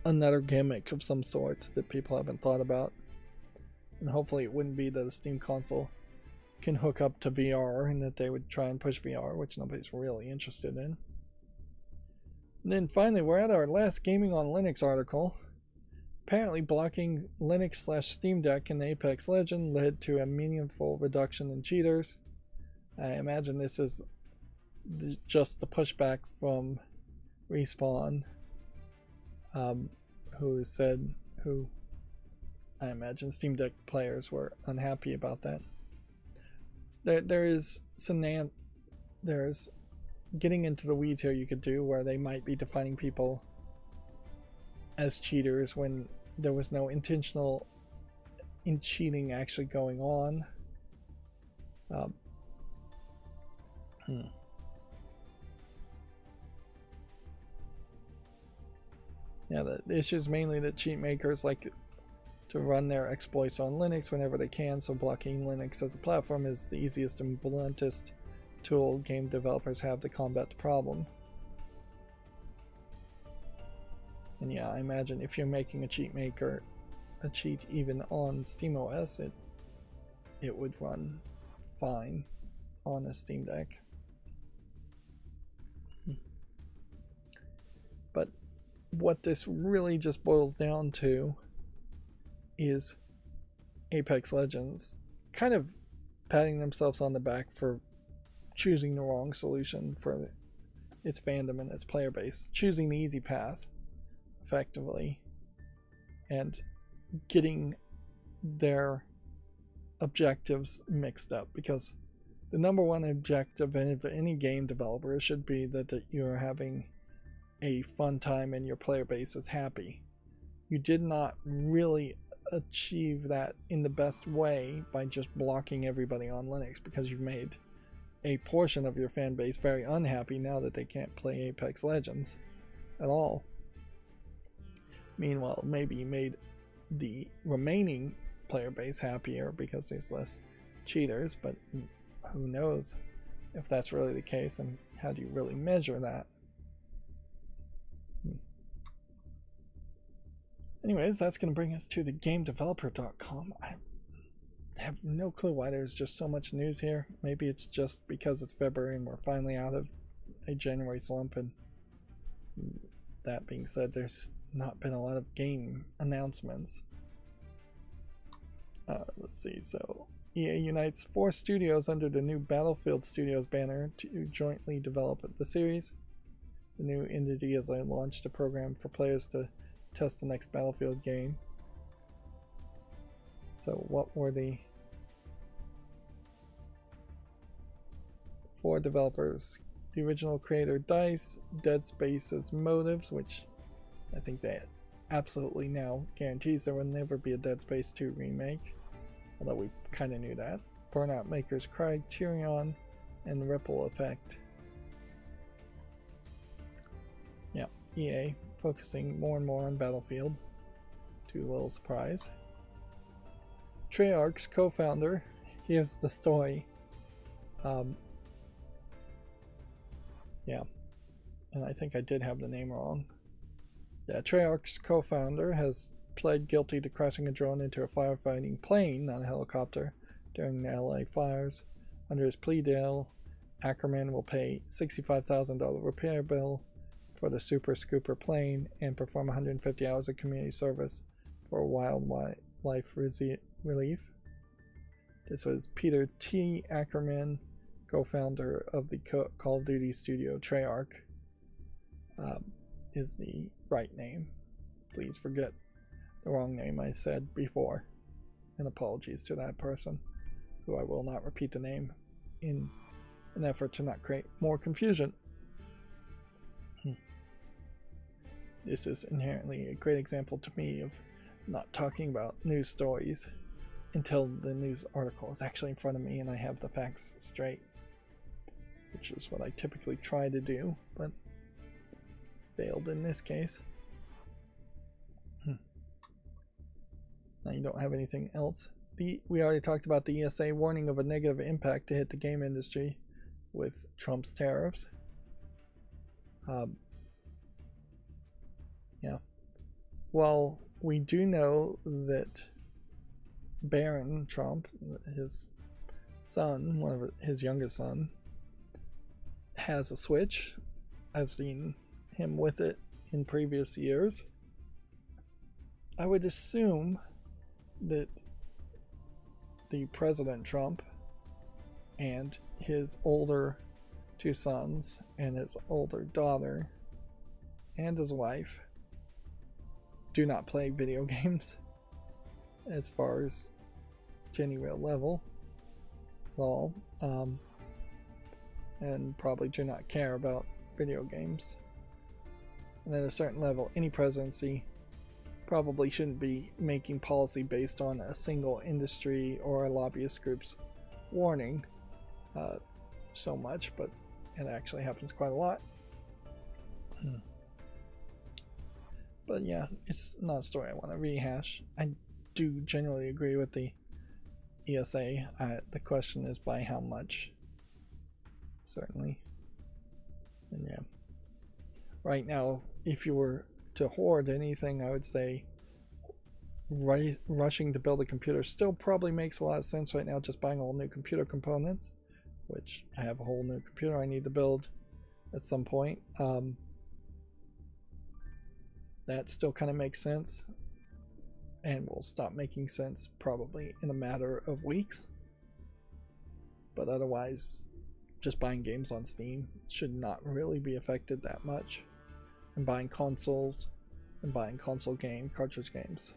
another gimmick of some sort that people haven't thought about. And hopefully it wouldn't be that a Steam console can hook up to VR and that they would try and push VR, which nobody's really interested in. And then finally, we're at our last Gaming on Linux article. Apparently blocking Linux/Steam Deck in Apex Legends led to a meaningful reduction in cheaters. I imagine this is just the pushback from Respawn, who I imagine Steam Deck players were unhappy about that. There's getting into the weeds here you could do where they might be defining people as cheaters when there was no intentional cheating actually going on. Yeah, the issue is mainly that cheat makers like to run their exploits on Linux whenever they can, so blocking Linux as a platform is the easiest and bluntest tool game developers have to combat the problem. And yeah, I imagine if you're making a cheat even on SteamOS, it would run fine on a Steam Deck. But what this really just boils down to is Apex Legends kind of patting themselves on the back for choosing the wrong solution for its fandom and its player base, choosing the easy path effectively and getting their objectives mixed up, because the number one objective of any game developer should be that you're having a fun time and your player base is happy. you did not really achieve that in the best way by just blocking everybody on Linux, because you've made a portion of your fan base very unhappy now that they can't play Apex Legends at all. Meanwhile, maybe you made the remaining player base happier because there's less cheaters, but who knows if that's really the case, and how do you really measure that? Anyways, that's going to bring us to the GameDeveloper.com. I have no clue why there's just so much news here. Maybe it's just because it's February and we're finally out of a January slump, and that being said, there's not been a lot of game announcements. Let's see, so EA unites 4 studios under the new Battlefield Studios banner to jointly develop the series. The new entity has launched a program for players to test the next Battlefield game. So what were the 4 developers? The original creator DICE, Dead Space's Motives, which I think that absolutely now guarantees there will never be a Dead Space 2 remake, although we kind of knew that. Burnout makers Criterion and Ripple Effect. Yeah, EA focusing more and more on Battlefield, to a little surprise. Treyarch's co-founder, here's the story. Yeah, and I think I did have the name wrong. Yeah, Treyarch's co-founder has pled guilty to crashing a drone into a firefighting plane, not a helicopter, during the LA fires. Under his plea deal, Ackerman will pay $65,000 repair bill for the Super Scooper plane and perform 150 hours of community service for wildlife relief. This was Peter T. Ackerman, co-founder of the Call of Duty studio Treyarch, is the right name. Please forget the wrong name I said before, and apologies to that person, who I will not repeat the name in an effort to not create more confusion. This is inherently a great example to me of not talking about news stories until the news article is actually in front of me and I have the facts straight, which is what I typically try to do, but failed in this case. Now you don't have anything else. We already talked about the ESA warning of a negative impact to hit the game industry with Trump's tariffs. Yeah. Well, we do know that Barron Trump, his son, his youngest son, has a Switch. I've seen him with it in previous years. I would assume that the President Trump and his older 2 sons and his older daughter and his wife do not play video games as far as to any real level at all, and probably do not care about video games. And at a certain level, any presidency probably shouldn't be making policy based on a single industry or a lobbyist group's warning so much, but it actually happens quite a lot. But yeah, it's not a story I want to rehash. I do generally agree with the ESA. The question is by how much, certainly. And yeah, right now, if you were to hoard anything, I would say rushing to build a computer still probably makes a lot of sense right now, just buying all new computer components, which I have a whole new computer I need to build at some point. That still kind of makes sense and will stop making sense probably in a matter of weeks. But otherwise, just buying games on Steam should not really be affected that much. And buying consoles and buying console cartridge games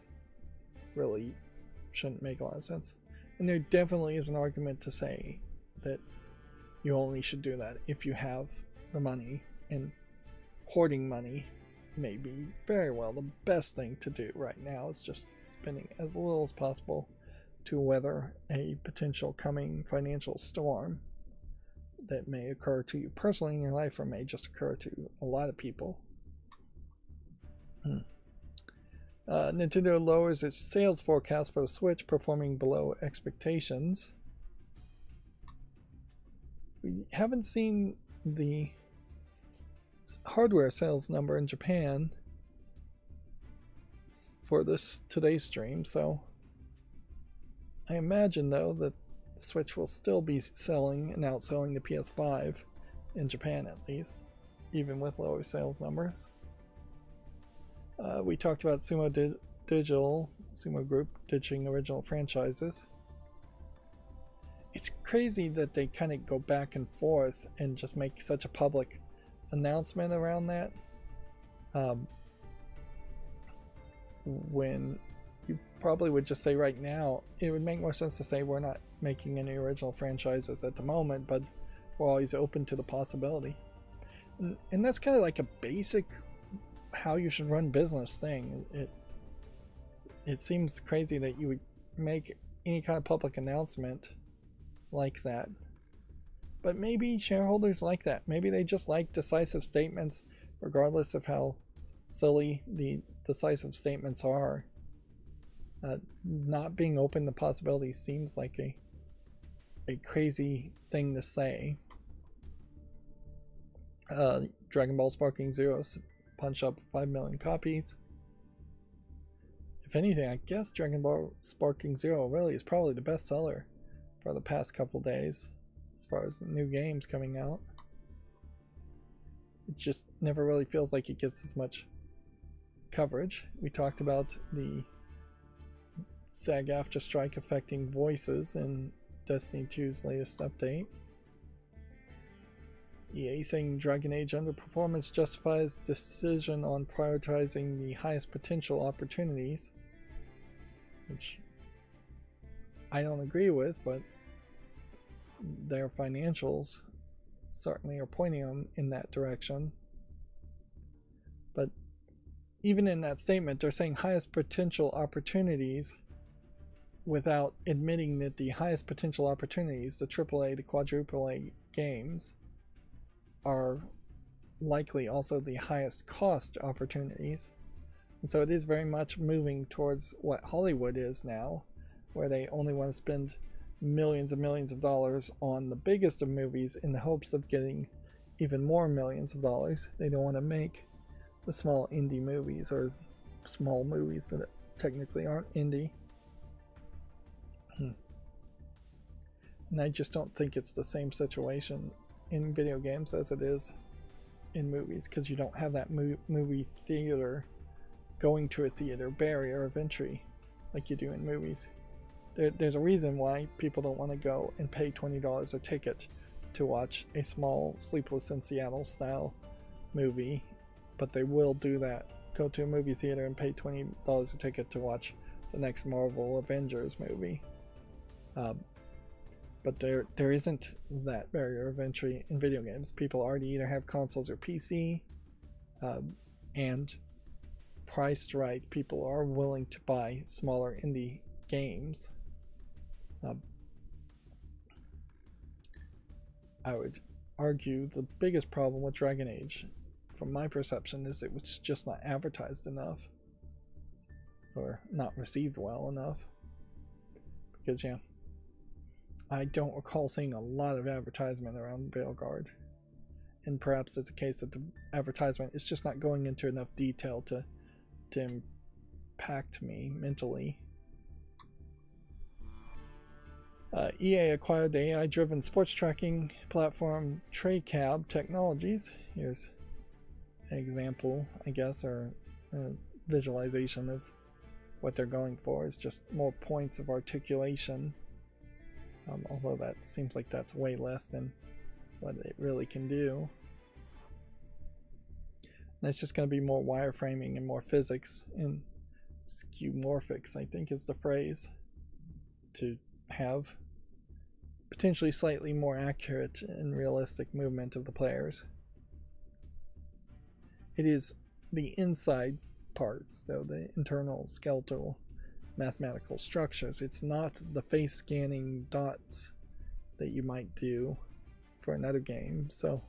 really shouldn't make a lot of sense. And there definitely is an argument to say that you only should do that if you have the money, and hoarding money may be very well the best thing to do right now is just spending as little as possible to weather a potential coming financial storm that may occur to you personally in your life or may just occur to a lot of people. Nintendo lowers its sales forecast for the Switch, performing below expectations. We haven't seen the hardware sales number in Japan for today's stream, so I imagine though that the Switch will still be selling and outselling the PS5 in Japan at least, even with lower sales numbers. We talked about Sumo Group ditching original franchises. It's crazy that they kind of go back and forth and just make such a public announcement around that, when you probably would just say right now it would make more sense to say we're not making any original franchises at the moment, but we're always open to the possibility. And that's kind of like a basic how you should run business thing. It seems crazy that you would make any kind of public announcement like that, but maybe shareholders like that. Maybe they just like decisive statements, regardless of how silly the decisive statements are. Not being open to possibilities seems like a crazy thing to say. Dragon Ball Sparking Zero's punch up 5 million copies. If anything, I guess Dragon Ball Sparking Zero really is probably the best seller for the past couple days as far as new games coming out. It just never really feels like it gets as much coverage. We talked about the SAG-AFTRA strike affecting voices in Destiny 2's latest update. EA saying Dragon Age underperformance justifies decision on prioritizing the highest potential opportunities, which I don't agree with, but their financials certainly are pointing them in that direction. But even in that statement, they're saying highest potential opportunities without admitting that the highest potential opportunities, the AAA, the quadruple A games, are likely also the highest cost opportunities. And so it is very much moving towards what Hollywood is now, where they only want to spend millions and millions of dollars on the biggest of movies in the hopes of getting even more millions of dollars. They don't want to make the small indie movies, or small movies that technically aren't indie. And I just don't think it's the same situation in video games as it is in movies, because you don't have that movie theater, going to a theater barrier of entry like you do in movies. There's a reason why people don't want to go and pay $20 a ticket to watch a small Sleepless in Seattle style movie, but they will do that. Go to a movie theater and pay $20 a ticket to watch the next Marvel Avengers movie. But there isn't that barrier of entry in video games. People already either have consoles or PC, and priced right, people are willing to buy smaller indie games. I would argue the biggest problem with Dragon Age, from my perception, is it was just not advertised enough, or not received well enough. Because, yeah, I don't recall seeing a lot of advertisement around Veilguard, and perhaps it's a case that the advertisement is just not going into enough detail to impact me mentally. EA acquired the AI-driven sports tracking platform TrayCab Technologies. Here's an example, I guess, or a visualization of what they're going for. Is just more points of articulation. Although that seems like that's way less than what it really can do. And it's just going to be more wireframing and more physics, and skeuomorphics, I think is the phrase, to have potentially slightly more accurate and realistic movement of the players. It is the inside parts, so the internal skeletal mathematical structures. It's not the face scanning dots that you might do for another game. So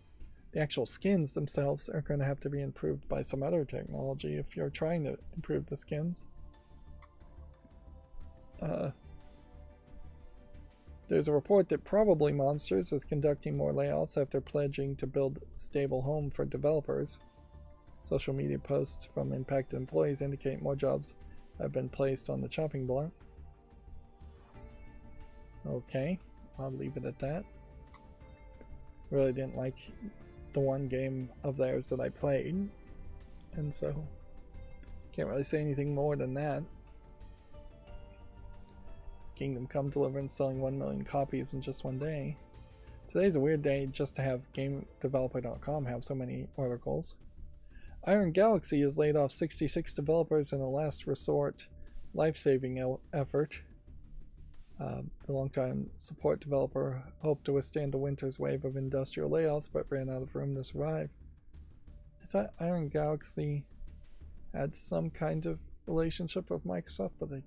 the actual skins themselves are going to have to be improved by some other technology if you're trying to improve the skins. There's a report that Probably Monsters is conducting more layoffs after pledging to build a stable home for developers. Social media posts from impacted employees indicate more jobs have been placed on the chopping block. Okay, I'll leave it at that. Really didn't like the one game of theirs that I played, and so can't really say anything more than that. Kingdom Come Deliverance selling 1 million copies in just one day. Today's a weird day just to have GameDeveloper.com have so many articles. Iron Galaxy has laid off 66 developers in a last resort life-saving effort. The longtime support developer hoped to withstand the winter's wave of industrial layoffs but ran out of room to survive. I thought Iron Galaxy had some kind of relationship with Microsoft, but I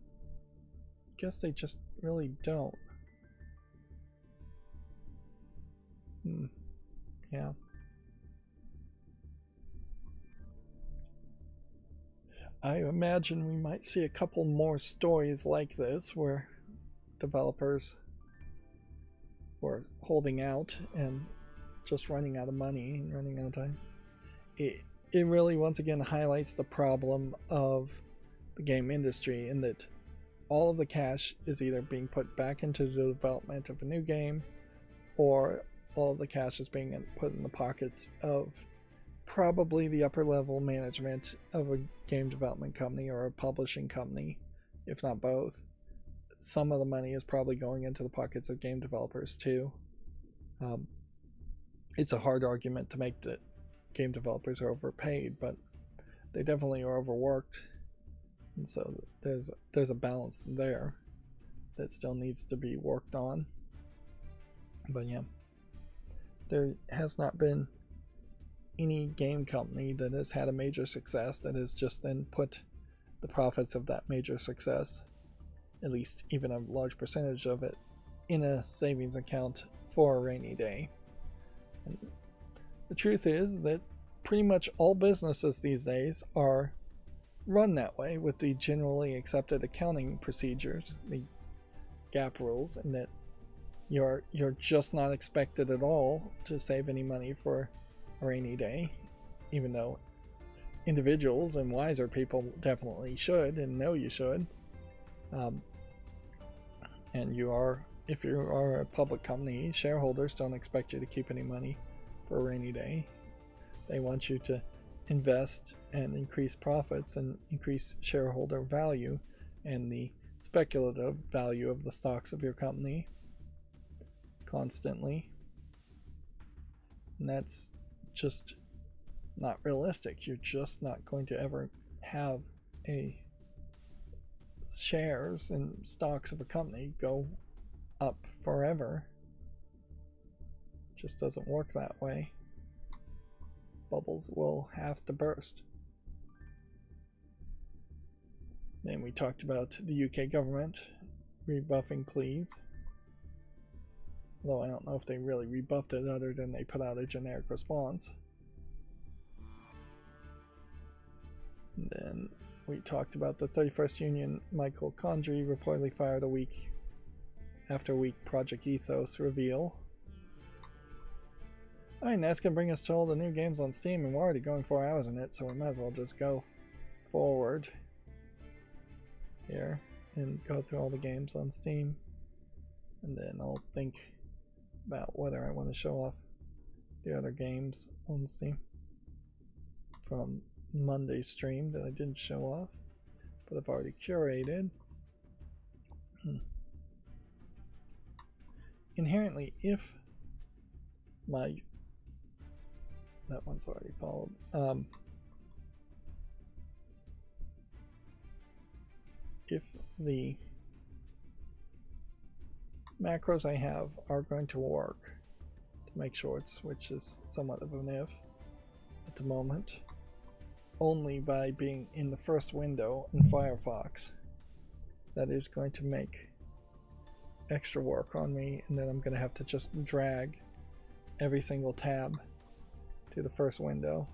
guess they just really don't. Yeah. I imagine we might see a couple more stories like this where developers were holding out and just running out of money and running out of time. It really once again highlights the problem of the game industry in that all of the cash is either being put back into the development of a new game, or all of the cash is being put in the pockets of probably the upper level management of a game development company or a publishing company, if not both. Some of the money is probably going into the pockets of game developers too. It's a hard argument to make that game developers are overpaid, but they definitely are overworked, and so there's a balance there that still needs to be worked on. But yeah, there has not been any game company that has had a major success that has just then put the profits of that major success, at least even a large percentage of it, in a savings account for a rainy day. And the truth is that pretty much all businesses these days are run that way with the generally accepted accounting procedures, the GAAP rules, and that you're just not expected at all to save any money for a rainy day, even though individuals and wiser people definitely should and know you should. And if you are a public company, shareholders don't expect you to keep any money for a rainy day. They want you to invest and increase profits and increase shareholder value and the speculative value of the stocks of your company constantly. And that's just not realistic. You're just not going to ever have shares and stocks of a company go up forever. It just doesn't work that way. Bubbles will have to burst. Then we talked about the UK government rebuffing pleas. Although I don't know if they really rebuffed it other than they put out a generic response. And then we talked about the 31st Union. Michael Condrey reportedly fired a week after week Project Ethos reveal. Alright, that's going to bring us to all the new games on Steam, and we're already going 4 hours in it, so we might as well just go forward here and go through all the games on Steam. And then I'll think about whether I want to show off the other games on Steam from Monday's stream that I didn't show off, but I've already curated. Inherently, if that one's already followed. If the macros I have are going to work to make shorts, which is somewhat of an if at the moment, only by being in the first window in Firefox that is going to make extra work on me, and then I'm going to have to just drag every single tab to the first window.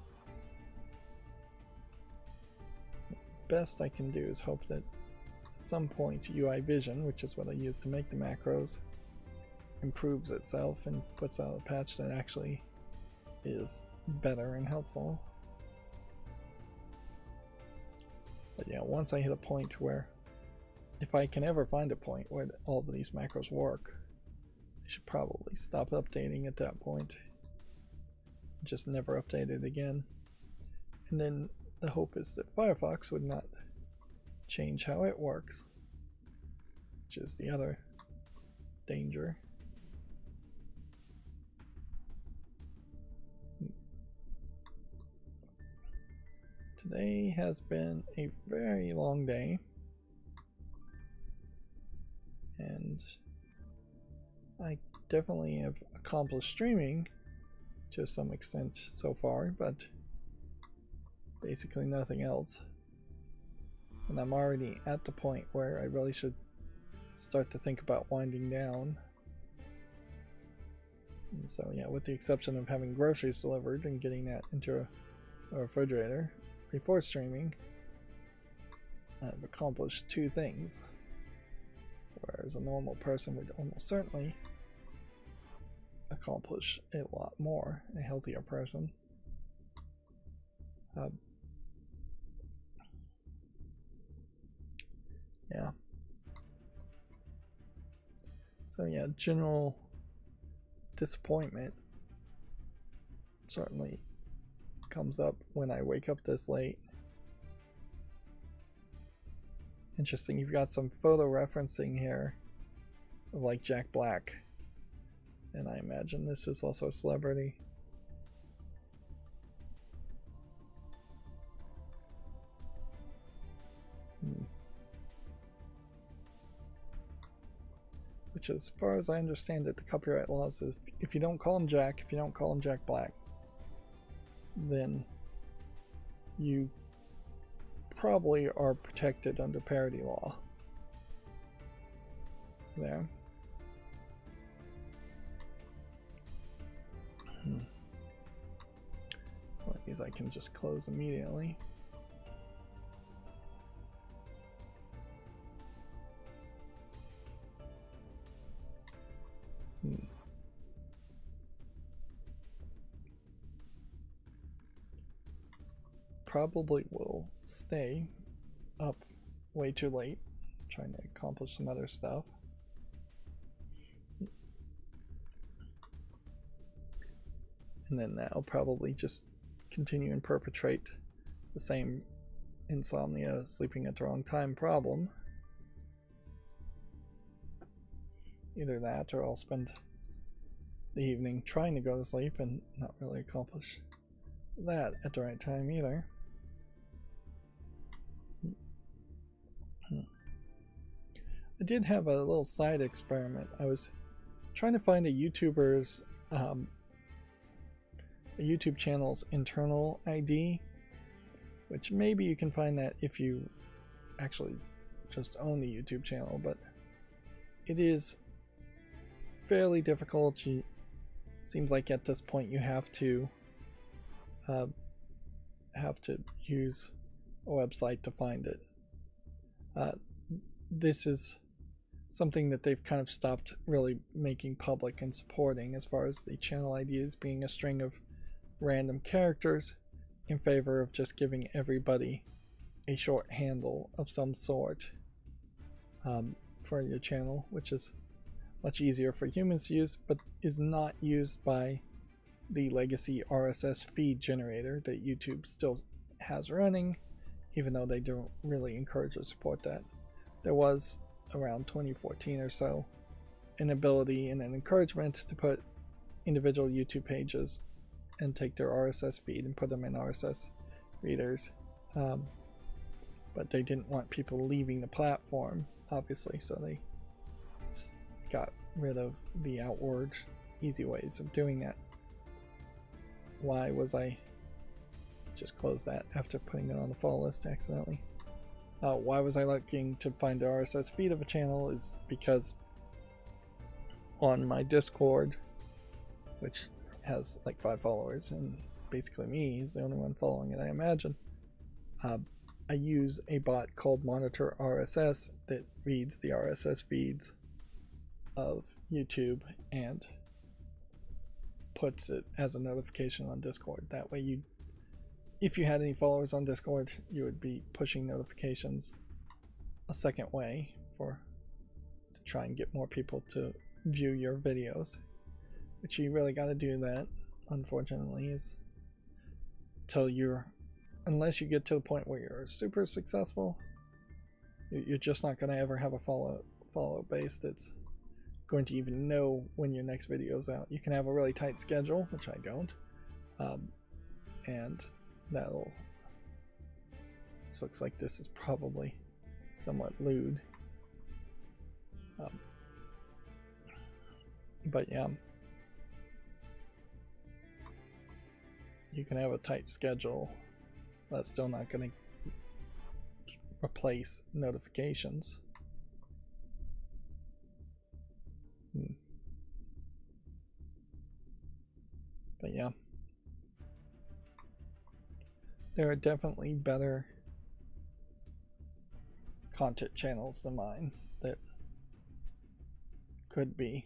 Best I can do is hope that at some point UI Vision, which is what I use to make the macros, improves itself and puts out a patch that actually is better and helpful. But yeah, once I hit a point where, if I can ever find a point where all of these macros work, I should probably stop updating at that point. Just never update it again. And then the hope is that Firefox would not change how it works, which is the other danger. Today has been a very long day, and I definitely have accomplished streaming to some extent so far, but basically nothing else. And I'm already at the point where I really should start to think about winding down. And so yeah, with the exception of having groceries delivered and getting that into a refrigerator before streaming, I've accomplished two things, whereas a normal person would almost certainly accomplish a lot more, a healthier person. Yeah. So yeah, general disappointment certainly comes up when I wake up this late. Interesting, you've got some photo referencing here of like Jack Black, and I imagine this is also a celebrity. Which, as far as I understand it, the copyright laws is if you don't call him Jack, if you don't call him Jack Black, then you probably are protected under parody law. There. So like these I can just close immediately. Probably will stay up way too late trying to accomplish some other stuff. And then I'll probably just continue and perpetrate the same insomnia, sleeping at the wrong time problem. Either that, or I'll spend the evening trying to go to sleep and not really accomplish that at the right time either. I did have a little side experiment. I was trying to find a YouTuber's a YouTube channel's internal ID, which maybe you can find that if you actually just own the YouTube channel, but it is fairly difficult. Seems like at this point you have to use a website to find it. This is something that they've kind of stopped really making public and supporting, as far as the channel ideas being a string of random characters, in favor of just giving everybody a short handle of some sort for your channel, which is much easier for humans to use, but is not used by the legacy RSS feed generator that YouTube still has running, even though they don't really encourage or support that. There was, around 2014 or so, an ability and an encouragement to put individual YouTube pages and take their RSS feed and put them in RSS readers, but they didn't want people leaving the platform, obviously, so they got rid of the outward easy ways of doing that. Why was I just closed that after putting it on the follow list accidentally. Why was I looking to find the RSS feed of a channel is because on my Discord, which has like 5 followers and basically me, he's the only one following it I imagine, I use a bot called Monitor RSS that reads the RSS feeds of YouTube and puts it as a notification on Discord. That way if you had any followers on Discord, you would be pushing notifications a second way to try and get more people to view your videos. But you really got to do that, unfortunately, is unless you get to the point where you're super successful, you're just not going to ever have a follow base that's going to even know when your next video's out. You can have a really tight schedule, which I don't, and this looks like this is probably somewhat lewd, but yeah, you can have a tight schedule, but it's still not going to replace notifications. But yeah, there are definitely better content channels than mine that could be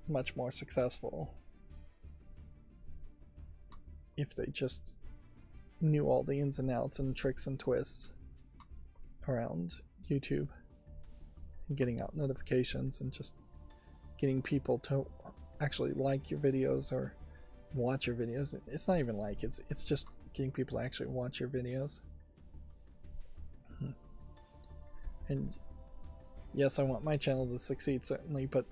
much more successful if they just knew all the ins and outs and tricks and twists around YouTube and getting out notifications and just getting people to actually like your videos or watch your videos. It's not even like, it's just getting people to actually watch your videos. And yes, I want my channel to succeed, certainly, but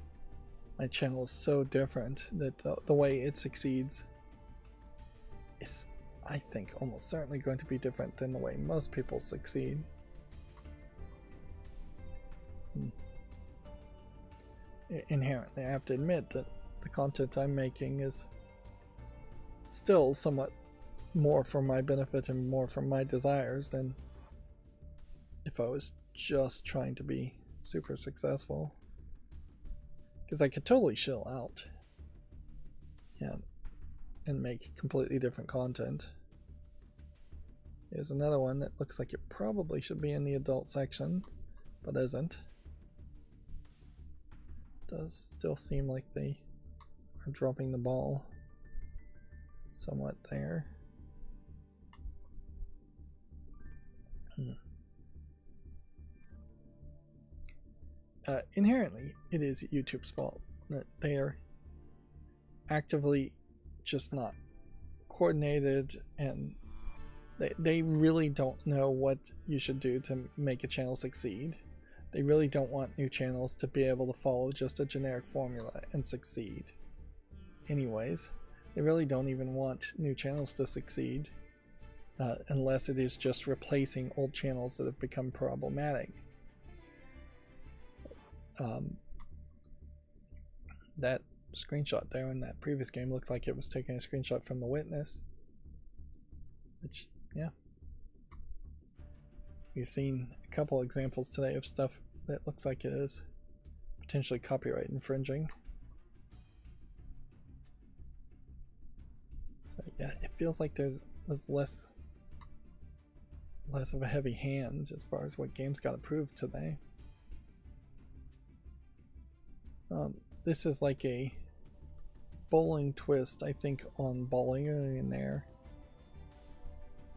my channel is so different that the way it succeeds is, I think, almost certainly going to be different than the way most people succeed. Inherently, I have to admit that the content I'm making is still somewhat more for my benefit and more for my desires than if I was just trying to be super successful. Because I could totally chill out, yeah, and make completely different content. Here's another one that looks like it probably should be in the adult section, but isn't. Does still seem like they are dropping the ball somewhat there. Inherently, it is YouTube's fault that they are actively just not coordinated, and they really don't know what you should do to make a channel succeed. They really don't want new channels to be able to follow just a generic formula and succeed. Anyways, they really don't even want new channels to succeed unless it is just replacing old channels that have become problematic. That screenshot there in that previous game looked like it was taking a screenshot from the witness, which, yeah, we've seen a couple examples today of stuff that looks like it is potentially copyright infringing. So yeah, it feels like there's less of a heavy hand as far as what games got approved today. This is like a bowling twist, I think, on bowling in there,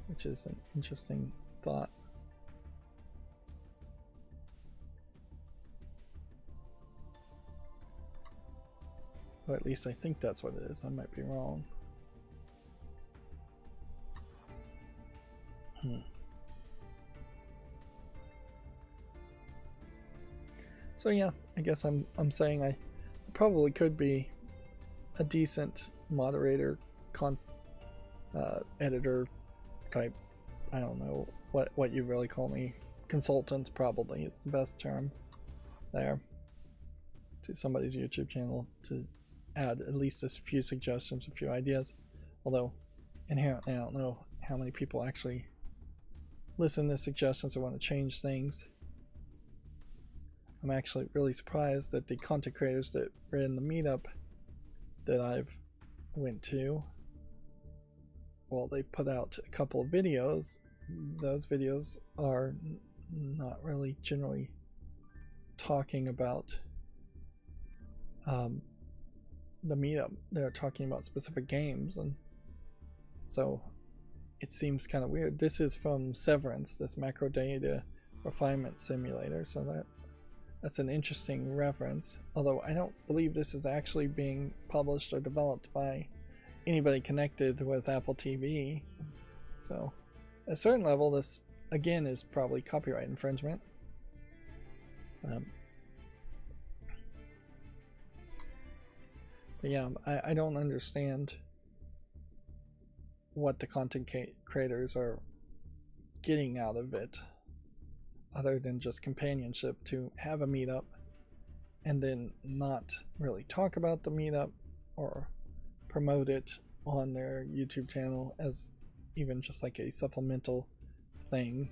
which is an interesting thought. Or at least I think that's what it is. I might be wrong. So yeah, I guess I'm saying I probably could be a decent moderator, editor type. I don't know what you really call me. Consultant probably is the best term there to somebody's YouTube channel to add at least a few suggestions, a few ideas. Although inherently I don't know how many people actually listen to suggestions or want to change things. I'm actually really surprised that the content creators that were in the meetup that I've went to, well, they put out a couple of videos. Those videos are not really generally talking about the meetup. They're talking about specific games, and so it seems kind of weird. This is from Severance, this macro data refinement simulator, so that's an interesting reference, although I don't believe this is actually being published or developed by anybody connected with Apple TV. So at a certain level, this again is probably copyright infringement. But yeah, I don't understand what the content creators are getting out of it, other than just companionship to have a meetup and then not really talk about the meetup or promote it on their YouTube channel as even just like a supplemental thing.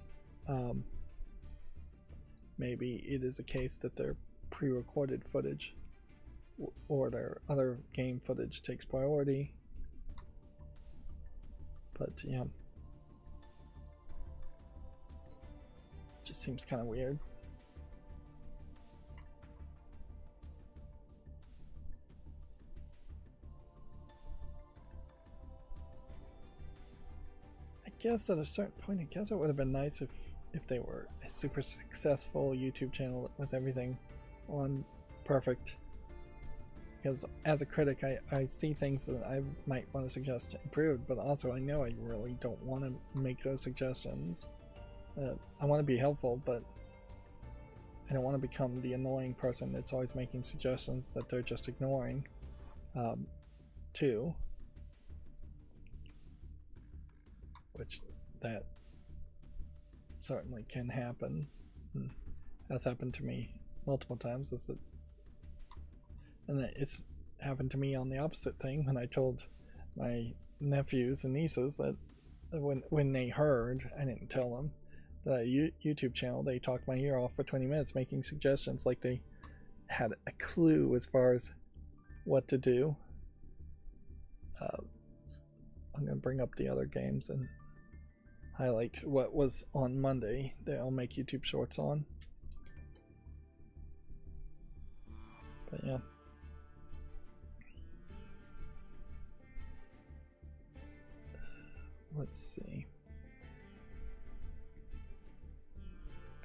Maybe it is a case that their pre-recorded footage or their other game footage takes priority. But yeah, just seems kind of weird. I guess at a certain point, I guess it would have been nice if they were a super successful YouTube channel with everything on perfect. Because as a critic, I see things that I might want to suggest improved, but also I know I really don't want to make those suggestions. I want to be helpful, but I don't want to become the annoying person that's always making suggestions that they're just ignoring, too. Which that certainly can happen. That's happened to me multiple times. And it's happened to me on the opposite thing when I told my nephews and nieces that when they heard, I didn't tell them, that YouTube channel, they talked my ear off for 20 minutes making suggestions like they had a clue as far as what to do. I'm going to bring up the other games and highlight what was on Monday that I'll make YouTube shorts on. But yeah. Let's see.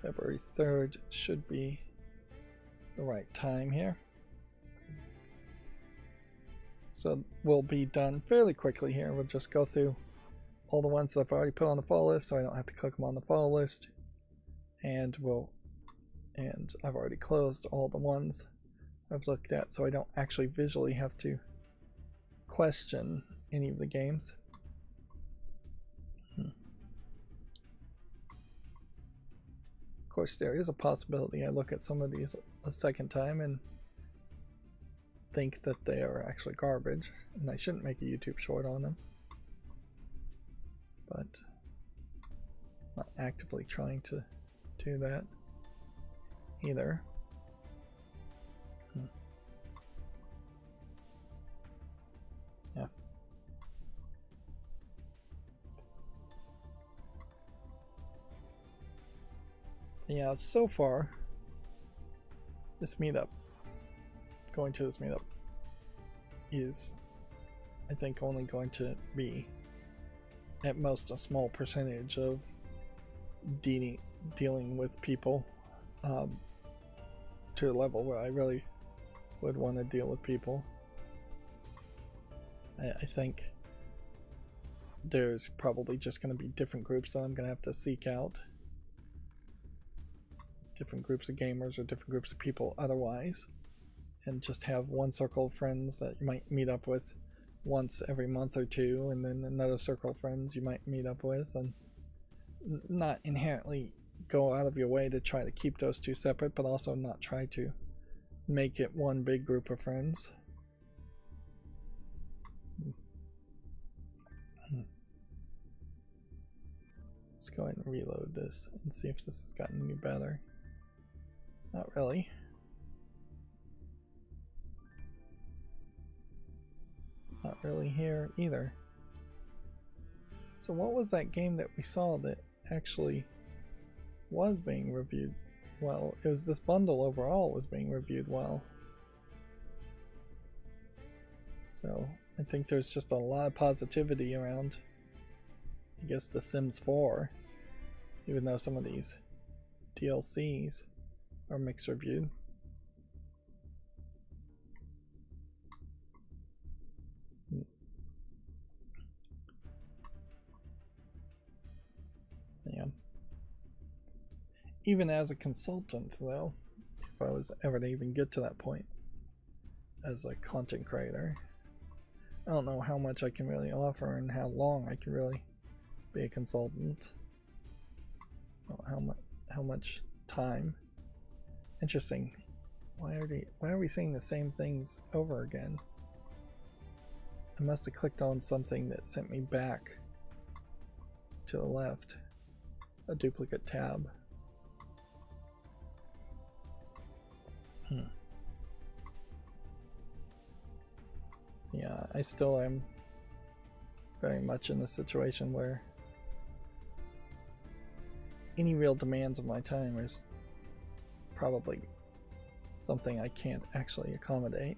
February 3rd should be the right time here. So we'll be done fairly quickly here. We'll just go through all the ones that I've already put on the follow list so I don't have to click them on the follow list. And I've already closed all the ones I've looked at so I don't actually visually have to question any of the games. Of course, there is a possibility I look at some of these a second time and think that they are actually garbage, and I shouldn't make a YouTube short on them. But I'm not actively trying to do that either. Yeah. Yeah, so far, this meetup, going to this meetup, is, I think, only going to be, at most, a small percentage of dealing with people to a level where I really would want to deal with people. I think there's probably just going to be different groups that I'm going to have to seek out. Different groups of gamers or different groups of people otherwise, and just have one circle of friends that you might meet up with once every month or two, and then another circle of friends you might meet up with, and not inherently go out of your way to try to keep those two separate, but also not try to make it one big group of friends. go ahead and reload this and see if this has gotten any better. Not really. Not really here either. So what was that game that we saw that actually was being reviewed well? It was this bundle overall was being reviewed well. So I think there's just a lot of positivity around, I guess, The Sims 4, even though some of these DLCs are mixed reviewed. Yeah. Even as a consultant, though, if I was ever to even get to that point as a content creator, I don't know how much I can really offer and how long I can really be a consultant. How much time. Interesting. Why are we seeing the same things over again? I must have clicked on something that sent me back to the left. A duplicate tab. Yeah, I still am very much in the situation where any real demands of my time is probably something I can't actually accommodate.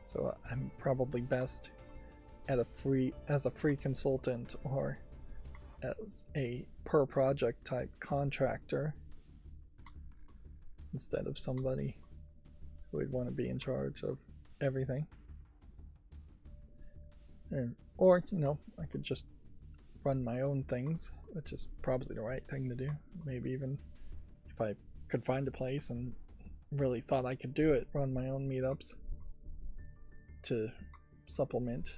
So I'm probably best at as a free consultant or as a per project type contractor instead of somebody who would want to be in charge of everything. Or, you know, I could just run my own things, which is probably the right thing to do. Maybe even if I could find a place and really thought I could do it, run my own meetups to supplement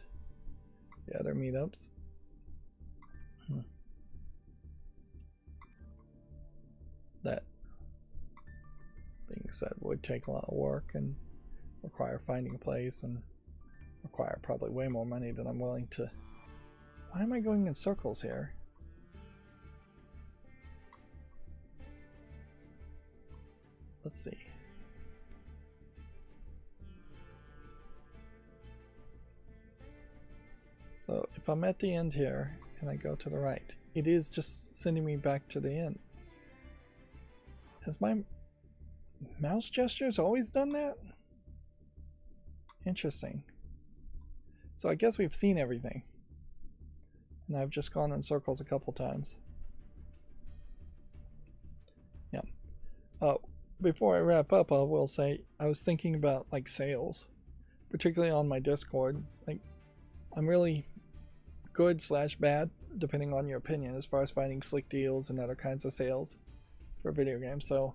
the other meetups. That being said would take a lot of work and require finding a place and require probably way more money than I'm willing to. Why am I going in circles here? Let's see. So if I'm at the end here and I go to the right, it is just sending me back to the end. Has my mouse gestures always done that? Interesting. So I guess we've seen everything. And I've just gone in circles a couple times. Yeah. Before I wrap up, I will say I was thinking about like sales, particularly on my Discord. Like, I'm really good / bad, depending on your opinion, as far as finding slick deals and other kinds of sales for video games. So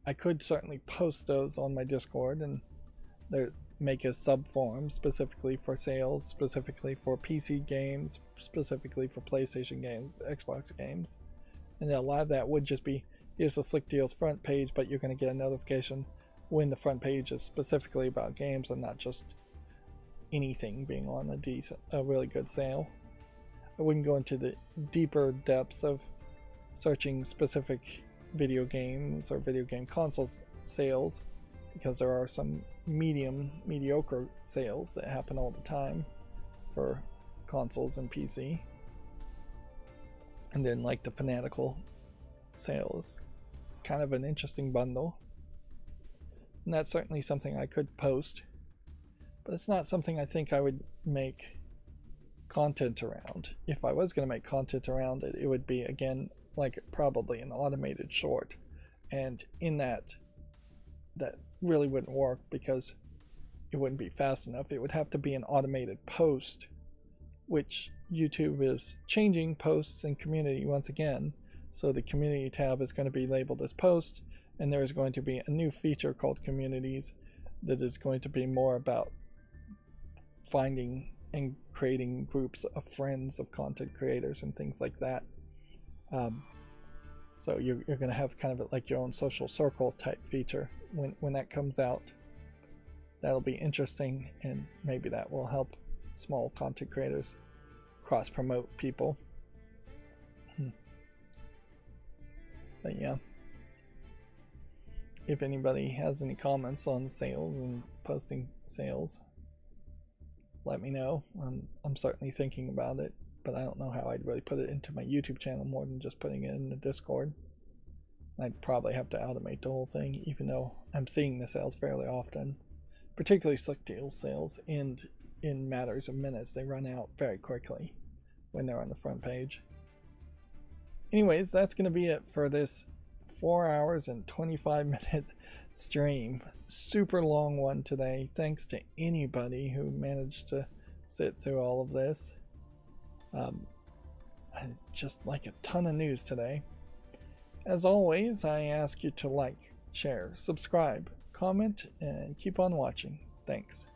I could certainly post those on my Discord and make a sub forum specifically for sales, specifically for PC games, specifically for PlayStation games, Xbox games. And a lot of that would just be, here's the slick deals front page, but you're going to get a notification when the front page is specifically about games and not just anything being on a really good sale. I wouldn't go into the deeper depths of searching specific video games or video game consoles sales, because there are some mediocre sales that happen all the time for consoles and PC. And then like the Fanatical sales, kind of an interesting bundle. And that's certainly something I could post, but it's not something I think I would make content around. If I was going to make content around it, it would be, again, like probably an automated short. And in that really wouldn't work because it wouldn't be fast enough. It would have to be an automated post, which YouTube is changing posts and community once again. So the community tab is going to be labeled as post, and there is going to be a new feature called communities that is going to be more about finding and creating groups of friends of content creators and things like that. So you're going to have kind of like your own social circle type feature when that comes out. That'll be interesting, and maybe that will help small content creators cross promote people. But yeah, if anybody has any comments on sales and posting sales, let me know. I'm certainly thinking about it, but I don't know how I'd really put it into my YouTube channel more than just putting it in the Discord. I'd probably have to automate the whole thing, even though I'm seeing the sales fairly often, particularly Slick Deals sales, and in matters of minutes they run out very quickly when they're on the front page. Anyways, that's going to be it for this 4 hours and 25-minute stream. Super long one today. Thanks to anybody who managed to sit through all of this. Just like a ton of news today. As always, I ask you to like, share, subscribe, comment, and keep on watching. Thanks.